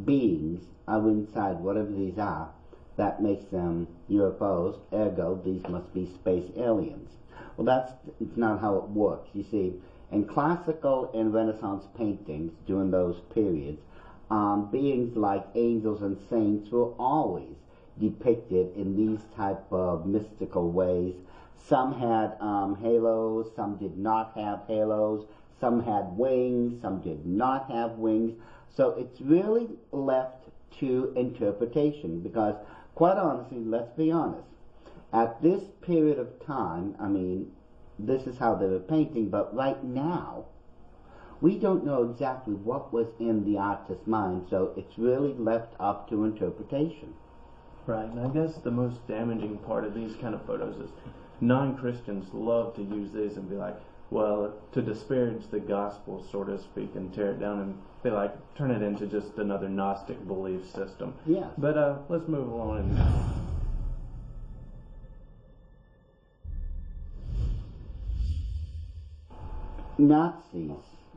beings are inside, whatever these are, that makes them UFOs, ergo these must be space aliens. Well, it's not how it works. You see, in classical and Renaissance paintings during those periods, beings like angels and saints were always depicted in these type of mystical ways. Some had halos, some did not have halos, some had wings, some did not have wings. So it's really left to interpretation because, quite honestly, let's be honest, at this period of time, I mean, this is how they were painting, but right now, we don't know exactly what was in the artist's mind, so it's really left up to interpretation. Right, and I guess the most damaging part of these kind of photos is non-Christians love to use these and be like, well, to disparage the gospel, so to speak, and tear it down and be like, turn it into just another Gnostic belief system. Yes. But let's move on. Nazis,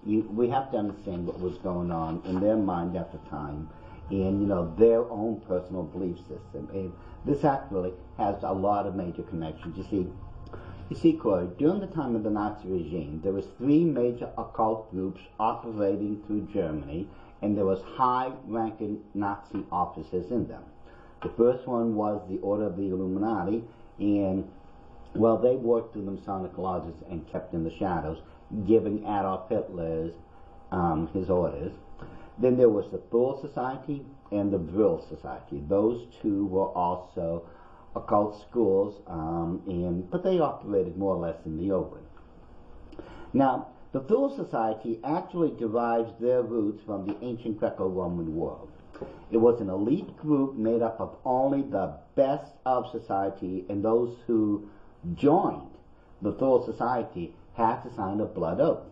we have to understand what was going on in their mind at the time, and, you know, their own personal belief system. And this actually has a lot of major connections. You see, Corey, during the time of the Nazi regime, there was 3 major occult groups operating through Germany, and there was high-ranking Nazi officers in them. The first one was the Order of the Illuminati, and, well, they worked through the Masonic lodges and kept in the shadows, giving Adolf Hitler's his orders. Then there was the Thule Society and the Brill Society. Those two were also occult schools, but they operated more or less in the open. Now, the Thule Society actually derives their roots from the ancient Greco-Roman world. It was an elite group made up of only the best of society, and those who joined the Thule Society had to sign a blood oath.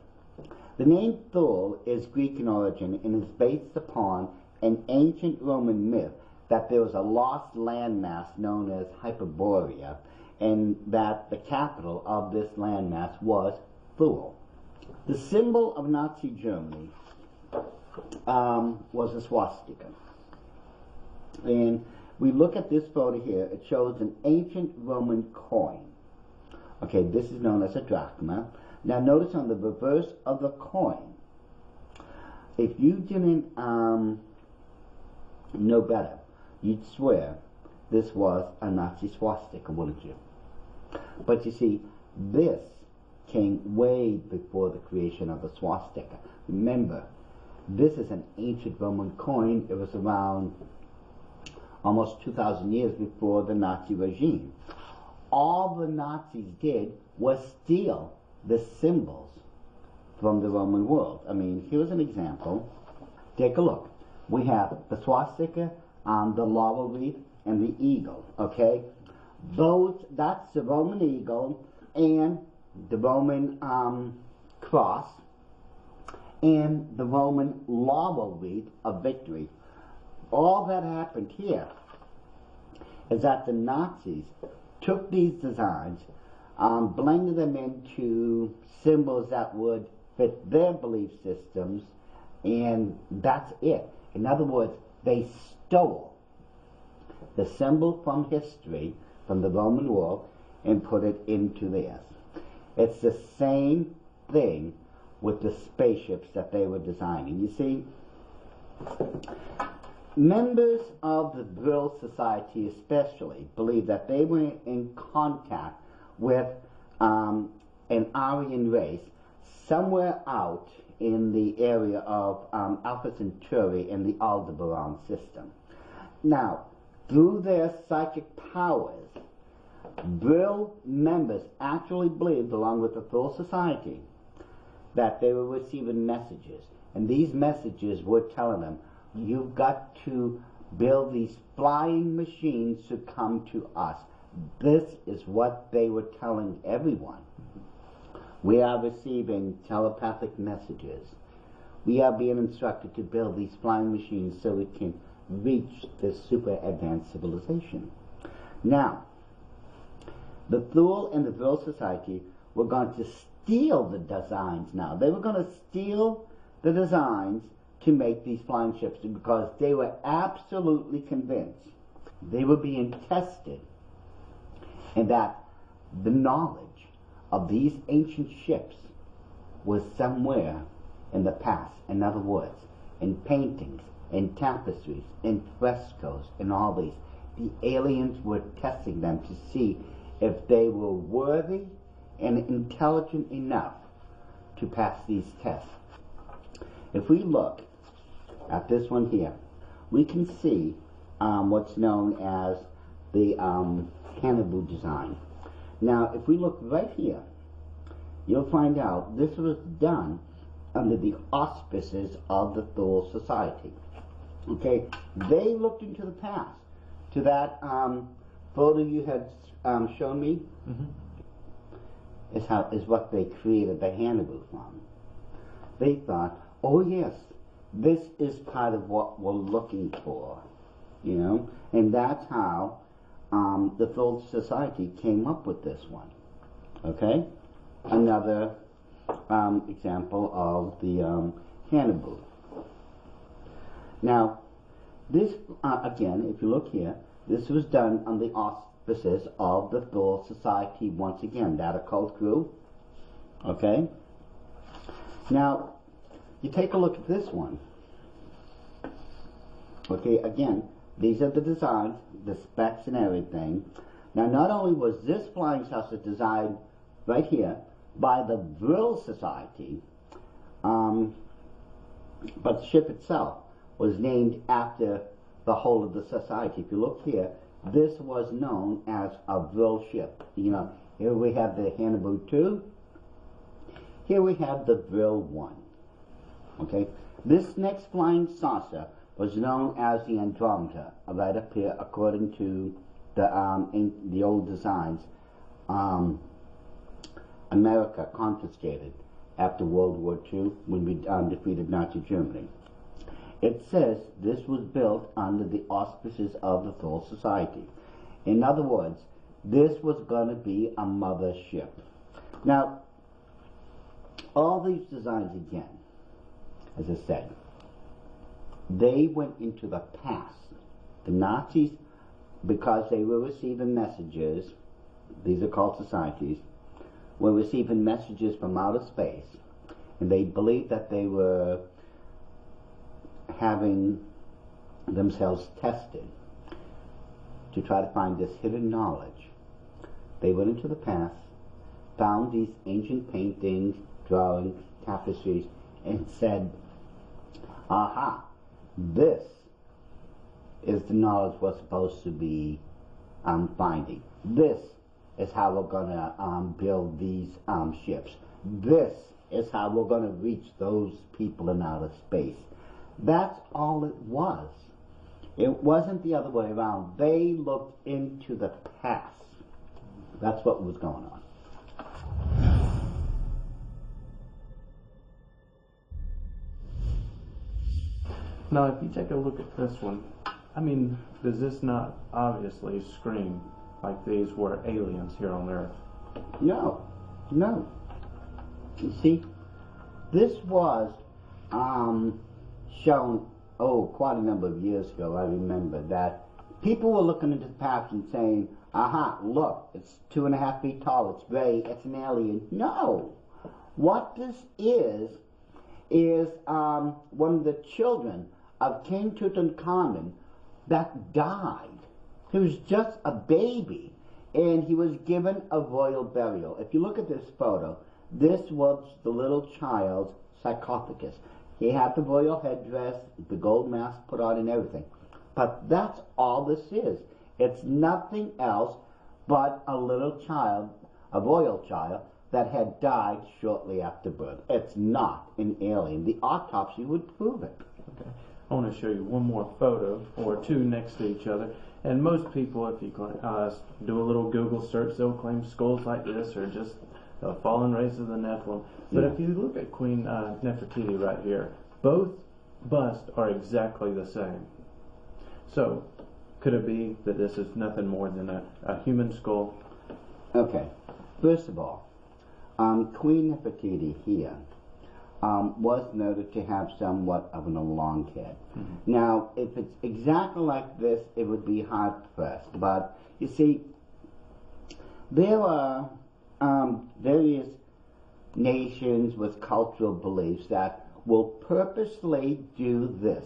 The name Thule is Greek in origin and is based upon an ancient Roman myth that there was a lost landmass known as Hyperborea, and that the capital of this landmass was Thule. The symbol of Nazi Germany was a swastika. And we look at this photo here, it shows an ancient Roman coin. Okay, this is known as a drachma. Now notice on the reverse of the coin, if you didn't know better, you'd swear this was a Nazi swastika, wouldn't you? But you see, this came way before the creation of the swastika. Remember, this is an ancient Roman coin. It was around almost 2,000 years before the Nazi regime. All the Nazis did was steal the symbols from the Roman world. I mean, here's an example. Take a look. We have the swastika, the laurel wreath, and the eagle, okay? That's the Roman eagle and the Roman cross and the Roman laurel wreath of victory. All that happened here is that the Nazis took these designs, blended them into symbols that would fit their belief systems, and that's it. In other words, they stole the symbol from history, from the Roman world, and put it into theirs. It's the same thing with the spaceships that they were designing. You see, members of the Brill Society especially believe that they were in contact with an Aryan race somewhere out in the area of Alpha Centauri in the Aldebaran system. Now, through their psychic powers, Brill members actually believed, along with the Thule Society, that they were receiving messages. And these messages were telling them, you've got to build these flying machines to come to us. this is what they were telling everyone. We are receiving telepathic messages. We are being instructed to build these flying machines so we can reach this super advanced civilization. Now, the Thule and the Vril Society were going to steal the designs now. They were going to steal the designs to make these flying ships because they were absolutely convinced they were being tested and that the knowledge of these ancient ships was somewhere in the past. In other words, in paintings, in tapestries, in frescoes, in all these. The aliens were testing them to see if they were worthy and intelligent enough to pass these tests. If we look at this one here, we can see what's known as the Hannibal design. Now, if we look right here, you'll find out this was done under the auspices of the Thule Society. Okay, they looked into the past. To that photo you had shown me, is what they created the Hannibal from. They thought, oh yes, this is part of what we're looking for, you know, and that's how the Thule Society came up with this one. Okay, another example of the Hannibal. Now, this again, if you look here, this was done on the auspices of the Thule Society once again, that occult crew. Okay? Now, you take a look at this one. Okay, again, these are the designs, the specs and everything. Now, not only was this flying saucer designed right here by the Vril Society, but the ship itself was named after the whole of the society. If you look here, this was known as a Vril ship. You know, here we have the Hannibal 2. Here we have the Vril 1. Okay, this next flying saucer was known as the Andromeda, right up here, according to the old designs. America confiscated after World War II when we defeated Nazi Germany. It says this was built under the auspices of the Thule Society. In other words, this was going to be a mother ship. Now, all these designs again, as I said, they went into the past. The Nazis, because they were receiving messages, these occult societies, were receiving messages from outer space, and they believed that they were having themselves tested to try to find this hidden knowledge. They went into the past, found these ancient paintings, drawings, tapestries, and said, aha, this is the knowledge we're supposed to be finding. This is how we're going to build these ships. This is how we're going to reach those people in outer space. That's all it was. It wasn't the other way around. They looked into the past. That's what was going on. Now, if you take a look at this one, I mean, does this not obviously scream like these were aliens here on Earth? No. No. You see, this was shown, quite a number of years ago. I remember that people were looking into the past and saying, aha, look, it's 2.5 feet tall, it's gray, it's an alien. No! What this is one of the children of King Tutankhamun that died. He was just a baby, and he was given a royal burial. If you look at this photo, this was the little child's sarcophagus. He had the royal headdress, the gold mask put on and everything. But that's all this is. It's nothing else but a little child, a royal child, that had died shortly after birth. It's not an alien. The autopsy would prove it. Okay. I want to show you one more photo or two next to each other. And most people, if you do a little Google search, they'll claim skulls like this are just a fallen race of the Nephilim. But if you look at Queen Nefertiti right here, both busts are exactly the same. So, could it be that this is nothing more than a human skull? Okay. First of all, Queen Nefertiti here was noted to have somewhat of an elonged head. Mm-hmm. Now, if it's exactly like this, it would be hard-pressed. But, you see, there are various nations with cultural beliefs that will purposely do this.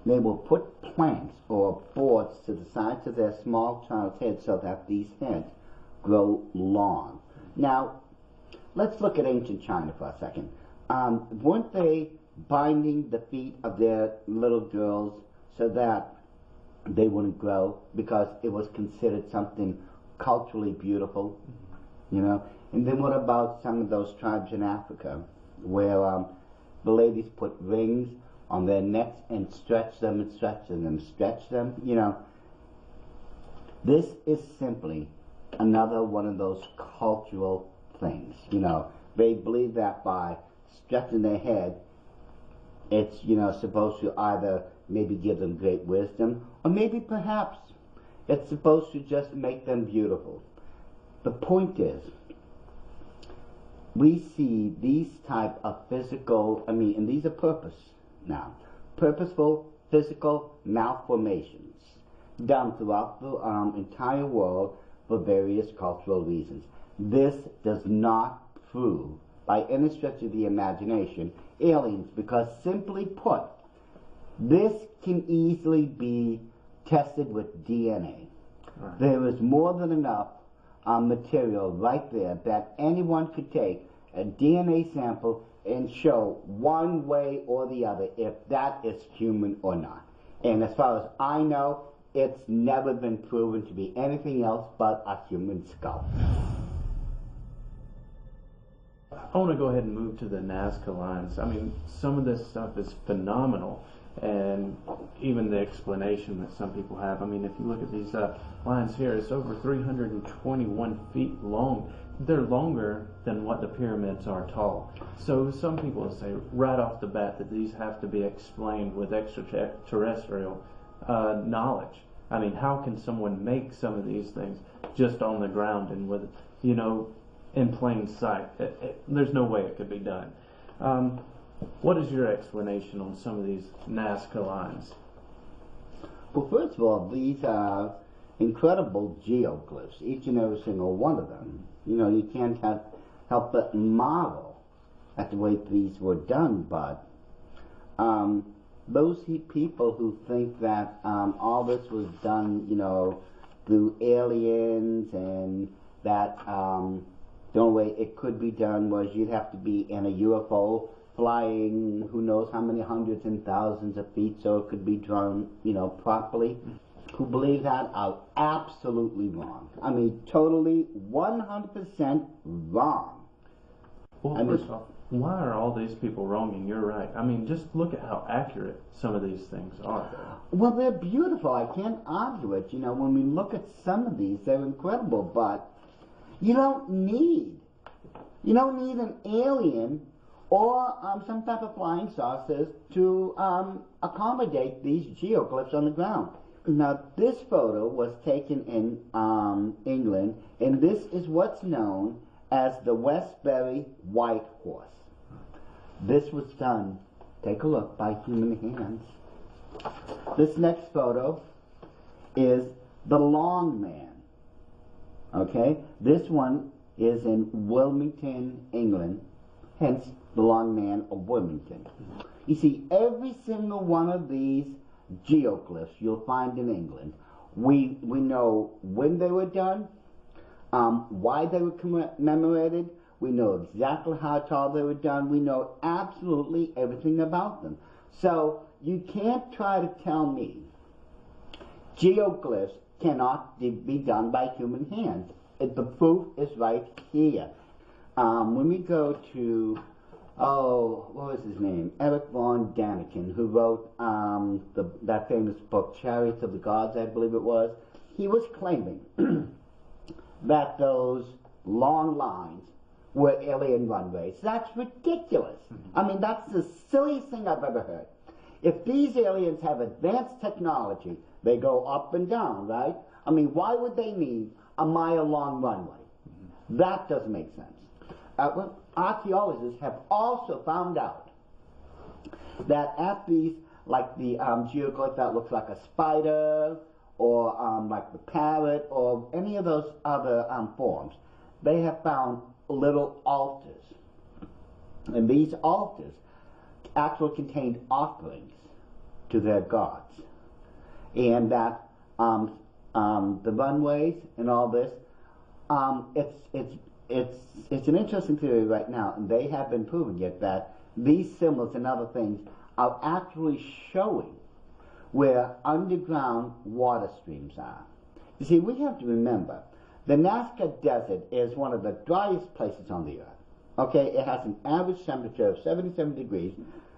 They will put planks or boards to the sides of their small child's head so that these heads grow long. Now, let's look at ancient China for a second. Weren't they binding the feet of their little girls so that they wouldn't grow because it was considered something culturally beautiful, you know? And then what about some of those tribes in Africa where the ladies put rings on their necks and stretch them and stretch them and stretch them, you know? This is simply another one of those cultural things, you know. They believe that by stretching their head, it's, you know, supposed to either maybe give them great wisdom, or maybe perhaps it's supposed to just make them beautiful. The point is, we see these type of physical, and these are purposeful physical malformations done throughout the entire world for various cultural reasons. This does not prove, by any stretch of the imagination, aliens, because simply put, this can easily be tested with DNA. Right. There is more than enough material right there that anyone could take a DNA sample and show one way or the other if that is human or not. And as far as I know, it's never been proven to be anything else but a human skull. I want to go ahead and move to the Nazca lines. I mean, some of this stuff is phenomenal, and even the explanation that some people have. I mean, if you look at these lines here, it's over 321 feet long. They're longer than what the pyramids are tall. So some people say right off the bat that these have to be explained with extraterrestrial knowledge. I mean, how can someone make some of these things just on the ground and with, you know, in plain sight? There's no way it could be done. What is your explanation on some of these Nazca lines? Well, first of all, these are incredible geoglyphs, each and every single one of them. You know, you can't help but marvel at the way these were done, but those people who think that all this was done, you know, through aliens, and that the only way it could be done was you'd have to be in a UFO flying who knows how many hundreds and thousands of feet so it could be drawn, you know, properly, who believe that are absolutely wrong. I mean, totally 100% wrong. Well, first off, why are all these people wrong? And you're right. I mean, just look at how accurate some of these things are. Well, they're beautiful. I can't argue it. You know, when we look at some of these, they're incredible. But you don't need an alien or some type of flying saucers to accommodate these geoglyphs on the ground. Now, this photo was taken in England, and this is what's known as the Westbury White Horse. This was done, take a look, by human hands. This next photo is the Long Man. Okay? This one is in Wilmington, England, hence the Long Man of Wilmington. You see, every single one of these geoglyphs you'll find in England, we know when they were done, why they were commemorated, we know exactly how tall they were done, we know absolutely everything about them. So you can't try to tell me geoglyphs cannot be done by human hands. The proof is right here. When we go to what was his name? Eric von Daniken, who wrote that famous book, Chariots of the Gods, I believe it was. He was claiming that those long lines were alien runways. That's ridiculous. I mean, that's the silliest thing I've ever heard. If these aliens have advanced technology, they go up and down, right? I mean, why would they need a mile-long runway? That doesn't make sense. Archaeologists have also found out that at these, like the geoglyph that looks like a spider, or like the parrot, or any of those other forms, they have found little altars. And these altars actually contained offerings to their gods. And that the runways and all this, it's an interesting theory right now, and they have been proving it, that these symbols and other things are actually showing where underground water streams are. You see, we have to remember, the Nazca Desert is one of the driest places on the earth. Okay, it has an average temperature of 77 degrees.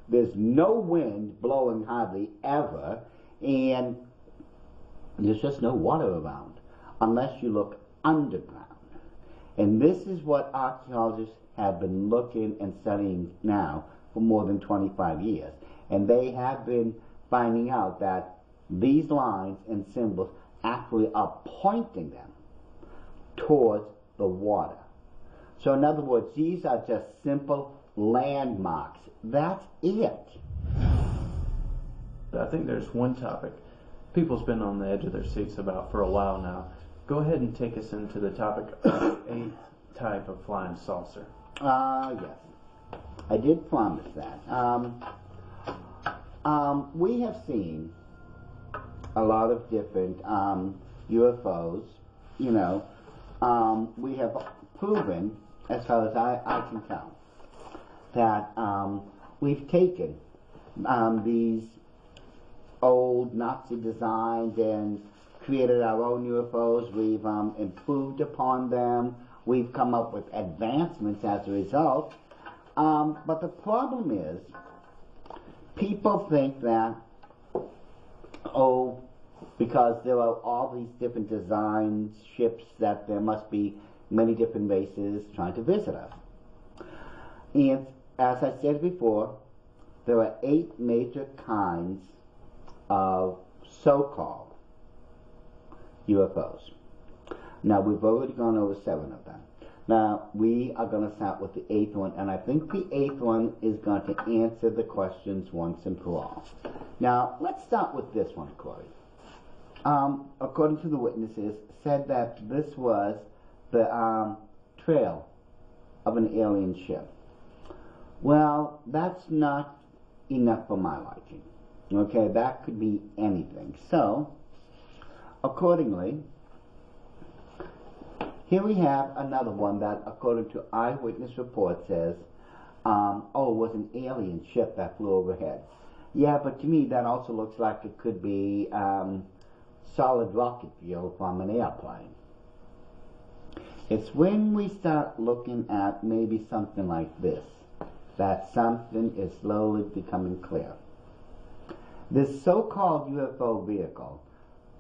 There's no wind blowing hardly ever, and there's just no water around unless you look underground. And this is what archaeologists have been looking and studying now for more than 25 years. And they have been finding out that these lines and symbols actually are pointing them towards the water. So in other words, these are just simple landmarks. That's it. I think there's one topic people's been on the edge of their seats about for a while now. Go ahead and take us into the topic of the 8th type of flying saucer. Yes. I did promise that. We have seen a lot of different UFOs, you know. We have proven, as far as I can tell, that we've taken these old Nazi designs and created our own UFOs. We've improved upon them. We've come up with advancements as a result. But the problem is, people think that, because there are all these different designs, ships, that there must be many different races trying to visit us. And as I said before, there are 8 major kinds of so-called UFOs. Now, we've already gone over 7 of them. Now, we are going to start with the 8th one, and I think the 8th one is going to answer the questions once and for all. Now, let's start with this one, Corey. According to the witnesses, said that this was the trail of an alien ship. Well, that's not enough for my liking. Okay, that could be anything. So, accordingly, here we have another one that, according to eyewitness reports, says, it was an alien ship that flew overhead. Yeah, but to me, that also looks like it could be solid rocket fuel from an airplane. It's when we start looking at maybe something like this that something is slowly becoming clear. This so-called UFO vehicle,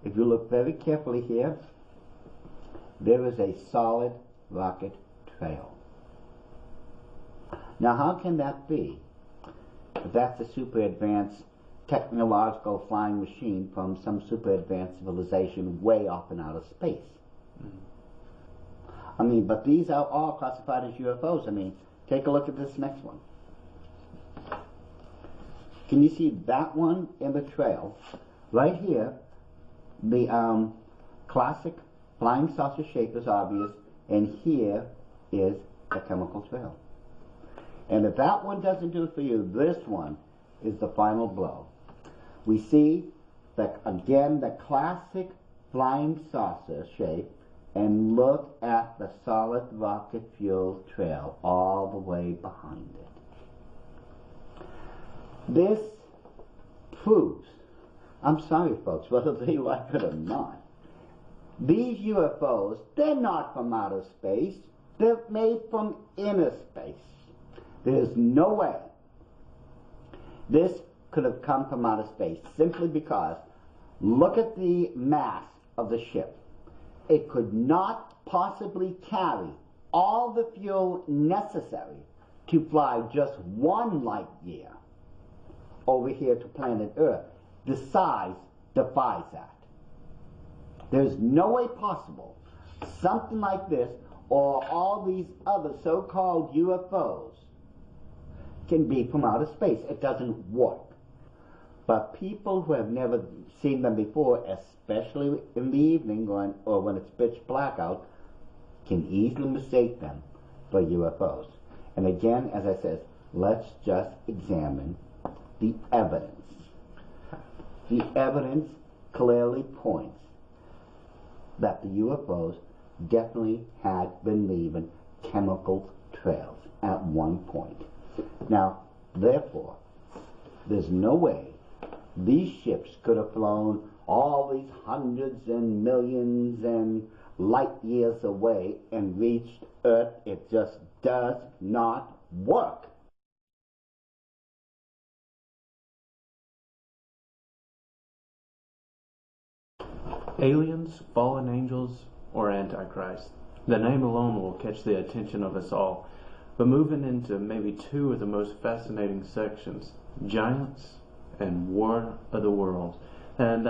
if you look very carefully here, there is a solid rocket trail. Now, how can that be? If that's a super advanced technological flying machine from some super advanced civilization way off in outer space. I mean, but these are all classified as UFOs. I mean, take a look at this next one. Can you see that one in the trail? Right here, the classic flying saucer shape is obvious, and here is the chemical trail. And if that one doesn't do it for you, this one is the final blow. We see, again, the classic flying saucer shape, and look at the solid rocket fuel trail all the way behind it. This proves, I'm sorry folks, whether they like it or not, these UFOs, they're not from outer space, they're made from inner space. There's no way this could have come from outer space, simply because look at the mass of the ship. It could not possibly carry all the fuel necessary to fly just 1 light year over here to planet Earth. The size defies that. There's no way possible something like this, or all these other so-called UFOs, can be from outer space. It doesn't work. But people who have never seen them before, especially in the evening or when it's pitch black out, can easily mistake them for UFOs. And again, as I said, let's just examine the evidence. The evidence clearly points that the UFOs definitely had been leaving chemical trails at one point. Now, therefore, there's no way these ships could have flown all these hundreds and millions and light years away and reached Earth. It just does not work. Aliens, fallen angels, or Antichrist. The name alone will catch the attention of us all. But moving into maybe two of the most fascinating sections, giants and War of the Worlds. And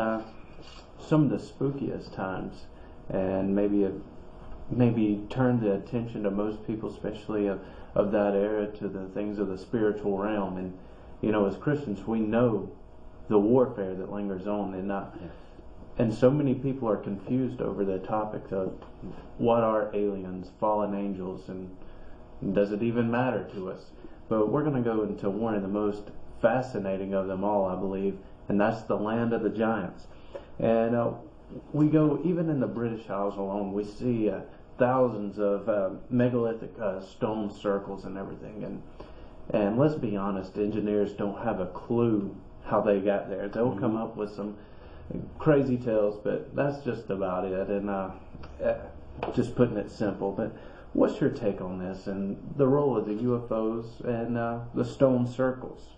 some of the spookiest times, and maybe turn the attention of most people, especially of that era, to the things of the spiritual realm. And, you know, as Christians, we know the warfare that lingers on. And so many people are confused over the topic of what are aliens, fallen angels, and does it even matter to us? But we're going to go into one of the most fascinating of them all, I believe, and that's the land of the giants. And we go, even in the British Isles alone, we see thousands of megalithic stone circles and everything. And let's be honest, engineers don't have a clue how they got there. They'll come up with some crazy tales, but that's just about it. And just putting it simple. But what's your take on this and the role of the UFOs and the stone circles?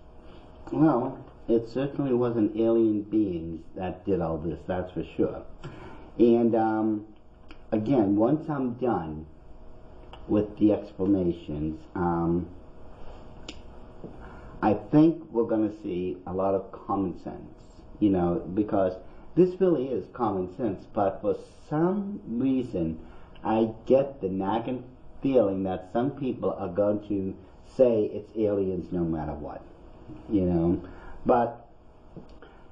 Well, it certainly wasn't alien beings that did all this, that's for sure. And again, once I'm done with the explanations, I think we're going to see a lot of common sense, you know, because this really is common sense, but for some reason I get the nagging feeling that some people are going to say it's aliens no matter what, you know. But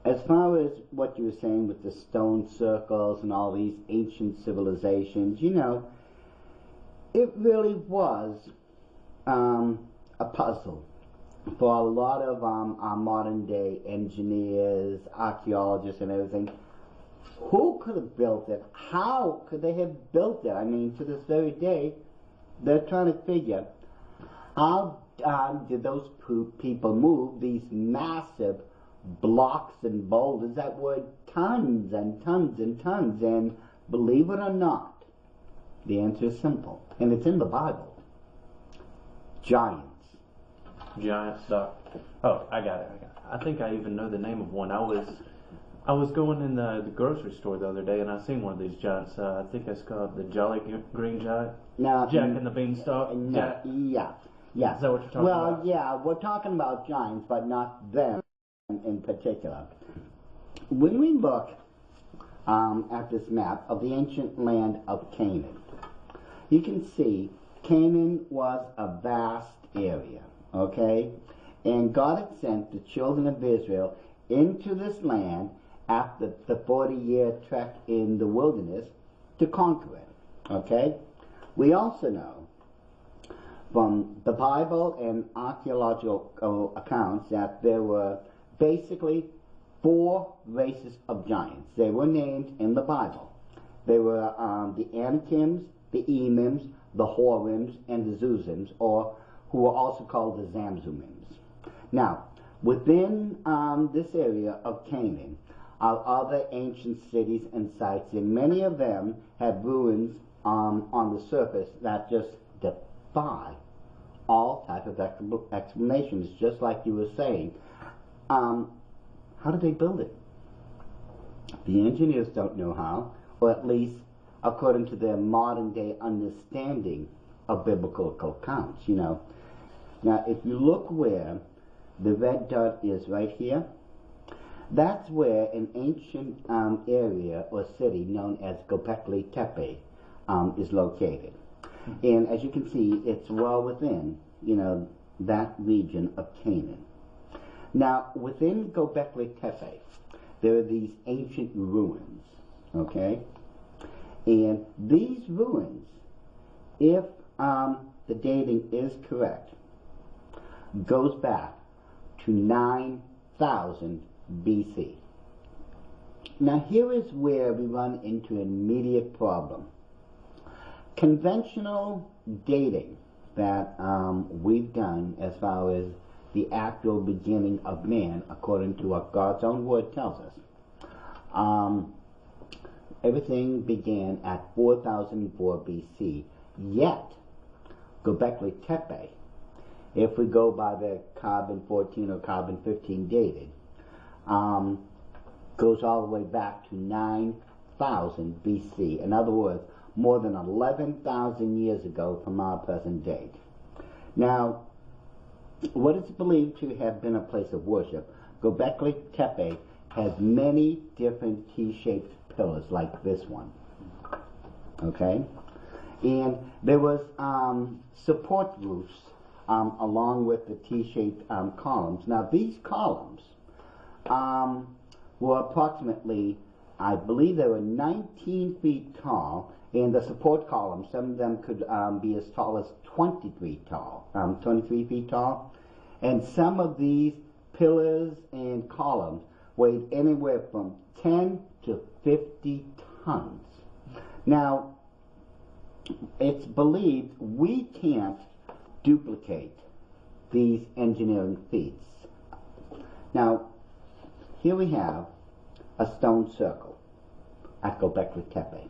as far as what you were saying with the stone circles and all these ancient civilizations, you know, it really was a puzzle for a lot of our modern day engineers, archaeologists and everything. Who could have built it? How could they have built it? I mean, to this very day, they're trying to figure how did those people move these massive blocks and boulders that were tons and tons and tons. And believe it or not, the answer is simple, and it's in the Bible. Giants. Giants, Doc. Oh, I got it. I think I even know the name of one. I was going in the grocery store the other day, and I seen one of these giants. I think it's called the Jolly Green Giant. Now, Jack and the Beanstalk. Yeah. Is that what you're talking about? Well, yeah, we're talking about giants, but not them in particular. When we look at this map of the ancient land of Canaan, you can see Canaan was a vast area, okay? And God had sent the children of Israel into this land after the 40-year trek in the wilderness to conquer it, okay? We also know from the Bible and archaeological accounts that there were basically 4 races of giants. They were named in the Bible. They were the Anakims, the Emims, the Horims, and the Zuzims, or who were also called the Zamzumims. Now, within this area of Canaan are other ancient cities and sites, and many of them have ruins on the surface that just defy all types of explanations, just like you were saying. How did they build it? The engineers don't know how, or at least according to their modern day understanding of biblical accounts, you know. Now, if you look where the red dot is right here, that's where an ancient area or city known as Göbekli Tepe is located. And as you can see, it's well within, you know, that region of Canaan. Now, within Göbekli Tepe, there are these ancient ruins, okay? And these ruins, if the dating is correct, goes back to 9,000 BC. Now, here is where we run into an immediate problem. Conventional dating that we've done as far as the actual beginning of man, according to what God's own word tells us, everything began at 4004 BC. Yet, Göbekli Tepe, if we go by the carbon 14 or carbon 15 dated, goes all the way back to 9,000 BC. In other words, more than 11,000 years ago from our present date. Now, what is believed to have been a place of worship, Göbekli Tepe has many different T-shaped pillars like this one. Okay? And there was support roofs along with the T-shaped columns. Now, these columns were approximately, I believe they were 19 feet tall, and the support columns, some of them could be as tall as 23 feet tall. And some of these pillars and columns weighed anywhere from 10 to 50 tons. Now, it's believed we can't duplicate these engineering feats. Now, here we have a stone circle at Göbekli Tepe.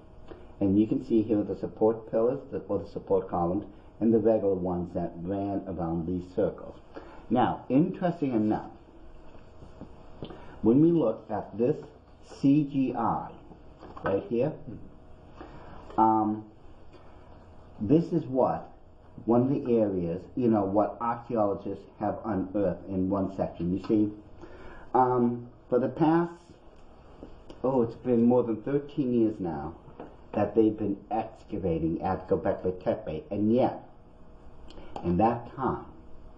And you can see here the support pillars, or the support columns, and the regular ones that ran around these circles. Now, interesting enough, when we look at this CGI right here, this is what one of the areas, you know, what archaeologists have unearthed in one section. You see, for the past, it's been more than 13 years now that they've been excavating at Göbekli Tepe, and yet, in that time,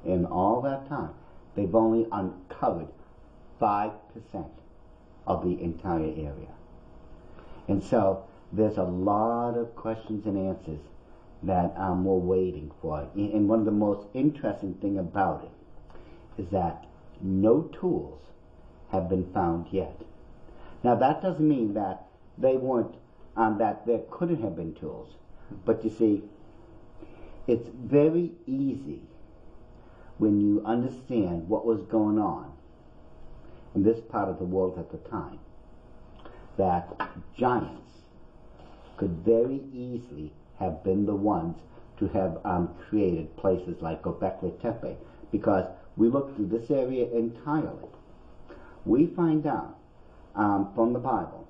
in all that time, they've only uncovered 5% of the entire area. And so, there's a lot of questions and answers that we're waiting for. And one of the most interesting thing about it is that no tools have been found yet. Now, that doesn't mean that they weren't, that there couldn't have been tools. But you see, it's very easy when you understand what was going on in this part of the world at the time, that giants could very easily have been the ones to have created places like Göbekli Tepe, because we look through this area entirely. We find out from the Bible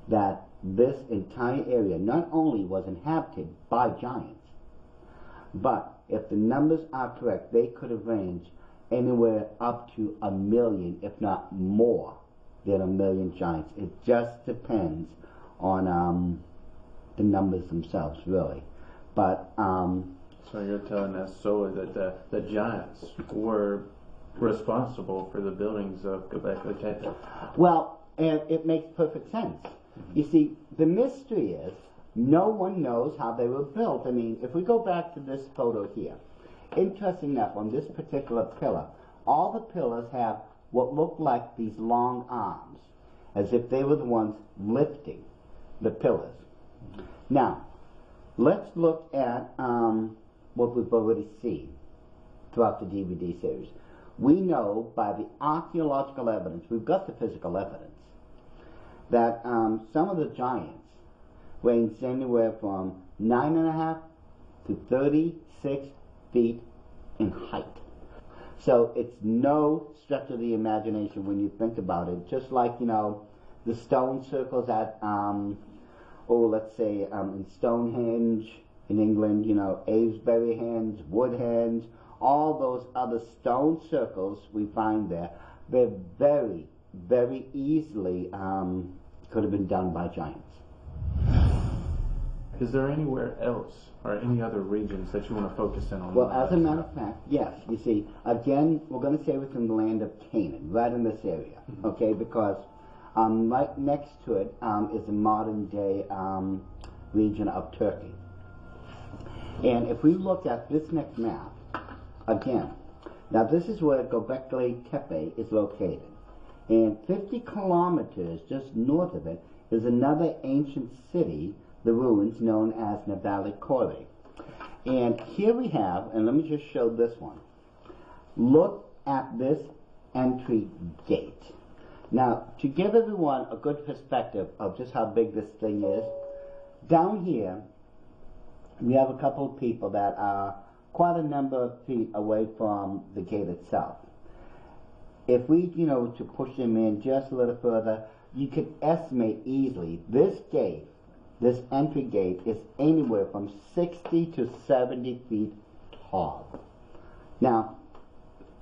that this entire area not only was inhabited by giants, but if the numbers are correct, they could have ranged anywhere up to 1 million, if not more than 1 million giants. It just depends on the numbers themselves, really. But so you're telling us that the giants were responsible for the buildings of Göbekli Tepe? Well, and it makes perfect sense. You see, the mystery is no one knows how they were built. I mean, if we go back to this photo here, interesting enough, on this particular pillar, all the pillars have what look like these long arms, as if they were the ones lifting the pillars. Now, let's look at what we've already seen throughout the DVD series. We know by the archaeological evidence, we've got the physical evidence, that some of the giants ranged anywhere from 9.5 to 36 feet in height. So it's no stretch of the imagination when you think about it. Just like, the stone circles at, let's say in Stonehenge in England, Avesbury hens, wood hens, all those other stone circles we find there, they're very, very easily could have been done by giants. Is there anywhere else or any other regions that you want to focus in on? Well, as a matter of fact, yes. You see, again, we're going to say within the land of Canaan, right in this area, okay? Because right next to it is the modern-day region of Turkey. And if we look at this next map, again, now this is where Göbekli Tepe is located. And 50 kilometers just north of it is another ancient city, the ruins known as Navali Kore. And here we have, and let me just show this one. Look at this entry gate. Now, to give everyone a good perspective of just how big this thing is, down here we have a couple of people that are quite a number of feet away from the gate itself. If we, to push them in just a little further, you could estimate easily this gate, this entry gate, is anywhere from 60 to 70 feet tall. Now,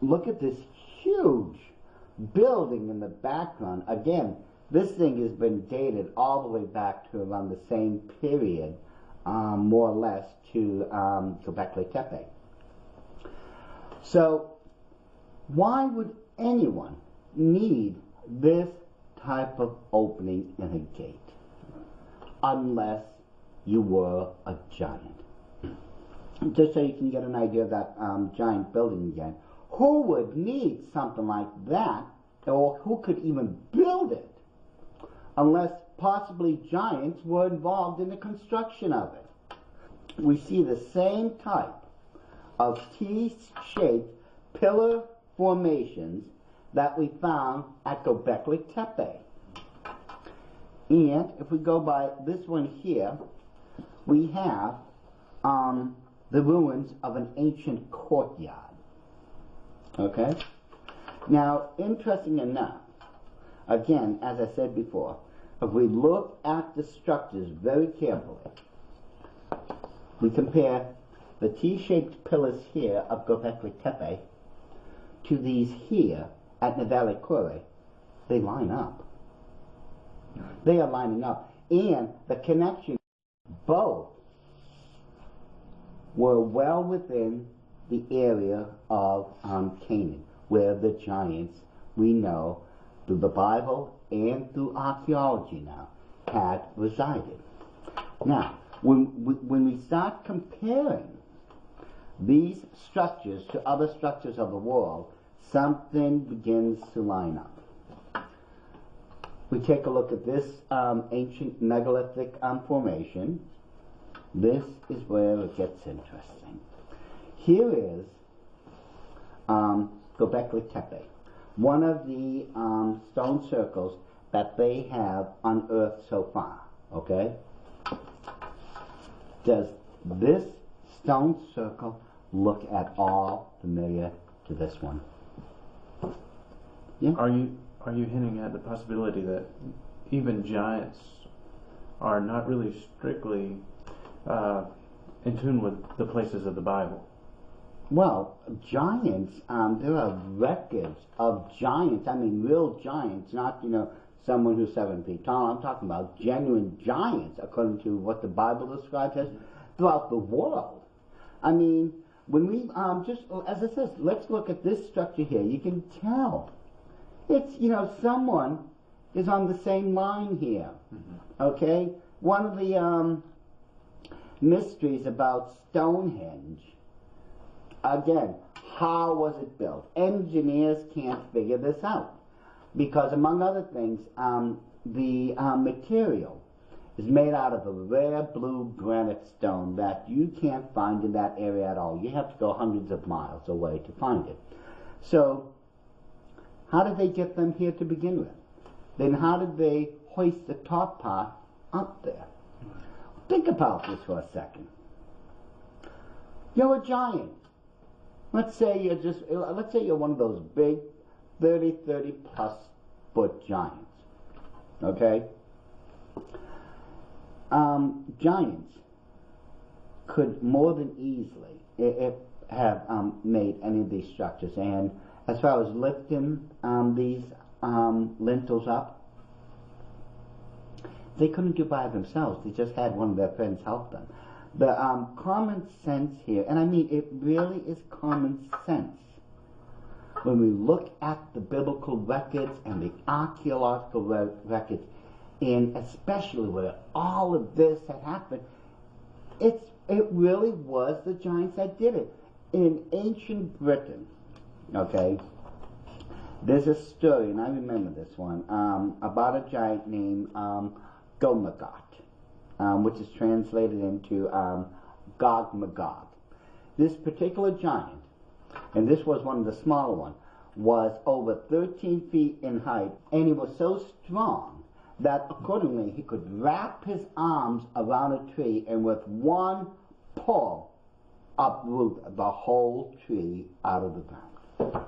look at this huge building in the background. Again, this thing has been dated all the way back to around the same period, more or less, to Göbekli Tepe. So, why would anyone need this type of opening in a gate unless you were a giant? Just so you can get an idea of that giant building again, who would need something like that, or who could even build it, unless possibly giants were involved in the construction of it? We see the same type of T-shaped pillar formations that we found at Göbekli Tepe. And if we go by this one here, we have the ruins of an ancient courtyard. Okay? Now, interesting enough, again, as I said before, if we look at the structures very carefully, we compare the T-shaped pillars here of Göbekli Tepe to these here at Navali Kore, they line up. They are lining up. And the connection, both were well within the area of Canaan, where the giants, we know, through the Bible and through archaeology now, had resided. Now, when we start comparing these structures to other structures of the world, something begins to line up. We take a look at this ancient megalithic formation. This is where it gets interesting. Here is Göbekli Tepe, one of the stone circles that they have unearthed so far. Okay? Does this stone circle look at all familiar to this one? Yeah? Are you hinting at the possibility that even giants are not really strictly in tune with the places of the Bible? Well, giants, there are records of giants, I mean real giants, not, someone who's 7 feet tall. I'm talking about genuine giants, according to what the Bible describes as, throughout the world. I mean, when we, just, as it says, let's look at this structure here. You can tell. It's, someone is on the same line here. Okay? One of the mysteries about Stonehenge, again, how was it built? Engineers can't figure this out. Because, among other things, the material is made out of a rare blue granite stone that you can't find in that area at all. You have to go hundreds of miles away to find it. So, how did they get them here to begin with? Then how did they hoist the top part up there? Think about this for a second. You're a giant. let's say you're one of those big 30 plus foot giants. Okay? Giants could more than easily have made any of these structures. And as far as lifting these lintels up, they couldn't do by themselves. They just had one of their friends help them. The common sense here, and I mean it really is common sense, when we look at the biblical records and the archaeological records, and especially where all of this had happened, it really was the giants that did it. In ancient Britain, okay, there's a story, and I remember this one, about a giant named Gomagot, which is translated into Gog Magog. This particular giant, and this was one of the smaller ones, was over 13 feet in height, and he was so strong that accordingly he could wrap his arms around a tree and with one pull uproot the whole tree out of the ground.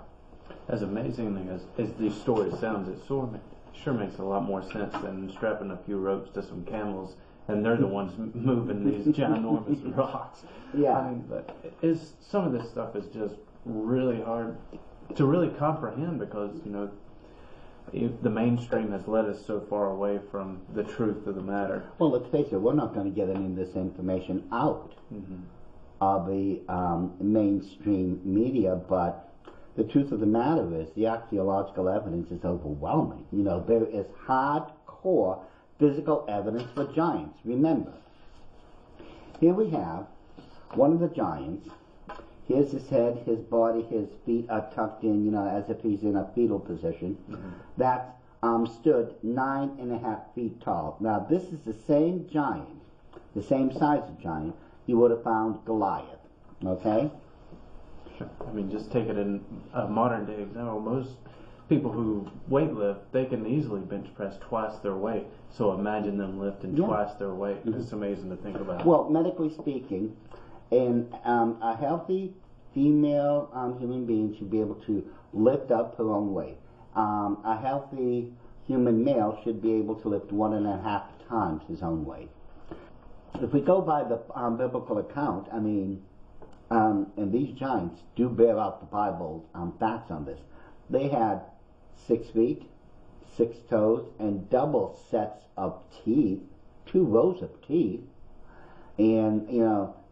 As amazing as these stories sound, it sure makes a lot more sense than strapping a few ropes to some camels and they're the ones moving these ginormous rocks. Yeah. I mean, but some of this stuff is just really hard to really comprehend because, the mainstream has led us so far away from the truth of the matter. Well, let's face it, we're not going to get any of this information out of the mainstream media, but the truth of the matter is the archaeological evidence is overwhelming. There is hardcore physical evidence for giants. Remember, here we have one of the giants. Here's his head, his body, his feet are tucked in, as if he's in a fetal position. That stood 9.5 feet tall. Now, this is the same giant, the same size of giant you would have found Goliath. Okay? Sure. I mean, just take it in a modern day example. Most people who weightlift, they can easily bench press twice their weight. So imagine them lifting twice their weight. It's amazing to think about. Well, medically speaking, a healthy female human being should be able to lift up her own weight. A healthy human male should be able to lift 1.5 times his own weight. If we go by the biblical account, I mean, and these giants do bear out the Bible's facts on this. They had 6 feet, 6 toes, and double sets of teeth, 2 rows of teeth. And,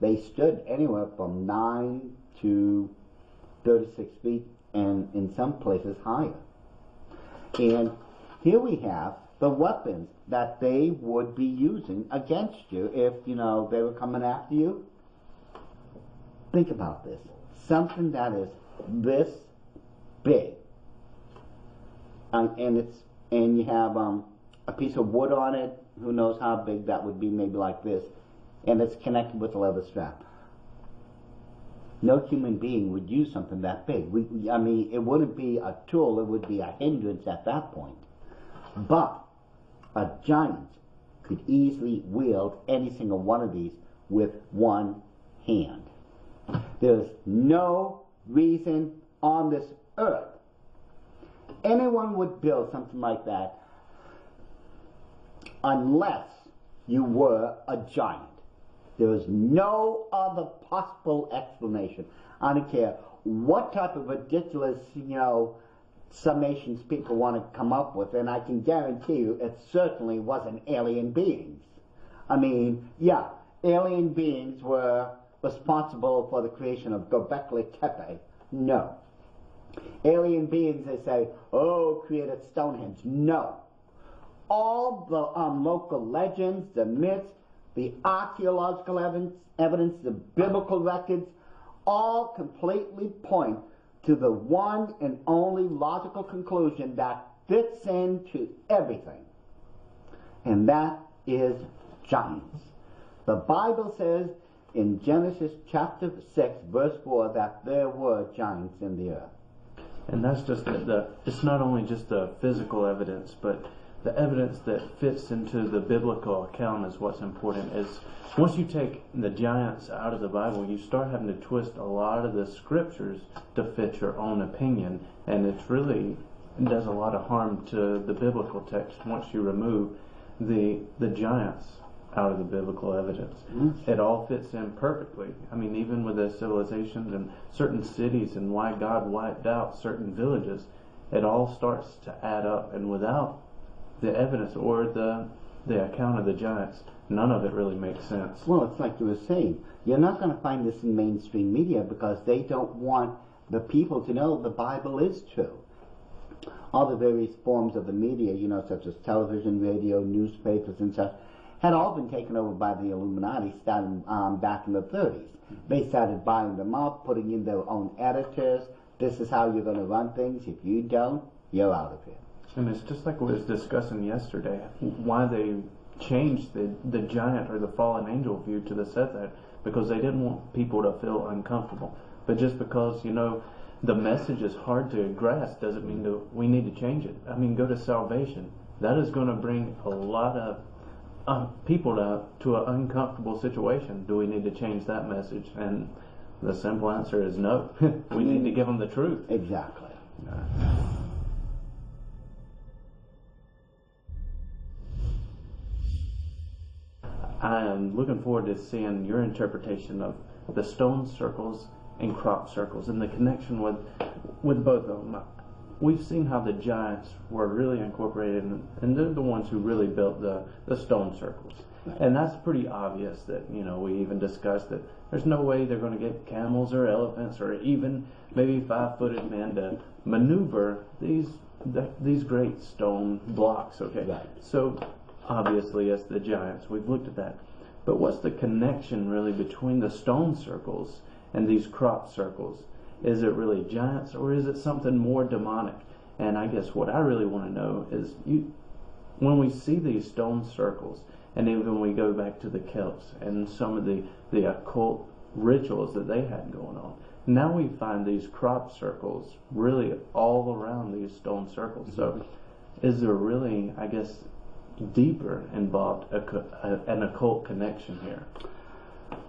they stood anywhere from 9 to 36 feet, and in some places higher. And here we have the weapons that they would be using against you if, they were coming after you. Think about this. Something that is this big. And you have a piece of wood on it. Who knows how big that would be, maybe like this. And it's connected with a leather strap. No human being would use something that big. It wouldn't be a tool, it would be a hindrance at that point. But a giant could easily wield any single one of these with one hand. There's no reason on this earth anyone would build something like that unless you were a giant. There is no other possible explanation. I don't care what type of ridiculous, summations people want to come up with, and I can guarantee you it certainly wasn't alien beings. Alien beings were responsible for the creation of Göbekli Tepe. No. Alien beings, they say, created Stonehenge. No. All the local legends, the myths, the archaeological evidence, the biblical records, all completely point to the one and only logical conclusion that fits into everything. And that is giants. The Bible says in Genesis chapter 6, verse 4, that there were giants in the earth. And that's just it's not only just the physical evidence, but the evidence that fits into the biblical account is what's important. Is once you take the giants out of the Bible, you start having to twist a lot of the scriptures to fit your own opinion, and it does a lot of harm to the biblical text once you remove the giants out of the biblical evidence. Mm-hmm. It all fits in perfectly. I mean, even with the civilizations and certain cities and why God wiped out certain villages, it all starts to add up, and without the evidence or the account of the giants, none of it really makes sense. Well, it's like you were saying, you're not going to find this in mainstream media because they don't want the people to know the Bible is true. All the various forms of the media, such as television, radio, newspapers, and such, had all been taken over by the Illuminati starting back in the 30s. They started buying them up, putting in their own editors. This is how you're going to run things. If you don't, you're out of here. And it's just like we was discussing yesterday, why they changed the giant or the fallen angel view to the Satanic, because they didn't want people to feel uncomfortable. But just because, the message is hard to grasp doesn't mean that we need to change it. I mean, go to salvation. That is going to bring a lot of people to an uncomfortable situation. Do we need to change that message? And the simple answer is no. We need to give them the truth. Exactly. I am looking forward to seeing your interpretation of the stone circles and crop circles and the connection with both of them. We've seen how the giants were really incorporated, and they're the ones who really built the stone circles. Right. And that's pretty obvious that, we even discussed that there's no way they're going to get camels or elephants or even maybe 5-footed men to maneuver these great stone blocks, okay? Right. So obviously it's the giants. We've looked at that. But what's the connection really between the stone circles and these crop circles? Is it really giants, or is it something more demonic? And I guess what I really want to know is, when we see these stone circles, and even when we go back to the Celts and some of the occult rituals that they had going on, now we find these crop circles really all around these stone circles. So is there really, I guess, deeper involved an occult connection here?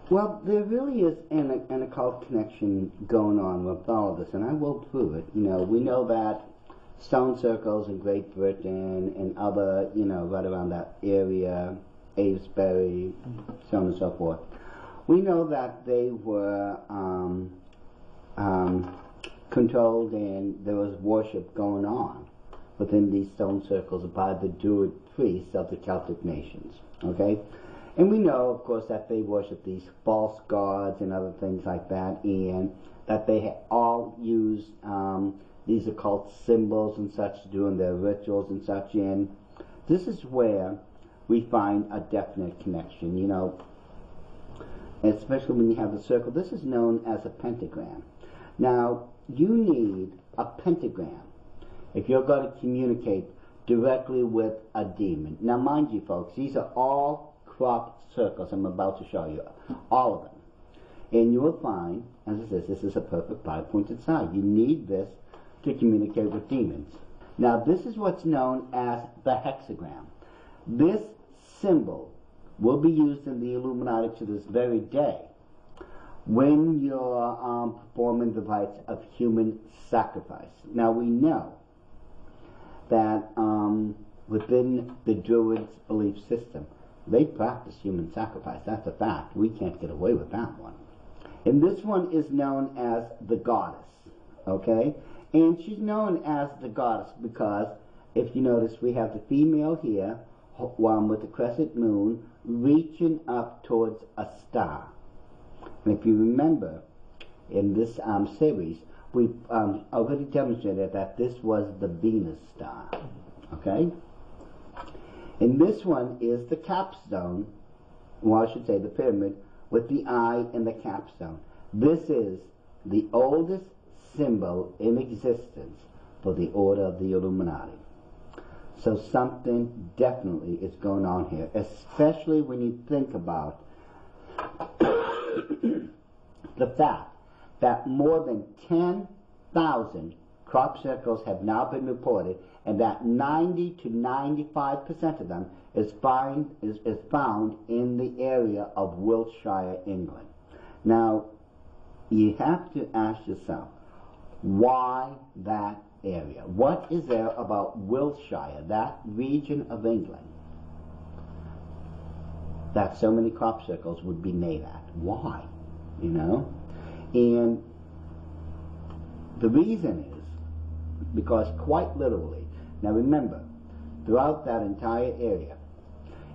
Well, there really is an occult connection going on with all of this, and I will prove it. We know that stone circles in Great Britain and other, right around that area, Avebury, so on and so forth, we know that they were controlled, and there was worship going on within these stone circles by the Druid priests of the Celtic nations, okay? And we know, of course, that they worship these false gods and other things like that, and that they all used these occult symbols and such during their rituals and such. And this is where we find a definite connection, especially when you have the circle. This is known as a pentagram. Now, you need a pentagram if you're going to communicate directly with a demon. Now, mind you, folks, these are all cropped circles I'm about to show you, all of them. And you will find, as it says, this is a perfect 5-pointed sign. You need this to communicate with demons. Now, this is what's known as the hexagram. This symbol will be used in the Illuminati to this very day when you're performing the rites of human sacrifice. Now, we know that within the Druids' belief system, they practice human sacrifice. That's a fact. We can't get away with that one. And this one is known as the goddess, okay? And she's known as the goddess because, if you notice, we have the female here, one with the crescent moon, reaching up towards a star. And if you remember, in this series, we've already demonstrated that this was the Venus star, okay? And this one is the capstone, or I should say the pyramid, with the eye and the capstone. This is the oldest symbol in existence for the order of the Illuminati. So something definitely is going on here, especially when you think about the fact that more than 10,000 crop circles have now been reported, and that 90 to 95% of them is found in the area of Wiltshire, England. Now, you have to ask yourself, why that area? What is there about Wiltshire, that region of England, that so many crop circles would be made at? Why? You know? And the reason is because, quite literally, now remember, throughout that entire area,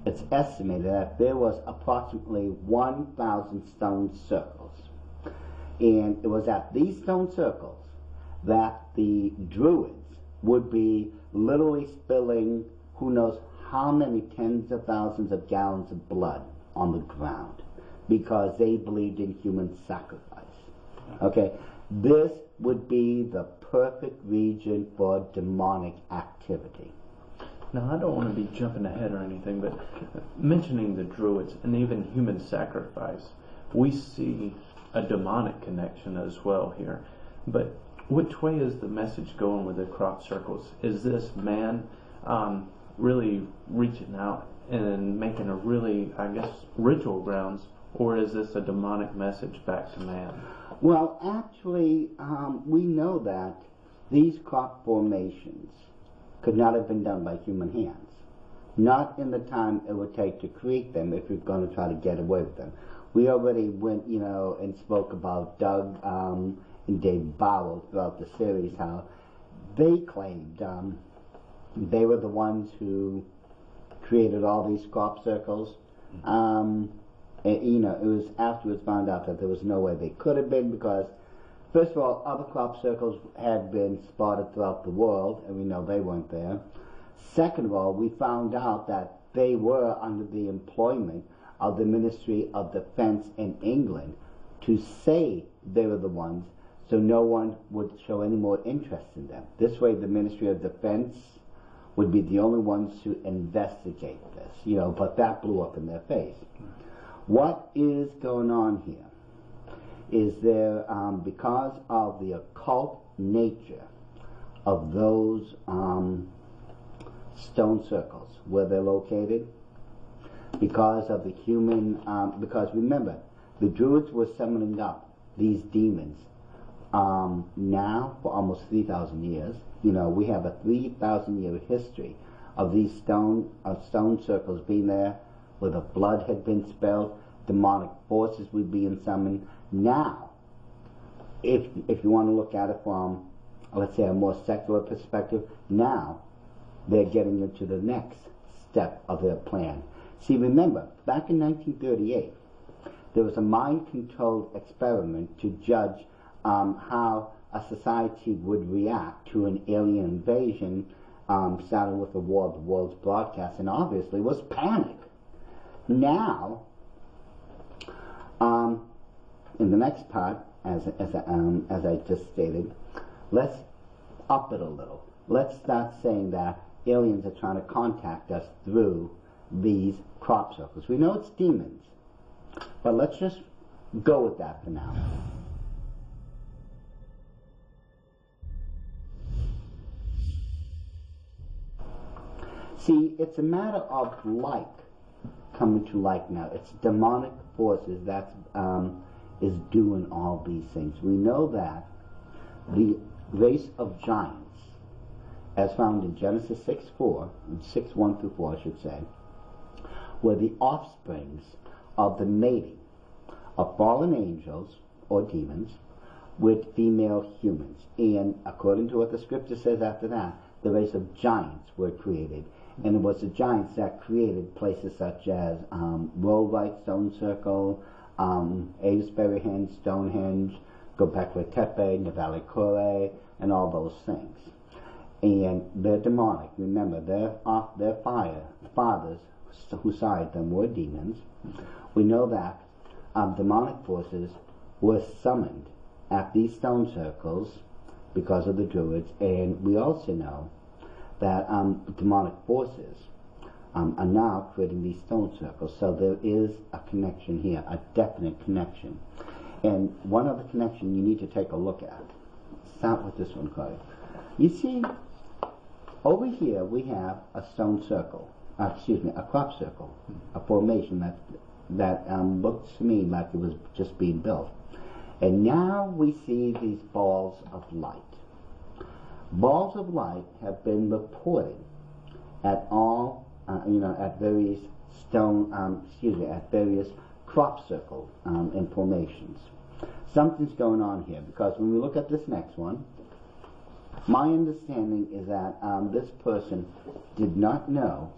it's estimated that there was approximately 1,000 stone circles. And it was at these stone circles that the Druids would be literally spilling who knows how many tens of thousands of gallons of blood on the ground because they believed in human sacrifice. Okay, this would be the perfect region for demonic activity. Now, I don't want to be jumping ahead or anything, but mentioning the Druids and even human sacrifice, we see a demonic connection as well here. But which way is the message going with the crop circles? Is this man really reaching out and making a really, I guess, ritual grounds, or is this a demonic message back to man? Well, actually, we know that these crop formations could not have been done by human hands. Not in the time it would take to create them if you're going to try to get away with them. We already went, and spoke about Doug and Dave Barrow throughout the series, how they claimed they were the ones who created all these crop circles. It was afterwards found out that there was no way they could have been, because first of all, other crop circles had been spotted throughout the world, and we know they weren't there. Second of all, we found out that they were under the employment of the Ministry of Defense in England to say they were the ones, so no one would show any more interest in them. This way, the Ministry of Defense would be the only ones to investigate this, but that blew up in their face. What is going on here is there, because of the occult nature of those stone circles, where they're located, because of the human, because remember, the Druids were summoning up these demons now for almost 3,000 years. We have a 3,000-year history of these stone circles being there, where the blood had been spilled, demonic forces were being summoned. Now, if you want to look at it from, let's say, a more secular perspective, now they're getting into the next step of their plan. See, remember, back in 1938, there was a mind-controlled experiment to judge how a society would react to an alien invasion, starting with the War of the Worlds broadcast, and obviously was panic. Now, in the next part, as I just stated, let's up it a little. Let's start saying that aliens are trying to contact us through these crop circles. We know it's demons, but let's just go with that for now. See, it's a matter of like coming to like now. It's demonic forces that is doing all these things. We know that the race of giants, as found in Genesis 6:4, 6:1 through 4, I should say, were the offsprings of the mating of fallen angels or demons with female humans. And according to what the scripture says after that, the race of giants were created. And it was the giants that created places such as Rollright Stone Circle, Aylesbury Stonehenge, Göbekli Tepe, Navali Kure, and all those things. And they're demonic. Remember, their fathers who sired them were demons. We know that demonic forces were summoned at these stone circles because of the Druids, and we also know that demonic forces are now creating these stone circles. So there is a connection here, a definite connection. And one other connection you need to take a look at. Start with this one, Corey. You see, over here we have a stone circle, a crop circle, a formation that looks to me like it was just being built. And now we see these balls of light. Balls of light have been reported at all, at various at various crop circle formations. Something's going on here, because when we look at this next one, my understanding is that this person did not know,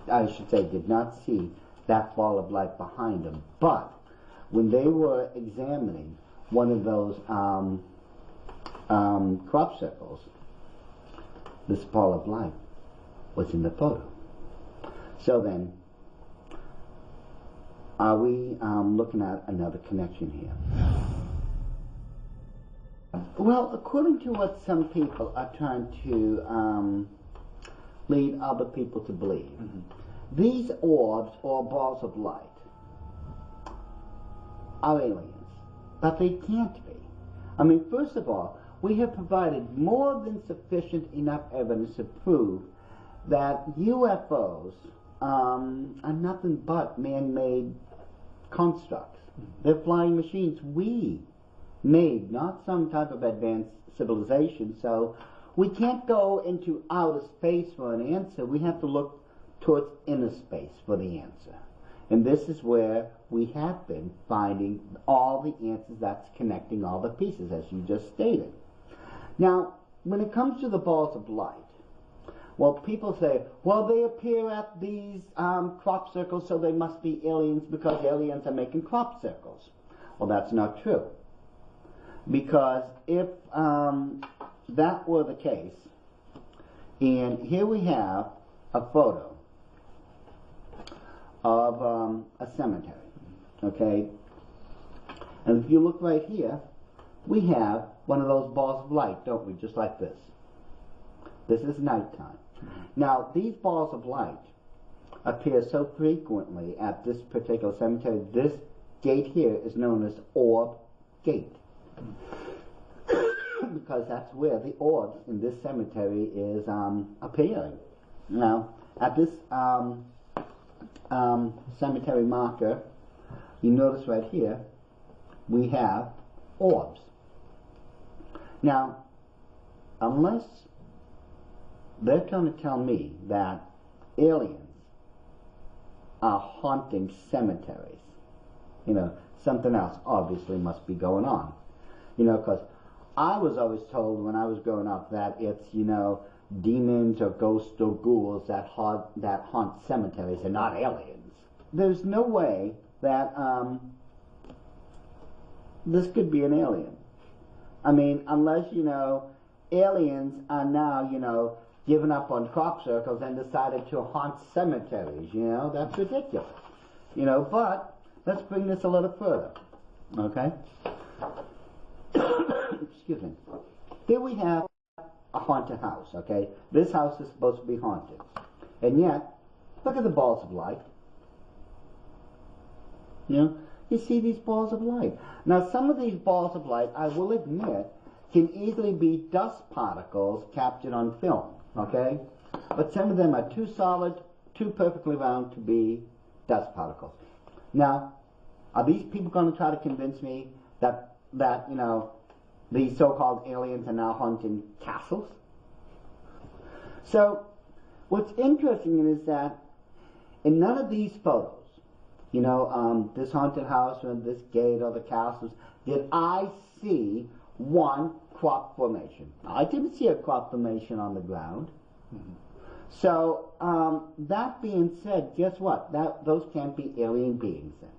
did not see that ball of light behind him. But when they were examining one of those crop circles, this ball of light was in the photo. So then, are we looking at another connection here? Well, according to what some people are trying to lead other people to believe, these orbs or balls of light are aliens, but they can't be. I mean, first of all, we have provided more than sufficient enough evidence to prove that UFOs are nothing but man-made constructs. They're flying machines we made, not some type of advanced civilization. So we can't go into outer space for an answer. We have to look towards inner space for the answer. And this is where we have been finding all the answers that's connecting all the pieces, as you just stated. Now, when it comes to the balls of light, well, people say, well, they appear at these crop circles, so they must be aliens because aliens are making crop circles. Well, that's not true. Because if that were the case, and here we have a photo of a cemetery, okay? And if you look right here, we have one of those balls of light, don't we? Just like this. This is nighttime. Now, these balls of light appear so frequently at this particular cemetery. This gate here is known as Orb Gate. Because that's where the orbs in this cemetery is appearing. Now, at this cemetery marker, you notice right here, we have orbs. Now, unless they're trying to tell me that aliens are haunting cemeteries, something else obviously must be going on. Because I was always told when I was growing up that it's, demons or ghosts or ghouls that haunt cemeteries and not aliens. There's no way that this could be an alien. I mean, unless, aliens are now, given up on crop circles and decided to haunt cemeteries, that's ridiculous. But let's bring this a little further, okay? Excuse me. Here we have a haunted house, okay? This house is supposed to be haunted. And yet, look at the balls of light. You see these balls of light. Now, some of these balls of light, I will admit, can easily be dust particles captured on film, okay? But some of them are too solid, too perfectly round to be dust particles. Now, are these people going to try to convince me that these so-called aliens are now haunting castles? So, what's interesting is that in none of these photos, this haunted house or this gate or the castles, did I see one crop formation. I didn't see a crop formation on the ground. So, that being said, guess what? Those can't be alien beings then.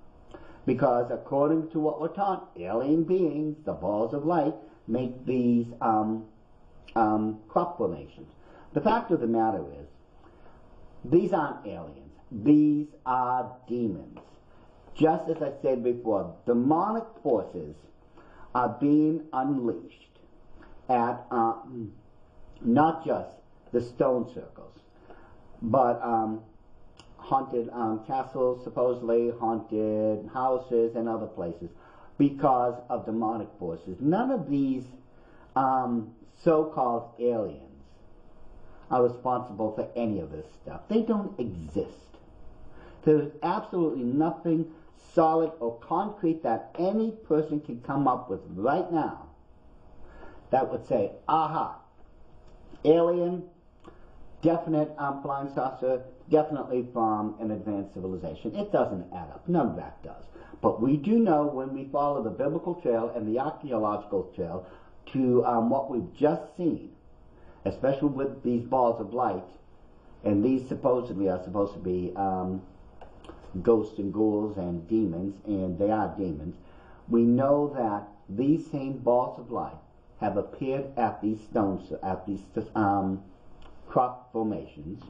Because according to what we're taught, alien beings, the balls of light, make these crop formations. The fact of the matter is, these aren't aliens. These are demons. Just as I said before, demonic forces are being unleashed at not just the stone circles, but haunted castles, supposedly haunted houses, and other places, because of demonic forces. None of these so-called aliens are responsible for any of this stuff. They don't exist. There's absolutely nothing solid or concrete that any person can come up with right now that would say, aha, alien, definite flying saucer, definitely from an advanced civilization. It doesn't add up. None of that does. But we do know when we follow the biblical trail and the archaeological trail to what we've just seen, especially with these balls of light, and these supposedly are supposed to be ghosts and ghouls and demons, and they are demons. We know that these same balls of light have appeared at these stones, at these crop formations,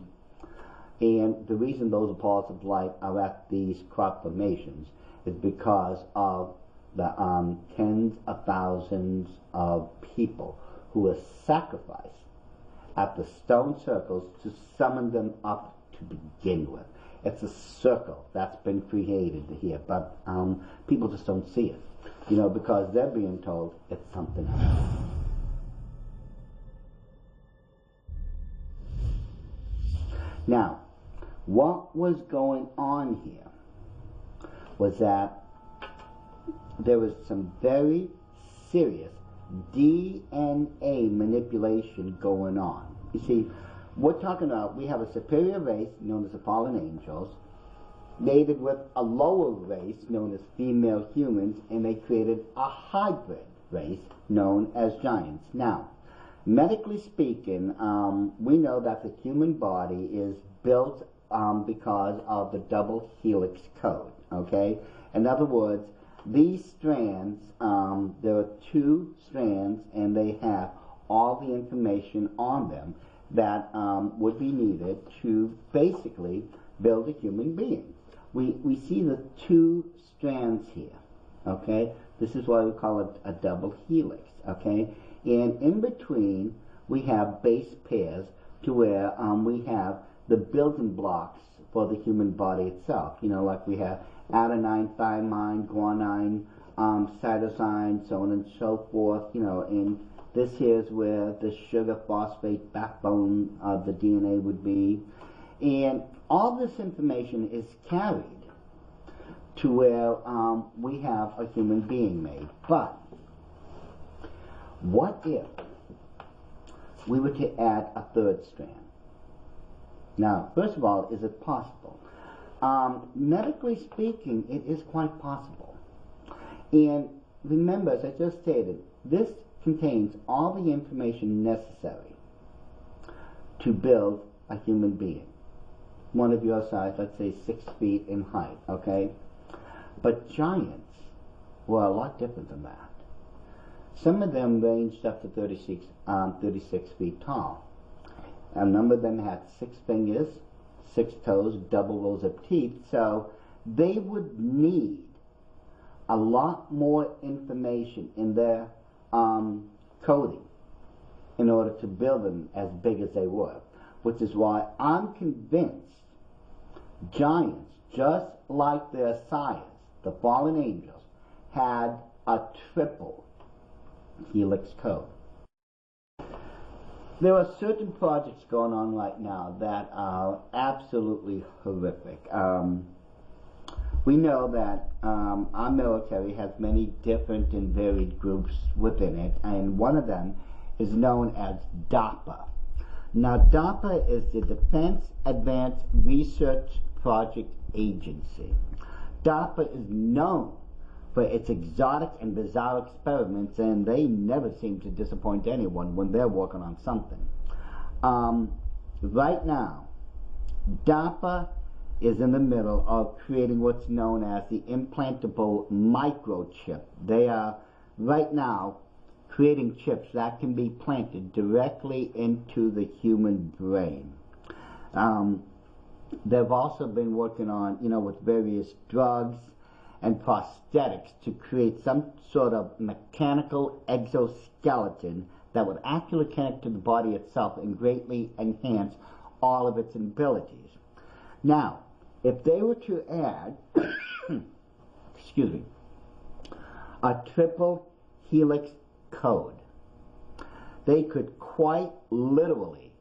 and the reason those balls of light are at these crop formations is because of the tens of thousands of people who were sacrificed at the stone circles to summon them up to begin with. It's a circle that's been created here, but people just don't see it, because they're being told it's something else. Now, what was going on here was that there was some very serious DNA manipulation going on. You see, we're talking about, we have a superior race known as the fallen angels, mated with a lower race known as female humans, and they created a hybrid race known as giants. Now, medically speaking, we know that the human body is built because of the double helix code, okay? In other words, these strands, there are two strands, and they have all the information on them that would be needed to basically build a human being. We see the two strands here, okay? This is why we call it a double helix, okay? And in between, we have base pairs to where we have the building blocks for the human body itself. Like we have adenine, thymine, guanine, cytosine, so on and so forth, and this here is where the sugar phosphate backbone of the DNA would be. And all this information is carried to where we have a human being made. But what if we were to add a third strand? Now, first of all, is it possible? Medically speaking, it is quite possible. And remember, as I just stated, this contains all the information necessary to build a human being. One of your size, let's say 6 feet in height, okay? But giants were a lot different than that. Some of them ranged up to 36 feet tall. A number of them had 6 fingers, 6 toes, double rows of teeth, so they would need a lot more information in their coding in order to build them as big as they were, which is why I'm convinced giants, just like their sires, the fallen angels, had a triple helix code. There are certain projects going on right now that are absolutely horrific. We know that our military has many different and varied groups within it, and one of them is known as DARPA. Now, DARPA is the Defense Advanced Research Project Agency. DARPA is known for its exotic and bizarre experiments, and they never seem to disappoint anyone when they're working on something. Right now, DARPA is in the middle of creating what's known as the implantable microchip. They are right now creating chips that can be planted directly into the human brain. They've also been working on, with various drugs and prosthetics to create some sort of mechanical exoskeleton that would actually connect to the body itself and greatly enhance all of its abilities. Now, if they were to add, excuse me, a triple helix code, they could quite literally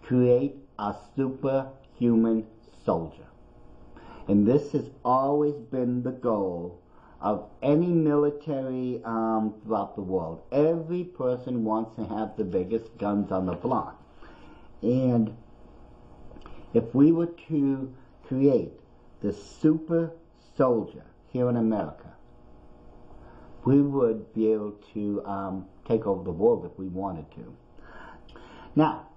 create a superhuman soldier. And this has always been the goal of any military throughout the world. Every person wants to have the biggest guns on the block. And if we were to create the super soldier here in America, we would be able to take over the world if we wanted to. Now,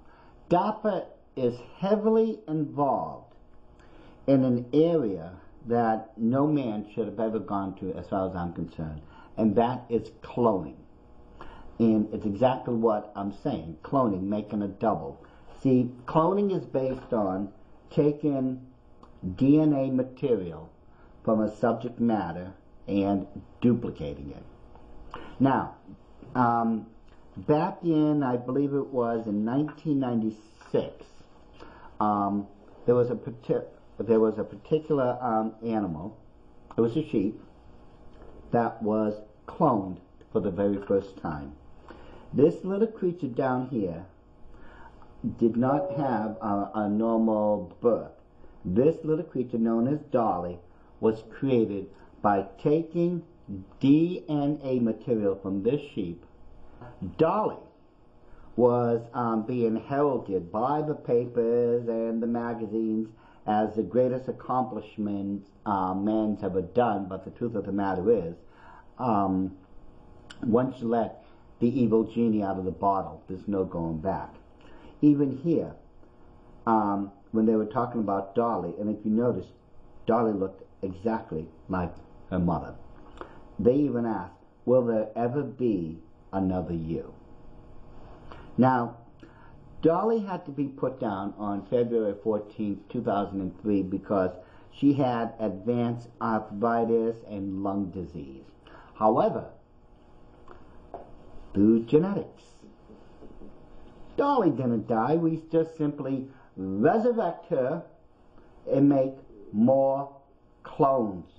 DARPA is heavily involved in an area that no man should have ever gone to, as far as I'm concerned, and that is cloning. And it's exactly what I'm saying, cloning, making a double. See, cloning is based on taking DNA material from a subject matter and duplicating it. Now, back in, I believe it was in 1996, there was a particular animal, it was a sheep, that was cloned for the very first time. This little creature down here did not have a normal birth. This little creature, known as Dolly, was created by taking DNA material from this sheep. Dolly was being heralded by the papers and the magazines as the greatest accomplishment man's ever done, but the truth of the matter is, once you let the evil genie out of the bottle, there's no going back. Even here, when they were talking about Dolly, and if you notice, Dolly looked exactly like her mother. They even asked, will there ever be another you? Now, Dolly had to be put down on February 14, 2003 because she had advanced arthritis and lung disease. However, through genetics, Dolly didn't die. We just simply resurrect her and make more clones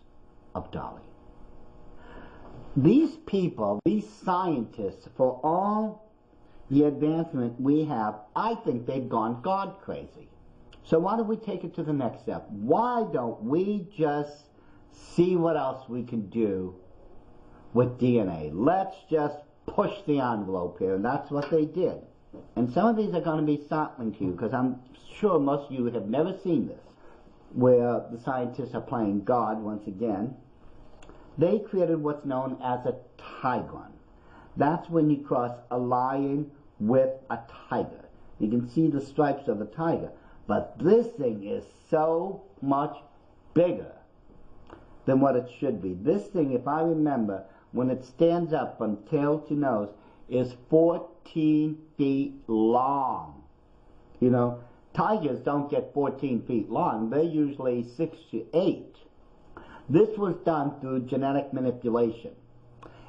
of Dolly. These people, these scientists, for all the advancement we have, I think they've gone God crazy. So why don't we take it to the next step? Why don't we just see what else we can do with DNA? Let's just push the envelope here, and that's what they did. And some of these are going to be startling to you, because I'm sure most of you have never seen this, where the scientists are playing God once again. They created what's known as a tigron. That's when you cross a lion with a tiger. You can see the stripes of the tiger. But this thing is so much bigger than what it should be. This thing, if I remember, when it stands up from tail to nose, is 14 feet long. You know, tigers don't get 14 feet long. They're usually 6 to 8. This was done through genetic manipulation.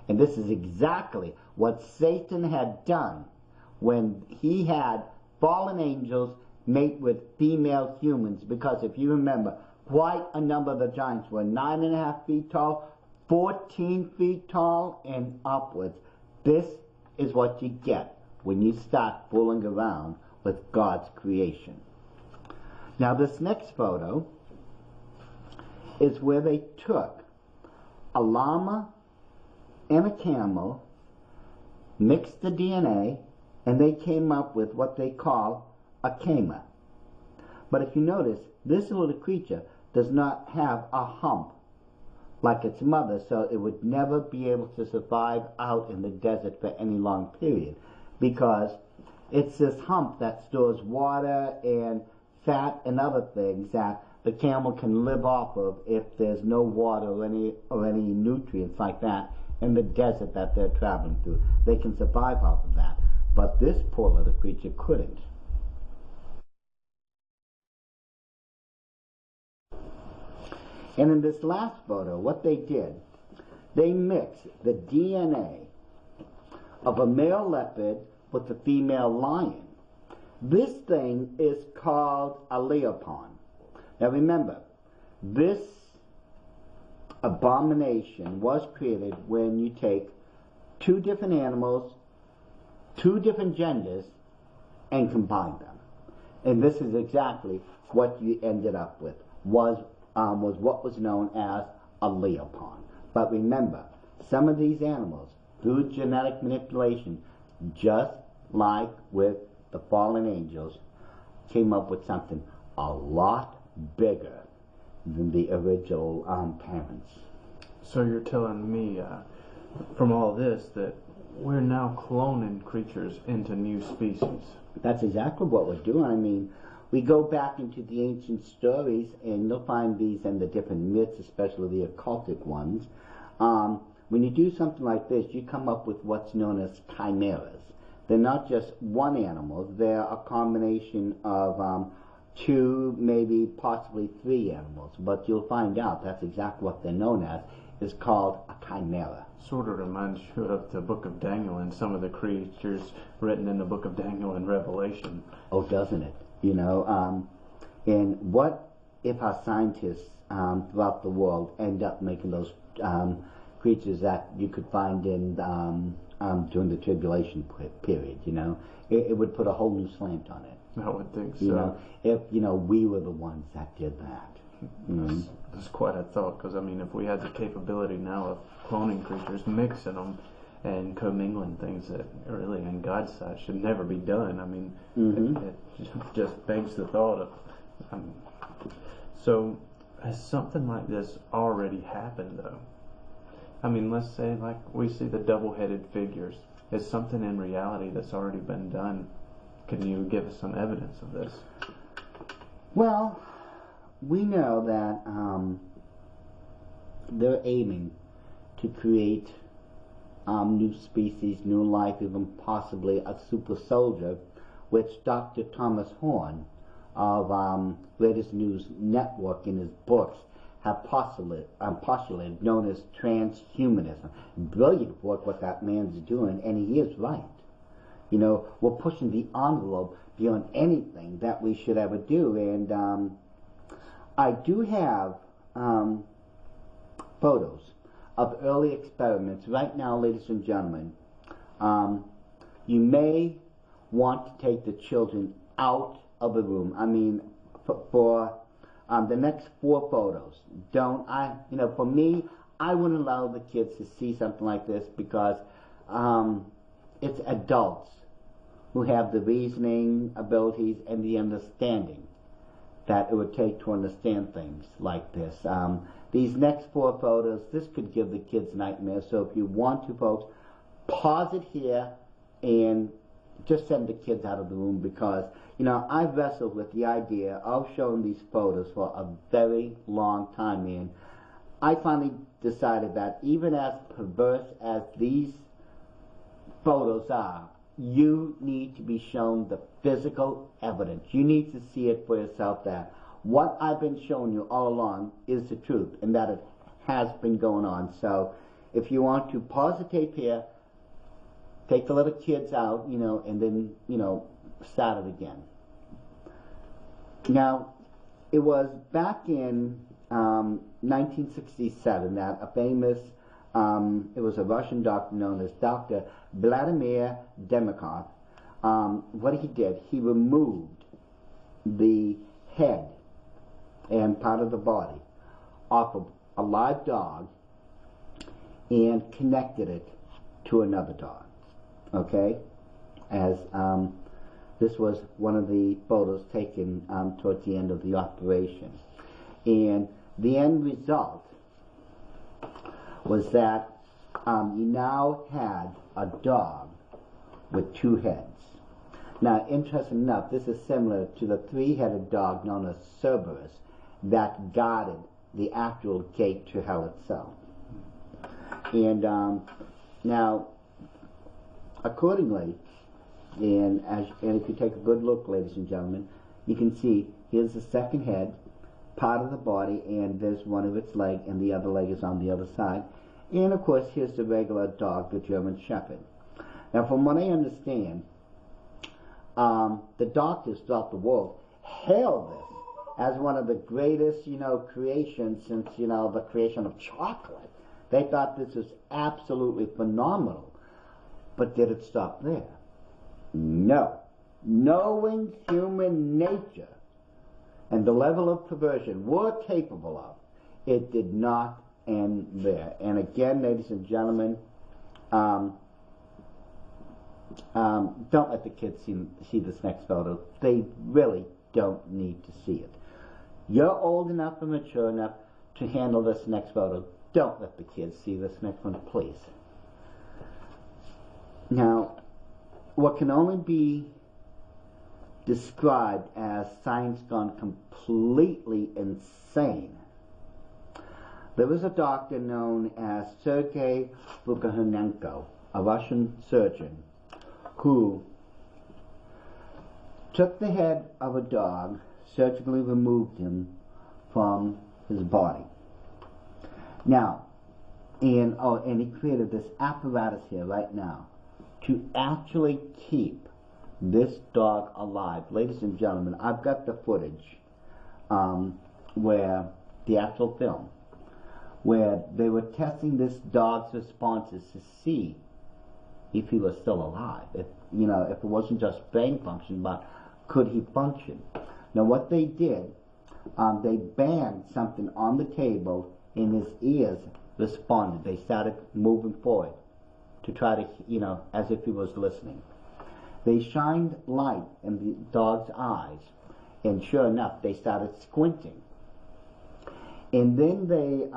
And this is exactly what Satan had done when he had fallen angels mate with female humans. Because if you remember, quite a number of the giants were 9.5 feet tall, 14 feet tall, and upwards. This is what you get when you start fooling around with God's creation. Now this next photo is where they took a llama and a camel, mixed the DNA, and they came up with what they call a cama. But if you notice, this little creature does not have a hump like its mother, so it would never be able to survive out in the desert for any long period, because it's this hump that stores water and fat and other things that the camel can live off of if there's no water or any nutrients like that in the desert that they're traveling through. They can survive off of that. But this poor little creature couldn't. And in this last photo, what they did, they mixed the DNA of a male leopard with a female lion. This thing is called a leopon. Now remember, this abomination was created when you take two different animals two different genders and combined them. And this is exactly what you ended up with, was what was known as a leopard. But remember, some of these animals, through genetic manipulation, just like with the fallen angels, came up with something a lot bigger than the original parents. So you're telling me, from all this, that we're now cloning creatures into new species? That's exactly what we're doing. I mean, we go back into the ancient stories, and you'll find these in the different myths, especially the occultic ones. When you do something like this, you come up with what's known as chimeras. They're not just one animal, they're a combination of two, maybe possibly three animals. But you'll find out that's exactly what they're known as. It's called a chimera. Sort of reminds you of the Book of Daniel and some of the creatures written in the Book of Daniel and Revelation. Oh, doesn't it? You know, and what if our scientists throughout the world end up making those creatures that you could find in during the tribulation period? You know, it would put a whole new slant on it. I would think so. You know, if we were the ones that did that. That's quite a thought, because I mean, if we had the capability now of cloning creatures, mixing them, and commingling things that really, in God's sight, should never be done. I mean, it just begs the thought of. So, has something like this already happened, though? I mean, let's say, like, we see the double-headed figures. Is something in reality that's already been done? Can you give us some evidence of this? Well, we know that they're aiming to create new species, new life, even possibly a super soldier, which Dr. Thomas Horn of Latest News Network in his books have postulated, known as transhumanism. Brilliant work what that man's doing, and he is right. You know, we're pushing the envelope beyond anything that we should ever do. And I do have photos of early experiments. Right now, ladies and gentlemen, you may want to take the children out of the room. I mean, for the next 4 photos, for me, I wouldn't allow the kids to see something like this, because it's adults who have the reasoning abilities and the understanding that it would take to understand things like this. These next 4 photos, this could give the kids nightmares. So if you want to, folks, pause it here and just send the kids out of the room, because, you know, I've wrestled with the idea of showing these photos for a very long time, and I finally decided that even as perverse as these photos are, you need to be shown the physical evidence. You need to see it for yourself that what I've been showing you all along is the truth, and that it has been going on. So if you want to pause the tape here, take the little kids out, you know, and then, you know, start it again. Now, it was back in 1967 that a famous, it was a Russian doctor known as Dr. Vladimir Demikov. What he did, he removed the head and part of the body off of a live dog and connected it to another dog. Okay? As this was one of the photos taken towards the end of the operation. And the end result was that you now had a dog with 2 heads. Now, interesting enough, this is similar to the 3-headed dog known as Cerberus that guarded the actual gate to hell itself. And now, accordingly, and if you take a good look, ladies and gentlemen, you can see here's the second head, part of the body, and there's one of its legs, and the other leg is on the other side. And of course, here's the regular dog, the German Shepherd. Now, from what I understand, the doctors throughout the world hail this as one of the greatest, you know, creations since, you know, the creation of chocolate. They thought this was absolutely phenomenal. But did it stop there? No. Knowing human nature and the level of perversion we're capable of, it did not end there. And again, ladies and gentlemen, don't let the kids see this next photo. They really don't need to see it. You're old enough and mature enough to handle this next photo. Don't let the kids see this next one, please. Now, what can only be described as science gone completely insane. There was a doctor known as Sergei Bukhanenko, a Russian surgeon, who took the head of a dog, surgically removed him from his body. Now, and he created this apparatus here right now to actually keep this dog alive. Ladies and gentlemen, I've got the footage where the actual film, where they were testing this dog's responses to see if he was still alive, if it wasn't just brain function, but could he function. Now what they did, they banged something on the table and his ears responded. They started moving forward to try to, as if he was listening. They shined light in the dog's eyes, and sure enough, they started squinting. And then they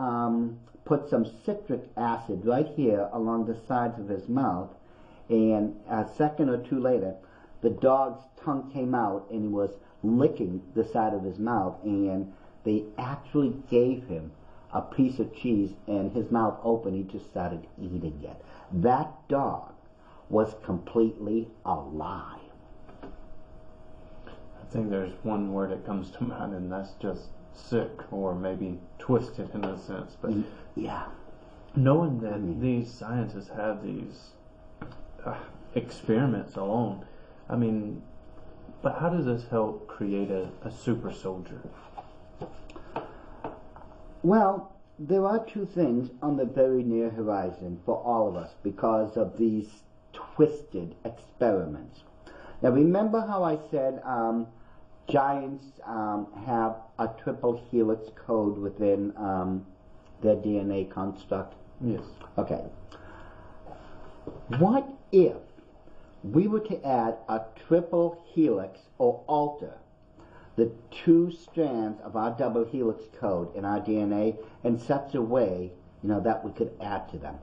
put some citric acid right here along the sides of his mouth, and a second or two later, the dog's tongue came out and he was licking the side of his mouth, and they actually gave him a piece of cheese, and his mouth open, he just started eating it. That dog was completely alive. I think there's one word that comes to mind, and that's just sick, or maybe twisted in a sense. But yeah, knowing that these scientists have these experiments alone, but how does this help create a super soldier? Well, there are two things on the very near horizon for all of us because of these twisted experiments. Now remember how I said giants have a triple helix code within their DNA construct? Yes. Okay. What if we were to add a triple helix or alter the two strands of our double helix code in our DNA in such a way, that we could add to them?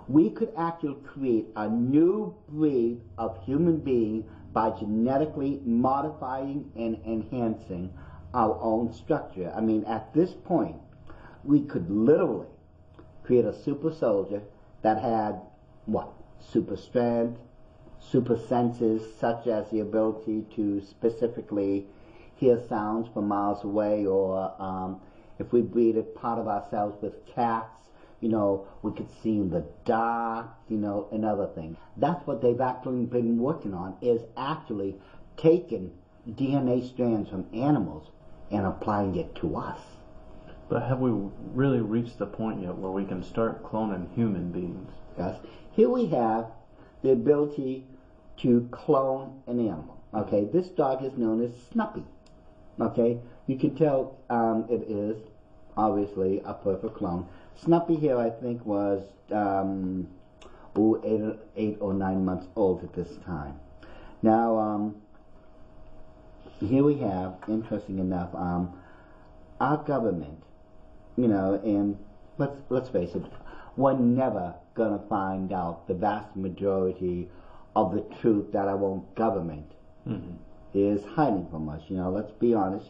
We could actually create a new breed of human being by genetically modifying and enhancing our own structure. At this point, we could literally create a super soldier that had, super strength, super senses, such as the ability to specifically hear sounds from miles away, or if we breeded part of ourselves with cats, we could see in the dark, and other things. That's what they've actually been working on, is actually taking DNA strands from animals and applying it to us. But have we really reached the point yet where we can start cloning human beings? Yes. Here we have the ability to clone an animal. Okay, this dog is known as Snuppy. Okay, you can tell it is obviously a perfect clone. Snuppy here, I think, was 8 or 9 months old at this time. Now, here we have, interesting enough, our government, and let's face it, we're never going to find out the vast majority of the truth that our own government is hiding from us. Let's be honest,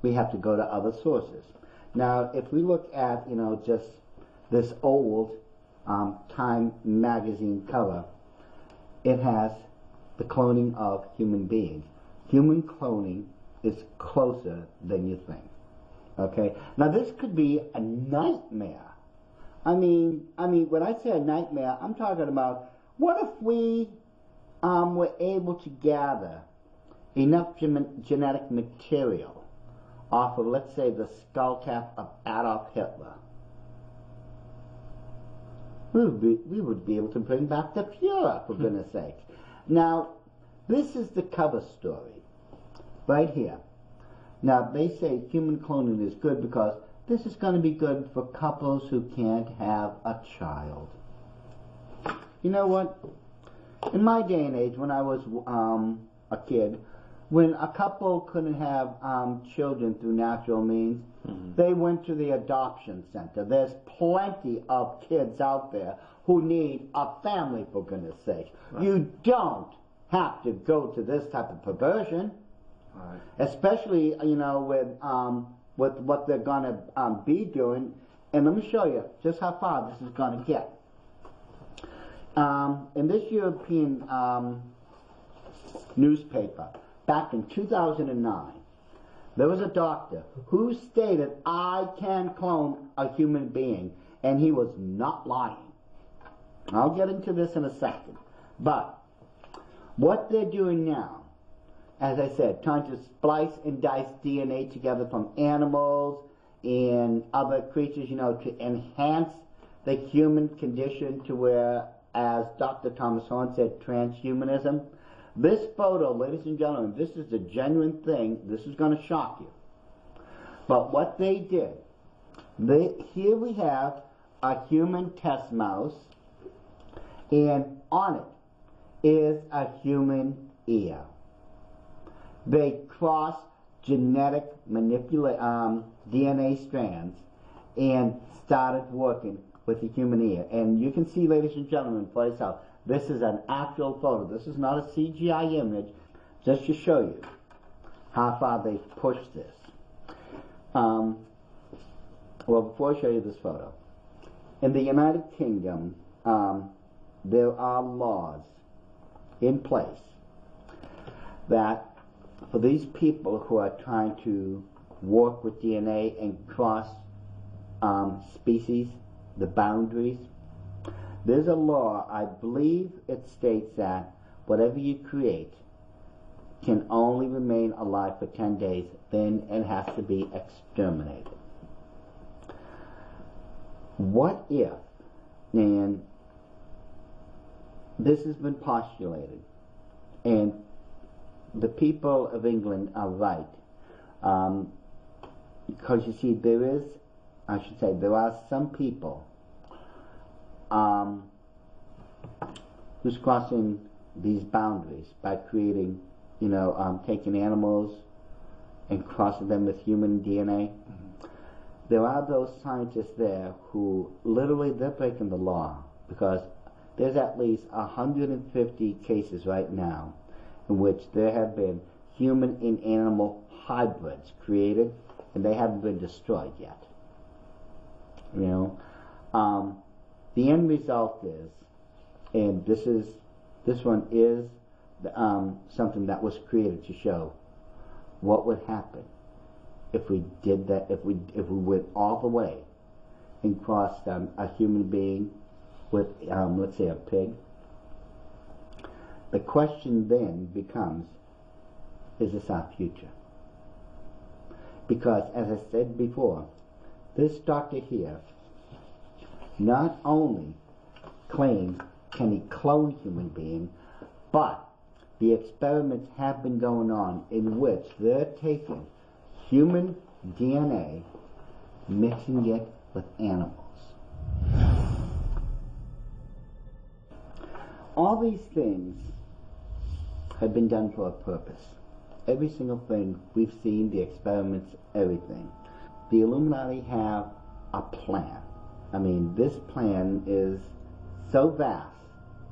we have to go to other sources. Now, if we look at, just this old Time magazine cover, it has the cloning of human beings. Human cloning is closer than you think. Okay? Now, this could be a nightmare. When I say a nightmare, I'm talking about, what if we were able to gather enough genetic material off of, let's say, the skull cap of Adolf Hitler? We would be able to bring back the Fuhrer, for goodness sake. Now, this is the cover story, right here. Now, they say human cloning is good because this is going to be good for couples who can't have a child. You know what? In my day and age, when I was a kid, when a couple couldn't have children through natural means, they went to the adoption center. There's plenty of kids out there who need a family, for goodness sake. Right. You don't have to go to this type of perversion, right. Especially, you know, with what they're going to be doing. And let me show you just how far this is going to get. In this European newspaper, back in 2009, there was a doctor who stated, I can clone a human being, and he was not lying. I'll get into this in a second. But what they're doing now, as I said, trying to splice and dice DNA together from animals and other creatures, you know, to enhance the human condition to where, as Dr. Thomas Horn said, transhumanism. This photo, ladies and gentlemen, this is a genuine thing. This is going to shock you. But what they did, here we have a human test mouse, and on it is a human ear. They crossed genetic DNA strands and started working with the human ear. And you can see, ladies and gentlemen, for yourself, this is an actual photo. This is not a CGI image, just to show you how far they pushed this. Well, before I show you this photo, in the United Kingdom, there are laws in place that for these people who are trying to work with DNA and cross species, the boundaries, there's a law, I believe it states that whatever you create can only remain alive for 10 days, then it has to be exterminated. What if, and this has been postulated, and the people of England are right, because you see, there are some people who's crossing these boundaries by creating, you know, taking animals and crossing them with human DNA. Mm-hmm. There are those scientists there who literally, they're breaking the law, because there's at least 150 cases right now in which there have been human and animal hybrids created, and they haven't been destroyed yet. You know, the end result is, and this one is something that was created to show what would happen if we did that, if we went all the way and crossed a human being with, let's say, a pig. The question then becomes, is this our future? Because, as I said before, this doctor here not only claims can he clone human beings, but the experiments have been going on in which they're taking human DNA, mixing it with animals. All these things have been done for a purpose. Every single thing we've seen, the experiments, everything. The Illuminati have a plan. I mean, this plan is so vast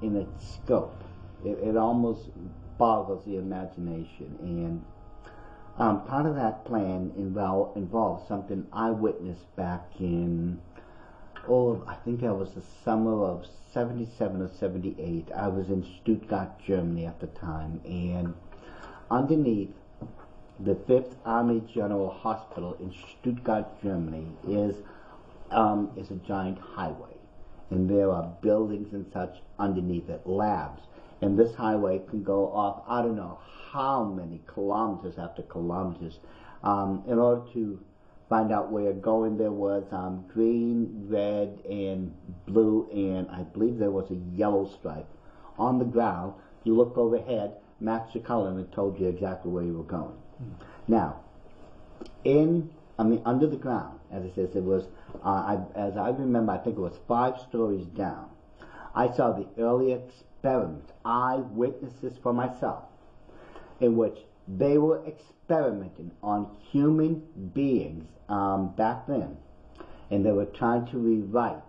in its scope, it almost boggles the imagination. And part of that plan involves something I witnessed back in, I think that was the summer of 77 or 78. I was in Stuttgart, Germany at the time, and underneath the 5th Army General Hospital in Stuttgart, Germany is a giant highway, and there are buildings and such underneath it, labs, and this highway can go off, I don't know how many kilometers after kilometers. In order to find out where you're going, there was green, red, and blue, and I believe there was a yellow stripe on the ground. You look overhead, Master Cullen had told you exactly where you were going. Now, under the ground, as it says, it was, as I remember, I think it was 5 stories down. I saw the early experiments. I witnessed this for myself, in which they were experimenting on human beings back then, and they were trying to rewrite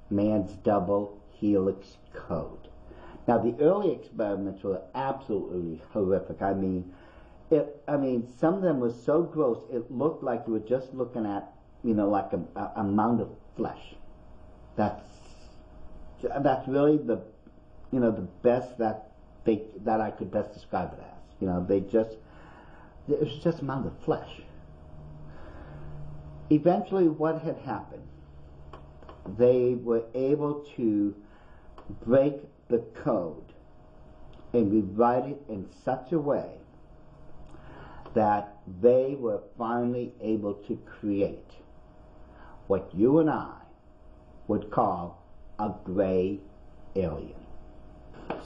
man's double helix code. Now, the early experiments were absolutely horrific. I mean, some of them were so gross, it looked like you were just looking at, like a mound of flesh. That's really the best that I could best describe it as. It was just a mound of flesh. Eventually, what had happened, they were able to break the code and rewrite it in such a way that they were finally able to create what you and I would call a gray alien.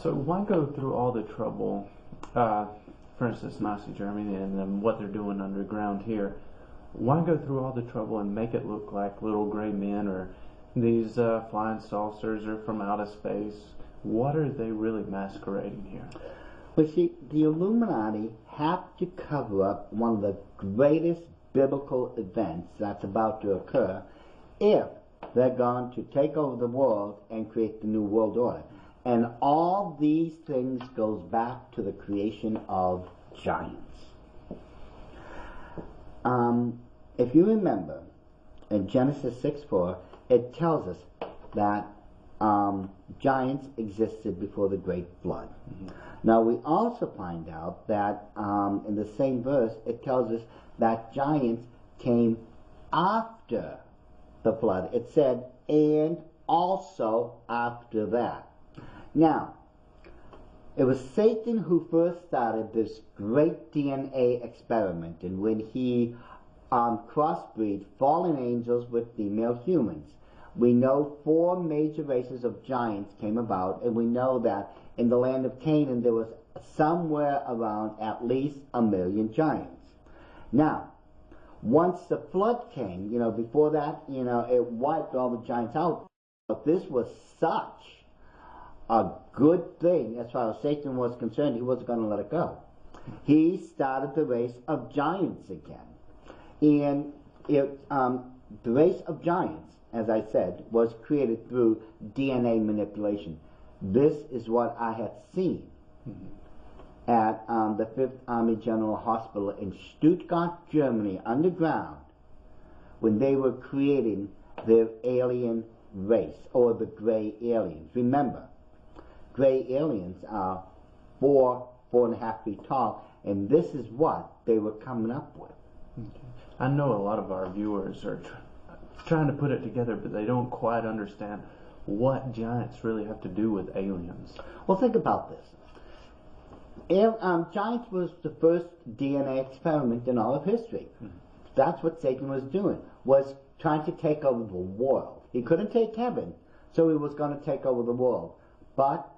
So why go through all the trouble, for instance, Nazi Germany and what they're doing underground here? Why go through all the trouble and make it look like little gray men or these flying saucers are from outer space? What are they really masquerading here? Well, see, the Illuminati have to cover up one of the greatest biblical events that's about to occur if they're going to take over the world and create the New World Order. And all these things goes back to the creation of giants. If you remember, in Genesis 6:4, it tells us that giants existed before the great flood. Now, we also find out that in the same verse, it tells us that giants came after the flood. It said, and also after that. Now, it was Satan who first started this great DNA experiment, and when he crossbreed fallen angels with female humans. We know 4 major races of giants came about, and we know that in the land of Canaan there was somewhere around at least 1 million giants. Now, once the flood came, before that, it wiped all the giants out. But this was such a good thing as far as Satan was concerned, he wasn't going to let it go. He started the race of giants again. And the race of giants, as I said, was created through DNA manipulation. This is what I had seen at the 5th Army General Hospital in Stuttgart, Germany, underground, when they were creating their alien race, or the gray aliens. Remember, gray aliens are 4.5 feet tall, and this is what they were coming up with. I know a lot of our viewers are trying to put it together, but they don't quite understand what giants really have to do with aliens. Well, think about this. Giants was the first DNA experiment in all of history. That's what Satan was doing, was trying to take over the world. He couldn't take heaven, so he was going to take over the world. But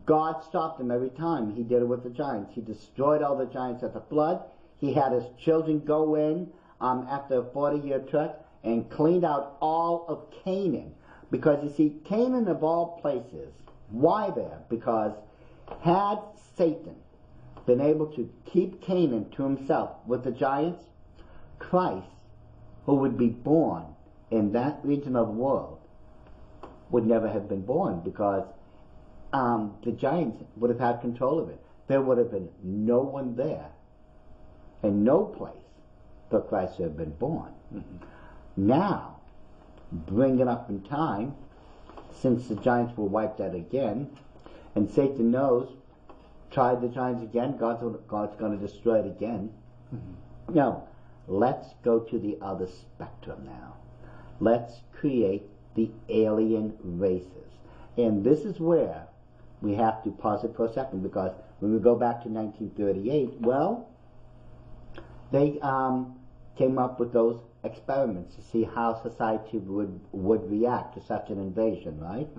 God stopped him every time he did it with the giants. He destroyed all the giants at the flood. He had his children go in after a 40-year trek and cleaned out all of Canaan. Because, you see, Canaan of all places, why there? Because had Satan been able to keep Canaan to himself with the giants, Christ, who would be born in that region of the world, would never have been born, because the giants would have had control of it. There would have been no one there and no place for Christ to have been born. Now, bring it up in time, since the giants were wiped out again, and Satan knows, tried the giants again, God's going to destroy it again. No, let's go to the other spectrum now. Let's create the alien races. And this is where we have to pause it for a second, because when we go back to 1938, well, they came up with those experiments to see how society would react to such an invasion, right?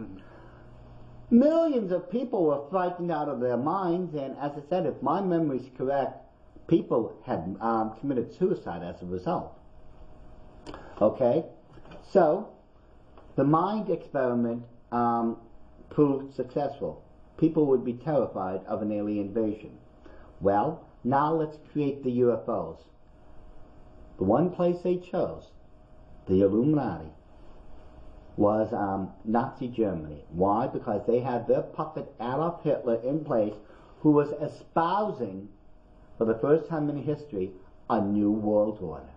Millions of people were frightened out of their minds, and as I said, if my memory is correct, people had committed suicide as a result. Okay? So, the mind experiment proved successful. People would be terrified of an alien invasion. Well, now let's create the UFOs. The one place they chose, the Illuminati, was Nazi Germany. Why? Because they had their puppet Adolf Hitler in place, who was espousing, for the first time in history, a new world order.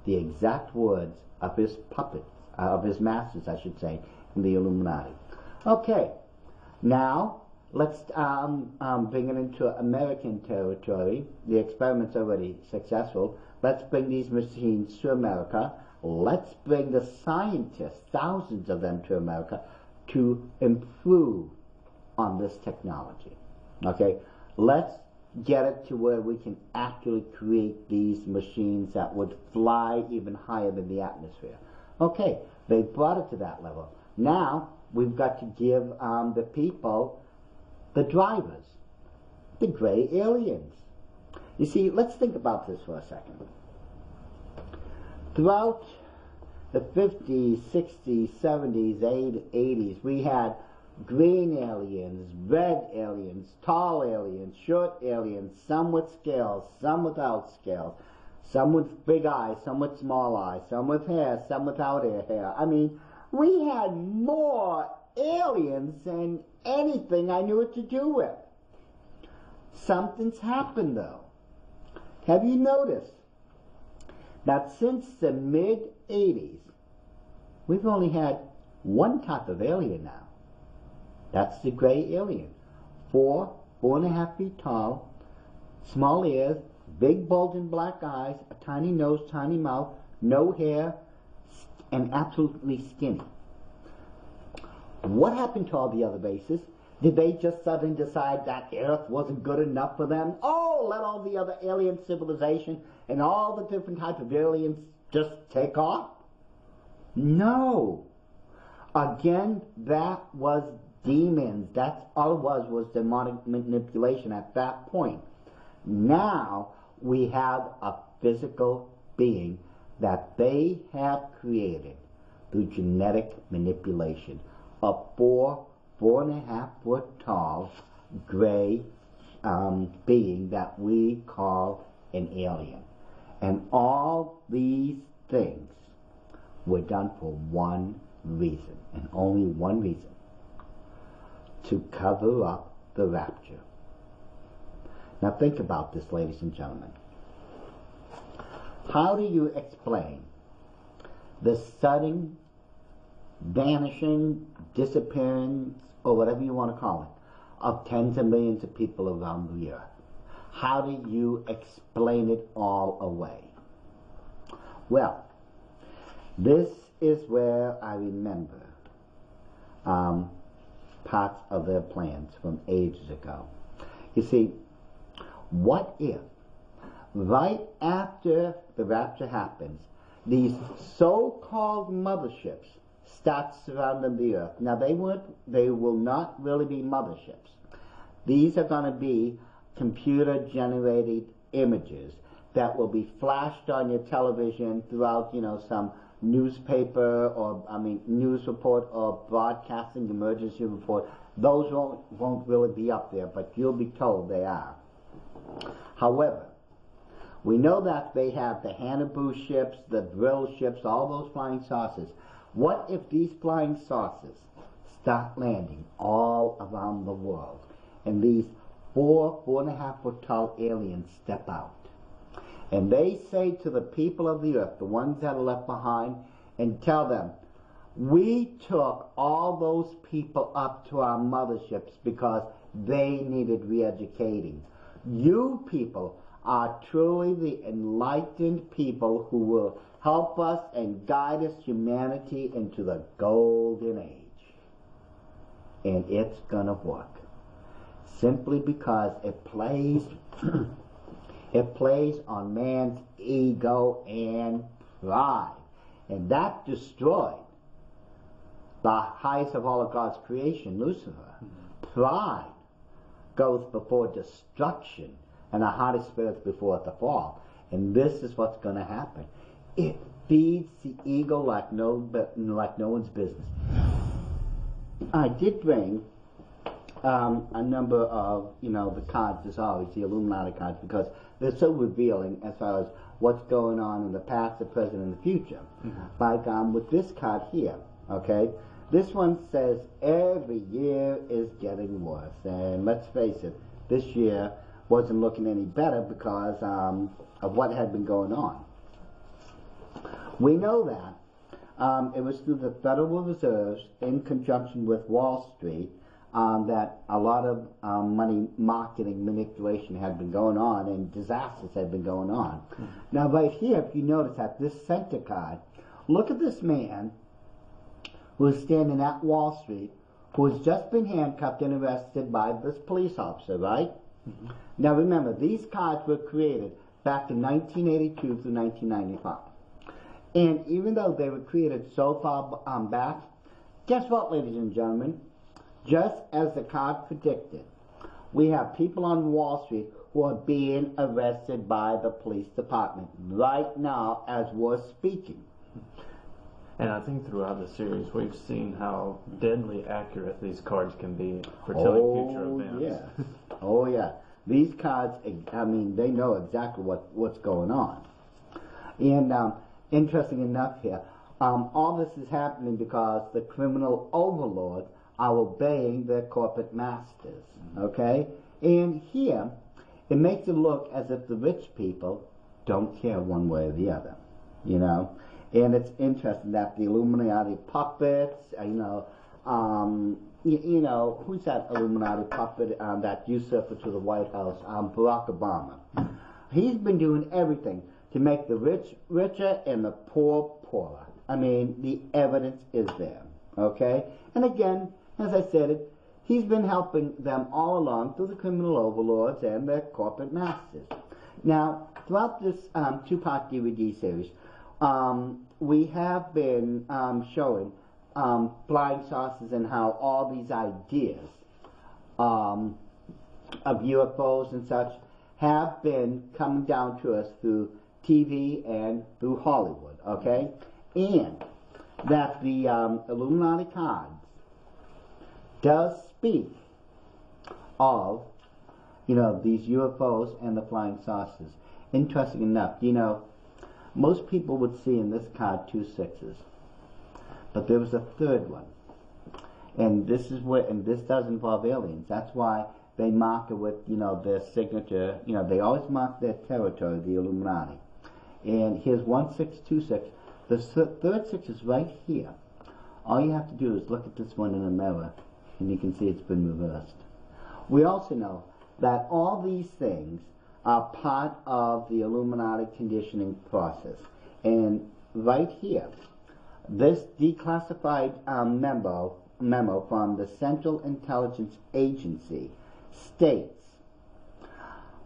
The exact words of his puppets, of his masters, I should say, in the Illuminati. Okay, now let's bring it into American territory. The experiment's already successful. Let's bring these machines to America. Let's bring the scientists, thousands of them, to America to improve on this technology. Okay, let's get it to where we can actually create these machines that would fly even higher than the atmosphere. Okay, they brought it to that level. Now we've got to give the people, the drivers, the gray aliens. You see, let's think about this for a second. Throughout the 50s, 60s, 70s, 80s, we had green aliens, red aliens, tall aliens, short aliens, some with scales, some without scales, some with big eyes, some with small eyes, some with hair, some without hair. I mean, we had more aliens than anything I knew what to do with. Something's happened, though. Have you noticed that since the mid-80s, we've only had one type of alien now? That's the gray alien. 4.5 feet tall, small ears, big bulging black eyes, a tiny nose, tiny mouth, no hair, and absolutely skinny. What happened to all the other races? Did they just suddenly decide that Earth wasn't good enough for them? Oh, let all the other alien civilization and all the different types of aliens just take off? No. Again, that was demons. That's all it was demonic manipulation at that point. Now we have a physical being that they have created through genetic manipulation. A 4.5 foot tall gray being that we call an alien. And all these things were done for one reason, and only one reason: to cover up the rapture. Now think about this, ladies and gentlemen. How do you explain the sudden vanishing, disappearance, or whatever you want to call it, of tens of millions of people around the earth? How do you explain it all away? Well, this is where I remember parts of their plans from ages ago. You see, what if right after the rapture happens, these so-called motherships start surrounding the earth? Now they will not really be motherships. These are going to be computer-generated images that will be flashed on your television throughout, some newspaper or, news report or broadcasting emergency report. Those won't really be up there, but you'll be told they are. However, we know that they have the Hannibal ships, the drill ships, all those flying saucers. What if these flying saucers start landing all around the world, and these 4.5 foot tall aliens step out, and they say to the people of the earth, the ones that are left behind, and tell them, we took all those people up to our motherships because they needed re-educating. You people are truly the enlightened people who will help us and guide us, humanity, into the golden age. And it's gonna work. Simply because it plays on man's ego and pride. And that destroyed the highest of all of God's creation, Lucifer. Pride goes before destruction, and the haughty spirits before the fall. And this is what's going to happen. It feeds the ego like no one's business. I did bring a number of, the cards as always, the Illuminati cards, because they're so revealing as far as what's going on in the past, the present, and the future. Like with this card here, okay? This one says every year is getting worse. And let's face it, this year wasn't looking any better because of what had been going on. We know that it was through the Federal Reserve in conjunction with Wall Street that a lot of money marketing manipulation had been going on and disasters had been going on. Now right here, if you notice at this center card, look at this man who is standing at Wall Street, who has just been handcuffed and arrested by this police officer, right? Now remember, these cards were created back in 1982 through 1995. And even though they were created so far back, guess what, ladies and gentlemen? Just as the card predicted, we have people on Wall Street who are being arrested by the police department right now as we're speaking. And I think throughout the series we've seen how deadly accurate these cards can be for telling future events. Yes. Oh yeah. These cards, I mean, they know exactly what's going on. And interesting enough here, all this is happening because the criminal overlords are obeying their corporate masters, okay? And here, it makes it look as if the rich people don't care one way or the other, And it's interesting that the Illuminati puppets, who's that Illuminati puppet, that usurper to the White House, Barack Obama. He's been doing everything to make the rich richer and the poor poorer. I mean, the evidence is there, okay? And again, as I said, he's been helping them all along through the criminal overlords and their corporate masters. Now, throughout this two-part DVD series, we have been showing flying saucers and how all these ideas of UFOs and such have been coming down to us through TV and through Hollywood, okay? And that the Illuminati cards does speak of, these UFOs and the flying saucers. Interesting enough, most people would see in this card 2 6s, but there was a third one, and this does involve aliens. That's why they mark it with, their signature. They always mark their territory, the Illuminati. And here's 1 6 2 6. The third 6 is right here. All you have to do is look at this one in a mirror, and you can see it's been reversed. We also know that all these things are part of the Illuminati conditioning process. And right here, this declassified memo from the Central Intelligence Agency states,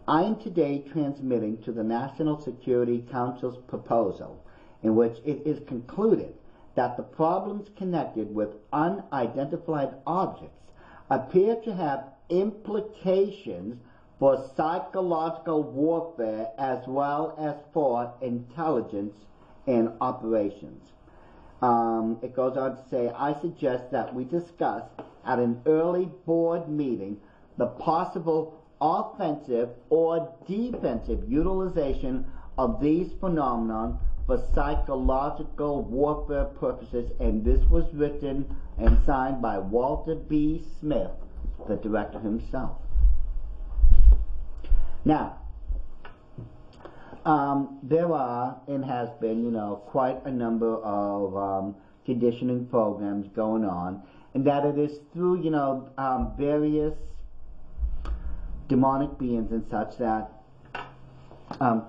I am today transmitting to the National Security Council's proposal in which it is concluded that the problems connected with unidentified objects appear to have implications for psychological warfare as well as for intelligence and operations. It goes on to say, I suggest that we discuss at an early board meeting the possible offensive or defensive utilization of these phenomena for psychological warfare purposes, and this was written and signed by Walter B. Smith, the director himself. Now, there are and has been, quite a number of conditioning programs going on, and that it is through, various demonic beings and such that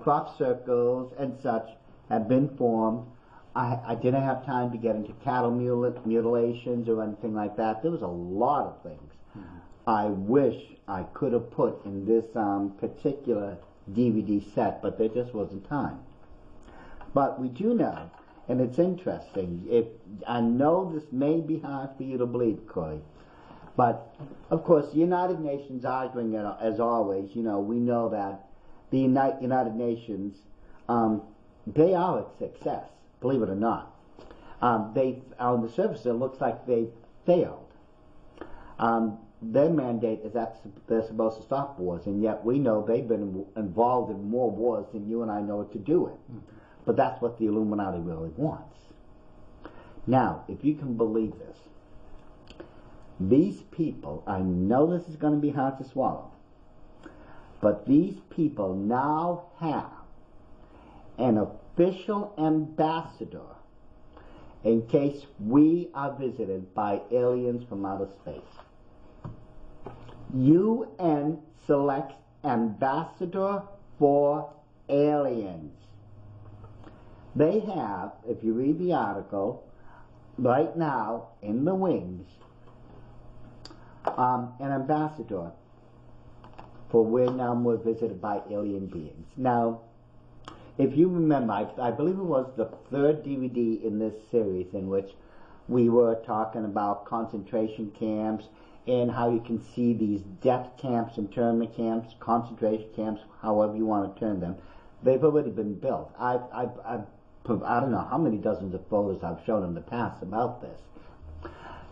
crop circles and such have been formed. I didn't have time to get into cattle mutilations or anything like that. There was a lot of things I wish I could have put in this particular DVD set, but there just wasn't time. But we do know, And it's interesting. I know this may be hard for you to believe, Corey, but of course, the United Nations arguing it as always. We know that the United Nations, they are a success, believe it or not. They, on the surface, it looks like they failed. Their mandate is that they're supposed to stop wars, and yet we know they've been involved in more wars than you and I know what to do with. But that's what the Illuminati really wants. Now, if you can believe this, these people, I know this is going to be hard to swallow, but these people now have an official ambassador in case we are visited by aliens from outer space. UN selects ambassador for aliens. They have, if you read the article, right now in the wings, an ambassador for where now we're visited by alien beings. Now, if you remember, I believe it was the third DVD in this series in which we were talking about concentration camps and how you can see these death camps, internment camps, concentration camps, however you want to term them. They've already been built. I don't know how many dozens of photos I've shown in the past about this.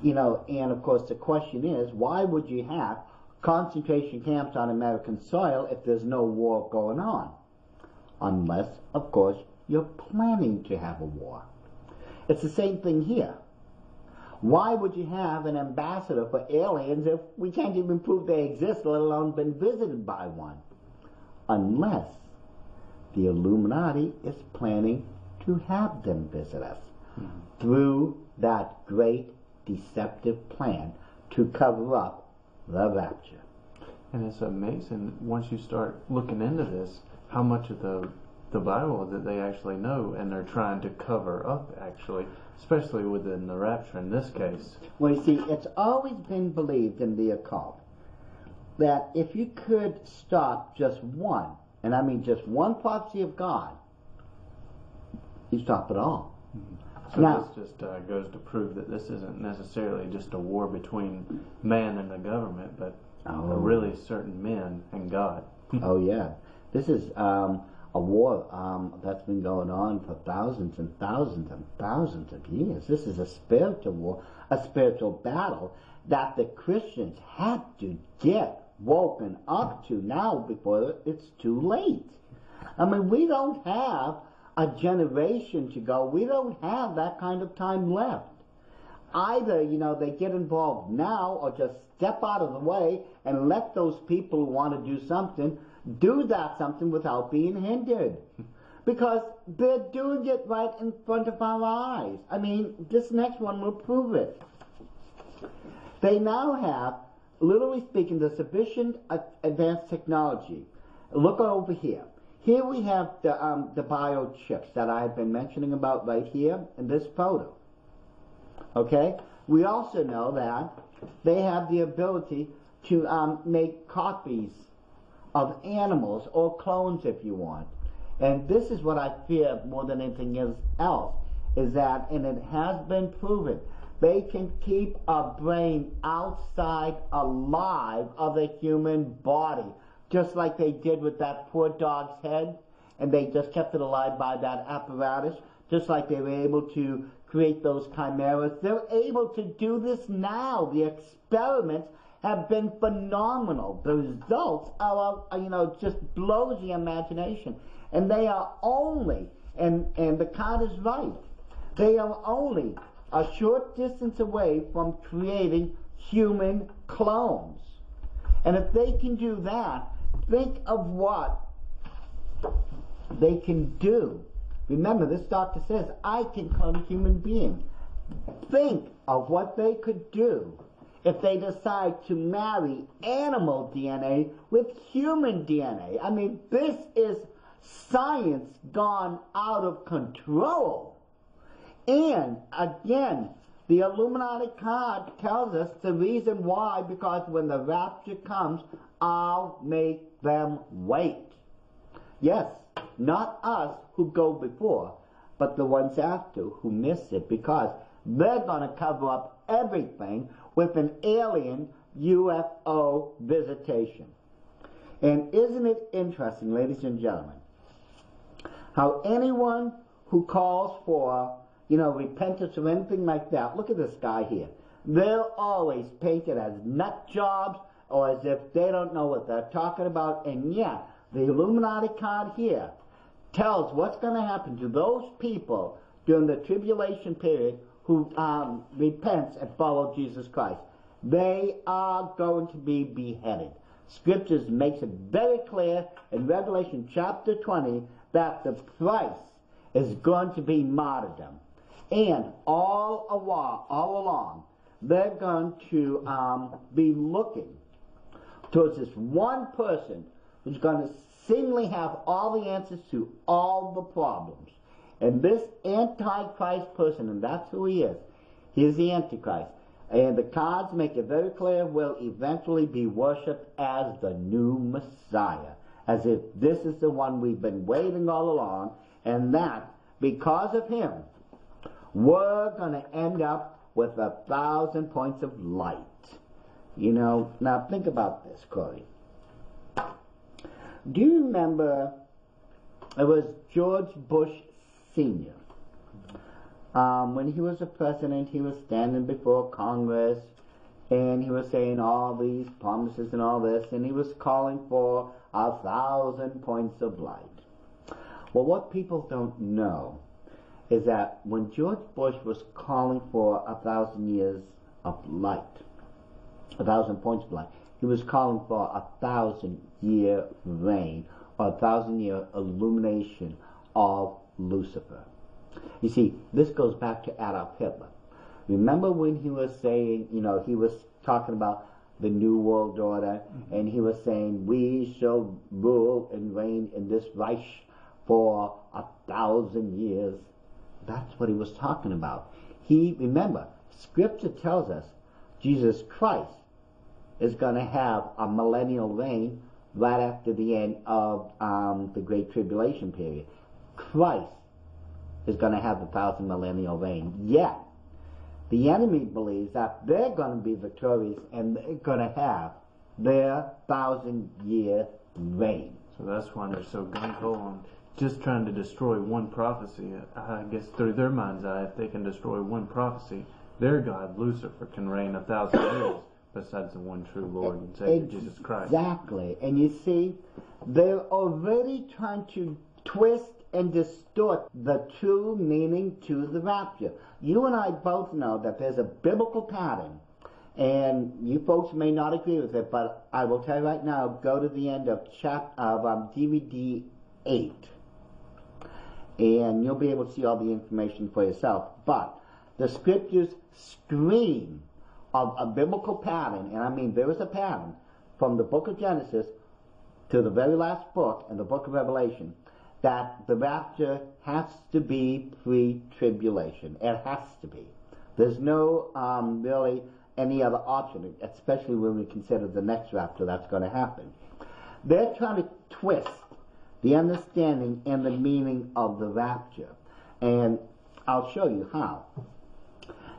And of course the question is, why would you have concentration camps on American soil if there's no war going on? Unless, of course, you're planning to have a war. It's the same thing here. Why would you have an ambassador for aliens if we can't even prove they exist, let alone been visited by one? Unless the Illuminati is planning to have them visit us through that great deceptive plan to cover up the rapture. And it's amazing, once you start looking into this, how much of the Bible that they actually know and they're trying to cover up, actually, especially within the rapture in this case. Well, you see, it's always been believed in the occult that if you could stop just one, and I mean just one prophecy of God, you stop it all. So now, this just goes to prove that this isn't necessarily just a war between man and the government, but really certain men and God. Oh yeah. This is a war that's been going on for thousands and thousands and thousands of years. This is a spiritual war, a spiritual battle that the Christians have to get woken up to now before it's too late. I mean, we don't have a generation to go. We don't have that kind of time left. Either, they get involved now or just step out of the way and let those people who want to do something do that something without being hindered. Because they're doing it right in front of our eyes. I mean, this next one will prove it. They now have, literally speaking, the sufficient advanced technology. Look over here. Here we have the biochips that I've been mentioning about right here in this photo. Okay? We also know that they have the ability to make copies of animals or clones if you want. And this is what I fear more than anything else, is that, and it has been proven, they can keep a brain outside alive of the human body, just like they did with that poor dog's head, and they just kept it alive by that apparatus, just like they were able to create those chimeras. They're able to do this now. The experiments have been phenomenal. The results are, just blows the imagination. And they are only, and the card is right, they are only a short distance away from creating human clones. And if they can do that, think of what they can do. Remember, this doctor says, I can clone a human being. Think of what they could do if they decide to marry animal DNA with human DNA. I mean, this is science gone out of control. And again, the Illuminati card tells us the reason why, because when the rapture comes, I'll make them wait. Yes, not us who go before, but the ones after who missed it, because they're going to cover up everything with an alien UFO visitation. And isn't it interesting, ladies and gentlemen, how anyone who calls for, repentance or anything like that, look at this guy here. They're always painted as nut jobs or as if they don't know what they're talking about, and yet the Illuminati card here tells what's going to happen to those people during the tribulation period who repents and follow Jesus Christ. They are going to be beheaded. Scriptures makes it very clear in Revelation chapter 20 that the price is going to be martyrdom. And all along, they're going to be looking towards this one person who's going to seemingly have all the answers to all the problems. And this Antichrist person, and that's who he is, he's the Antichrist. And the cards make it very clear, will eventually be worshipped as the new Messiah, as if this is the one we've been waiting all along, and that, because of him, we're going to end up with 1,000 points of light. Now think about this, Corey. Do you remember, it was George Bush Sr., when he was a president, he was standing before Congress, and he was saying all these promises and all this, and he was calling for 1,000 points of light. Well, what people don't know is that when George Bush was calling for 1,000 years of light, 1,000 points of light, he was calling for 1,000-year reign, or 1,000-year illumination of Lucifer. You see, this goes back to Adolf Hitler. Remember when he was saying, he was talking about the New World Order, and he was saying, we shall rule and reign in this Reich for 1,000 years. That's what he was talking about. Remember, Scripture tells us Jesus Christ is going to have a millennial reign right after the end of the Great Tribulation period. Christ is going to have the 1,000 millennial reign. Yet, the enemy believes that they're going to be victorious and they're going to have their 1,000-year reign. So that's why they're so gung-ho on just trying to destroy one prophecy. I guess through their mind's eye, if they can destroy one prophecy, their God, Lucifer, can reign 1,000 years besides the one true Lord and Savior, Jesus Christ. Exactly. And you see, they're already trying to twist and distort the true meaning to the rapture. You and I both know that there's a biblical pattern, and you folks may not agree with it, but I will tell you right now, go to the end of DVD 8, and you'll be able to see all the information for yourself. But the scriptures scream of a biblical pattern, and I mean there is a pattern from the book of Genesis to the very last book in the book of Revelation, that the rapture has to be pre-tribulation. It has to be. There's no really any other option, especially when we consider the next rapture that's going to happen. They're trying to twist the understanding and the meaning of the rapture. And I'll show you how.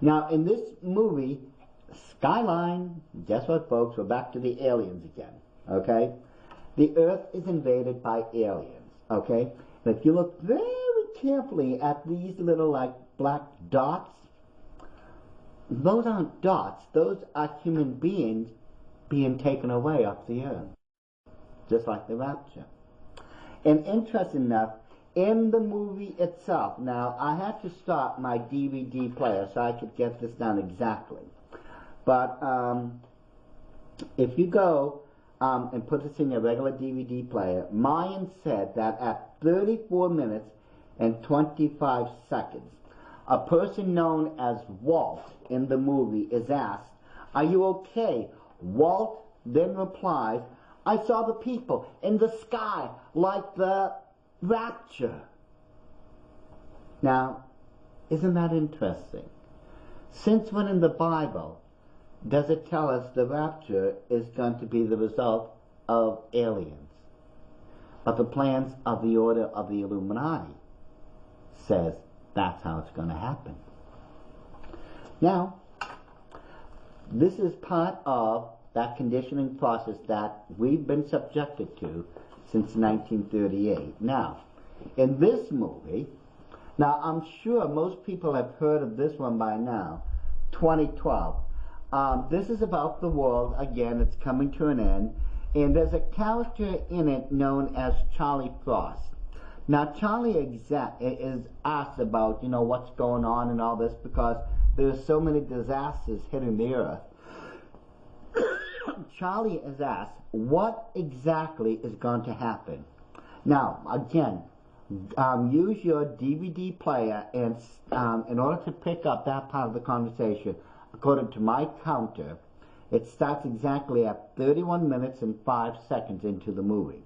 Now, in this movie, Skyline, guess what, folks? We're back to the aliens again, okay? The Earth is invaded by aliens. Okay? And if you look very carefully at these little, black dots, those aren't dots. Those are human beings being taken away off the earth. Just like the rapture. And interesting enough, in the movie itself, now, I had to start my DVD player so I could get this down exactly. But if you go and put this in your regular DVD player, Mayan said that at 34 minutes and 25 seconds, a person known as Walt in the movie is asked, "Are you okay?" Walt then replies, "I saw the people in the sky like the rapture." Now, isn't that interesting? Since when in the Bible does it tell us the rapture is going to be the result of aliens? But the plans of the order of the Illuminati says That's how it's going to happen. Now, this is part of that conditioning process that we've been subjected to since 1938. Now, in this movie, now I'm sure most people have heard of this one by now, 2012. This is about the world, again, it's coming to an end, and there's a character in it known as Charlie Frost. Now, Charlie is asked about, what's going on and all this because there's so many disasters hitting the earth. Charlie is asked, what exactly is going to happen? Now, again, use your DVD player and in order to pick up that part of the conversation. According to my counter, it starts exactly at 31 minutes and 5 seconds into the movie.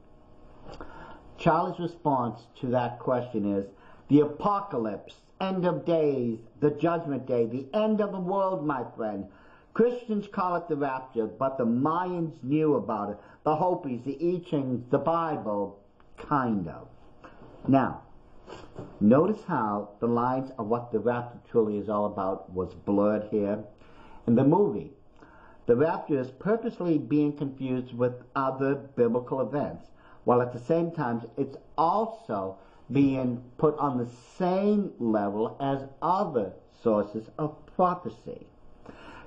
Charlie's response to that question is, the apocalypse, end of days, the judgment day, the end of the world, my friend. Christians call it the rapture, but the Mayans knew about it. The Hopis, the I Chings, the Bible, kind of. Now, notice how the lines of what the rapture truly is all about was blurred here. In the movie, the rapture is purposely being confused with other biblical events, while at the same time it's also being put on the same level as other sources of prophecy.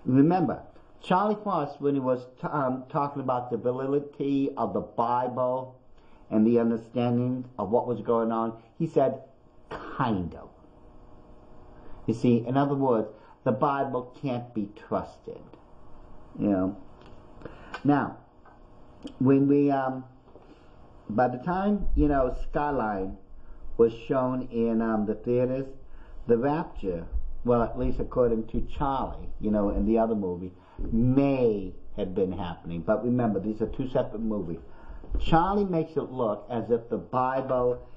Remember, Charlie Frost, when he was talking about the validity of the Bible and the understanding of what was going on, he said, kind of. You see, in other words, the Bible can't be trusted. Now, when we, by the time, Skyline was shown in the theaters, the rapture, well, at least according to Charlie, in the other movie, may have been happening. But remember, these are two separate movies. Charlie makes it look as if the Bible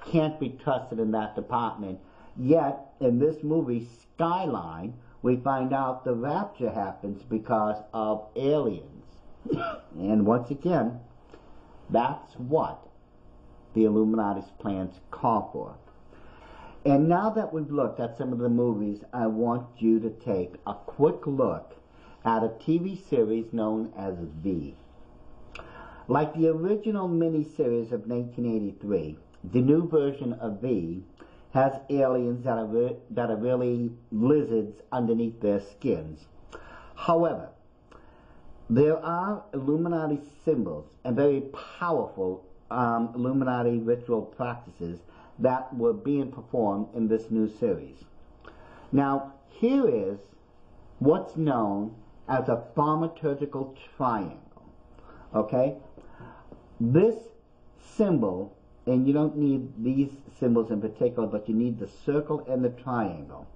can't be trusted in that department. Yet, in this movie, Skyline, we find out the rapture happens because of aliens. And once again, that's what the Illuminati's plans call for. And now that we've looked at some of the movies, I want you to take a quick look at a TV series known as V. Like the original miniseries of 1983, the new version of V has aliens that are really lizards underneath their skins. However, there are Illuminati symbols and very powerful Illuminati ritual practices that were being performed in this new series. Now, here is what's known as a thaumaturgical triangle. Okay? This symbol, and you don't need these symbols in particular, but you need the circle and the triangle.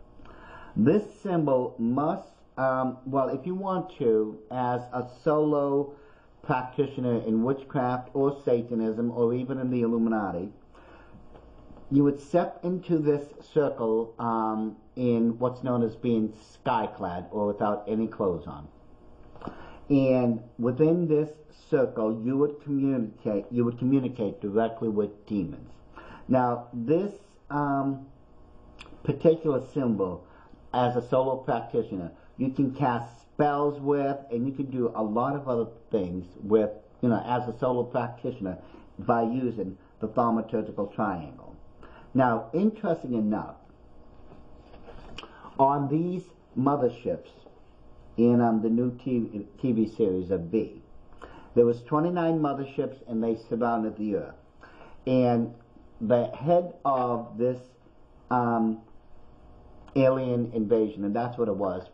This symbol must, well, if you want to, as a solo practitioner in witchcraft or Satanism or even in the Illuminati, you would step into this circle in what's known as being sky-clad or without any clothes on. And within this circle, you would communicate directly with demons. Now, this particular symbol, as a solo practitioner, you can cast spells with, and you can do a lot of other things with, as a solo practitioner by using the thaumaturgical triangle. Now, interesting enough, on these motherships in the new TV series of V, there was 29 motherships, and they surrounded the Earth. And the head of this alien invasion, and that's what it was,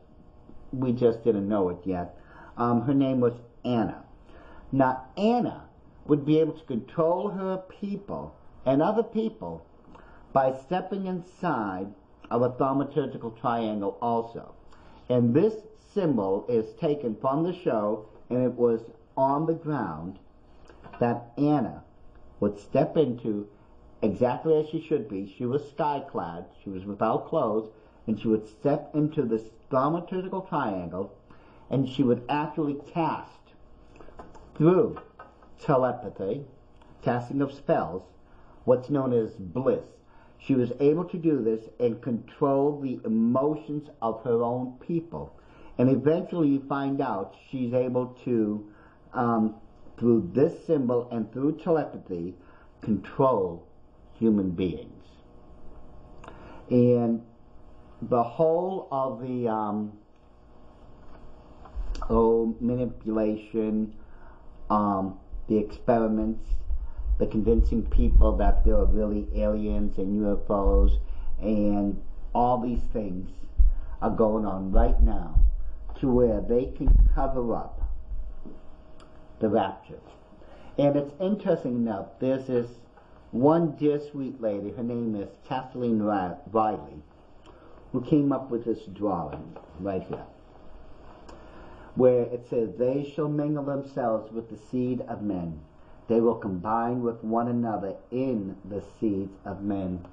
we just didn't know it yet, her name was Anna. Now, Anna would be able to control her people and other people by stepping inside of a thaumaturgical triangle also. And this symbol is taken from the show, and it was on the ground that Anna would step into exactly as she should be. She was sky-clad, she was without clothes, and she would step into this thaumaturgical triangle, and she would actually cast through telepathy, casting of spells, what's known as bliss. She was able to do this and control the emotions of her own people. And eventually you find out she's able to, through this symbol and through telepathy, control human beings. And the whole of the manipulation, the experiments, the convincing people that there are really aliens and UFOs and all these things are going on right now to where they can cover up the rapture. And it's interesting enough, there's this one dear sweet lady, her name is Kathleen Riley, who came up with this drawing right here, where it says, "They shall mingle themselves with the seed of men. They will combine with one another in the seeds of men."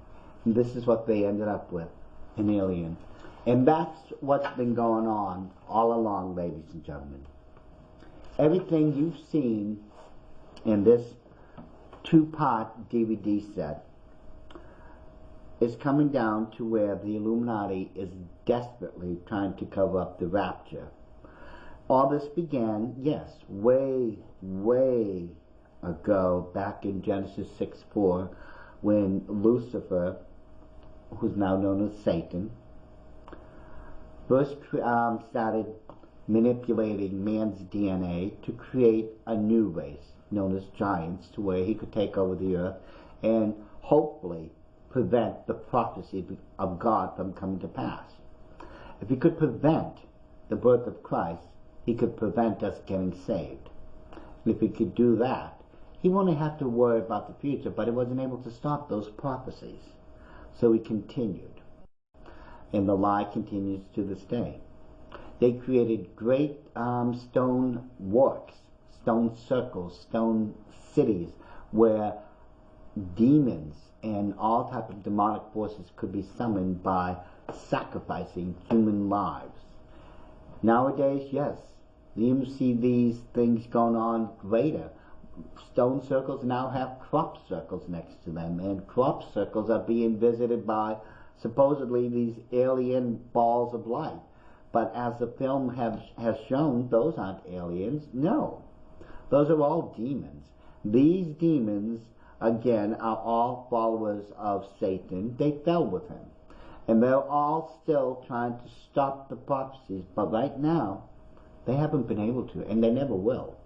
And this is what they ended up with, an alien. And that's what's been going on all along, ladies and gentlemen. Everything you've seen in this 2-part DVD set is coming down to where the Illuminati is desperately trying to cover up the rapture. All this began, yes, way ago, back in Genesis 6:4, when Lucifer, who's now known as Satan, first started manipulating man's DNA to create a new race known as giants, to where he could take over the earth and hopefully prevent the prophecy of God from coming to pass. If he could prevent the birth of Christ, he could prevent us getting saved. And if he could do that, he wouldn't have to worry about the future, but he wasn't able to stop those prophecies. So he continued. And the lie continues to this day. They created great stone works, stone circles, stone cities, where demons and all types of demonic forces could be summoned by sacrificing human lives. Nowadays, yes, you see these things going on greater. Stone circles now have crop circles next to them, and crop circles are being visited by supposedly these alien balls of light. But as the film has shown, those aren't aliens. No, those are all demons. These demons, again, are all followers of Satan. They fell with him. And they're all still trying to stop the prophecies. But right now, they haven't been able to, and they never will.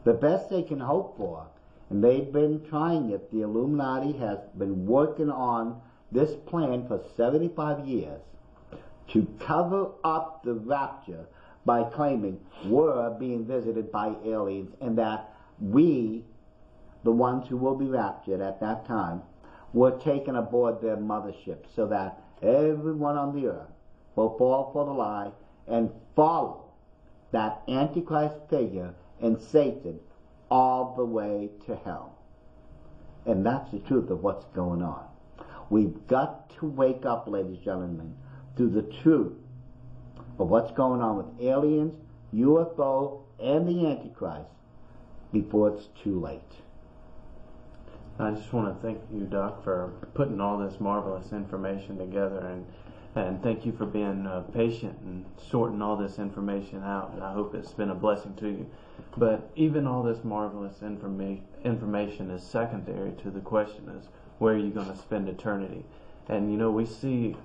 The best they can hope for, and they've been trying it, the Illuminati has been working on this plan for 75 years to cover up the rapture by claiming we're being visited by aliens, and that we, the ones who will be raptured at that time, were taken aboard their mothership, so that everyone on the earth will fall for the lie and follow that Antichrist figure and Satan all the way to hell. And that's the truth of what's going on. We've got to wake up, ladies and gentlemen, to the truth of what's going on with aliens, UFO, and the Antichrist before it's too late. I just want to thank you, Doc, for putting all this marvelous information together, and thank you for being patient and sorting all this information out, and I hope it's been a blessing to you. But even all this marvelous information is secondary to the question is, where are you going to spend eternity? And you know, we see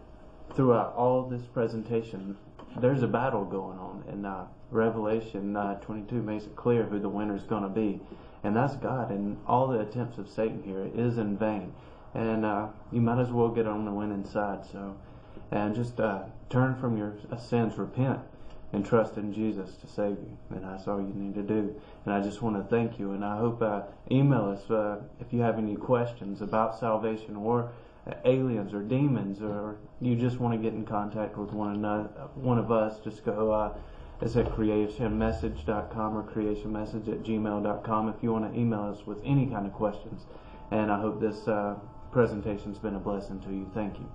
throughout all this presentation, there's a battle going on, and Revelation 22 makes it clear who the winner is going to be, and that's God. And all the attempts of Satan here is in vain, and you might as well get on the winning side. So, and just turn from your sins, repent, and trust in Jesus to save you, and that's all you need to do. And I just want to thank you, and I hope email us if you have any questions about salvation or aliens or demons, or you just want to get in contact with one of us. Just go it's at creationmessage.com or creationmessage@gmail.com if you want to email us with any kind of questions. And I hope this presentation's been a blessing to you. Thank you.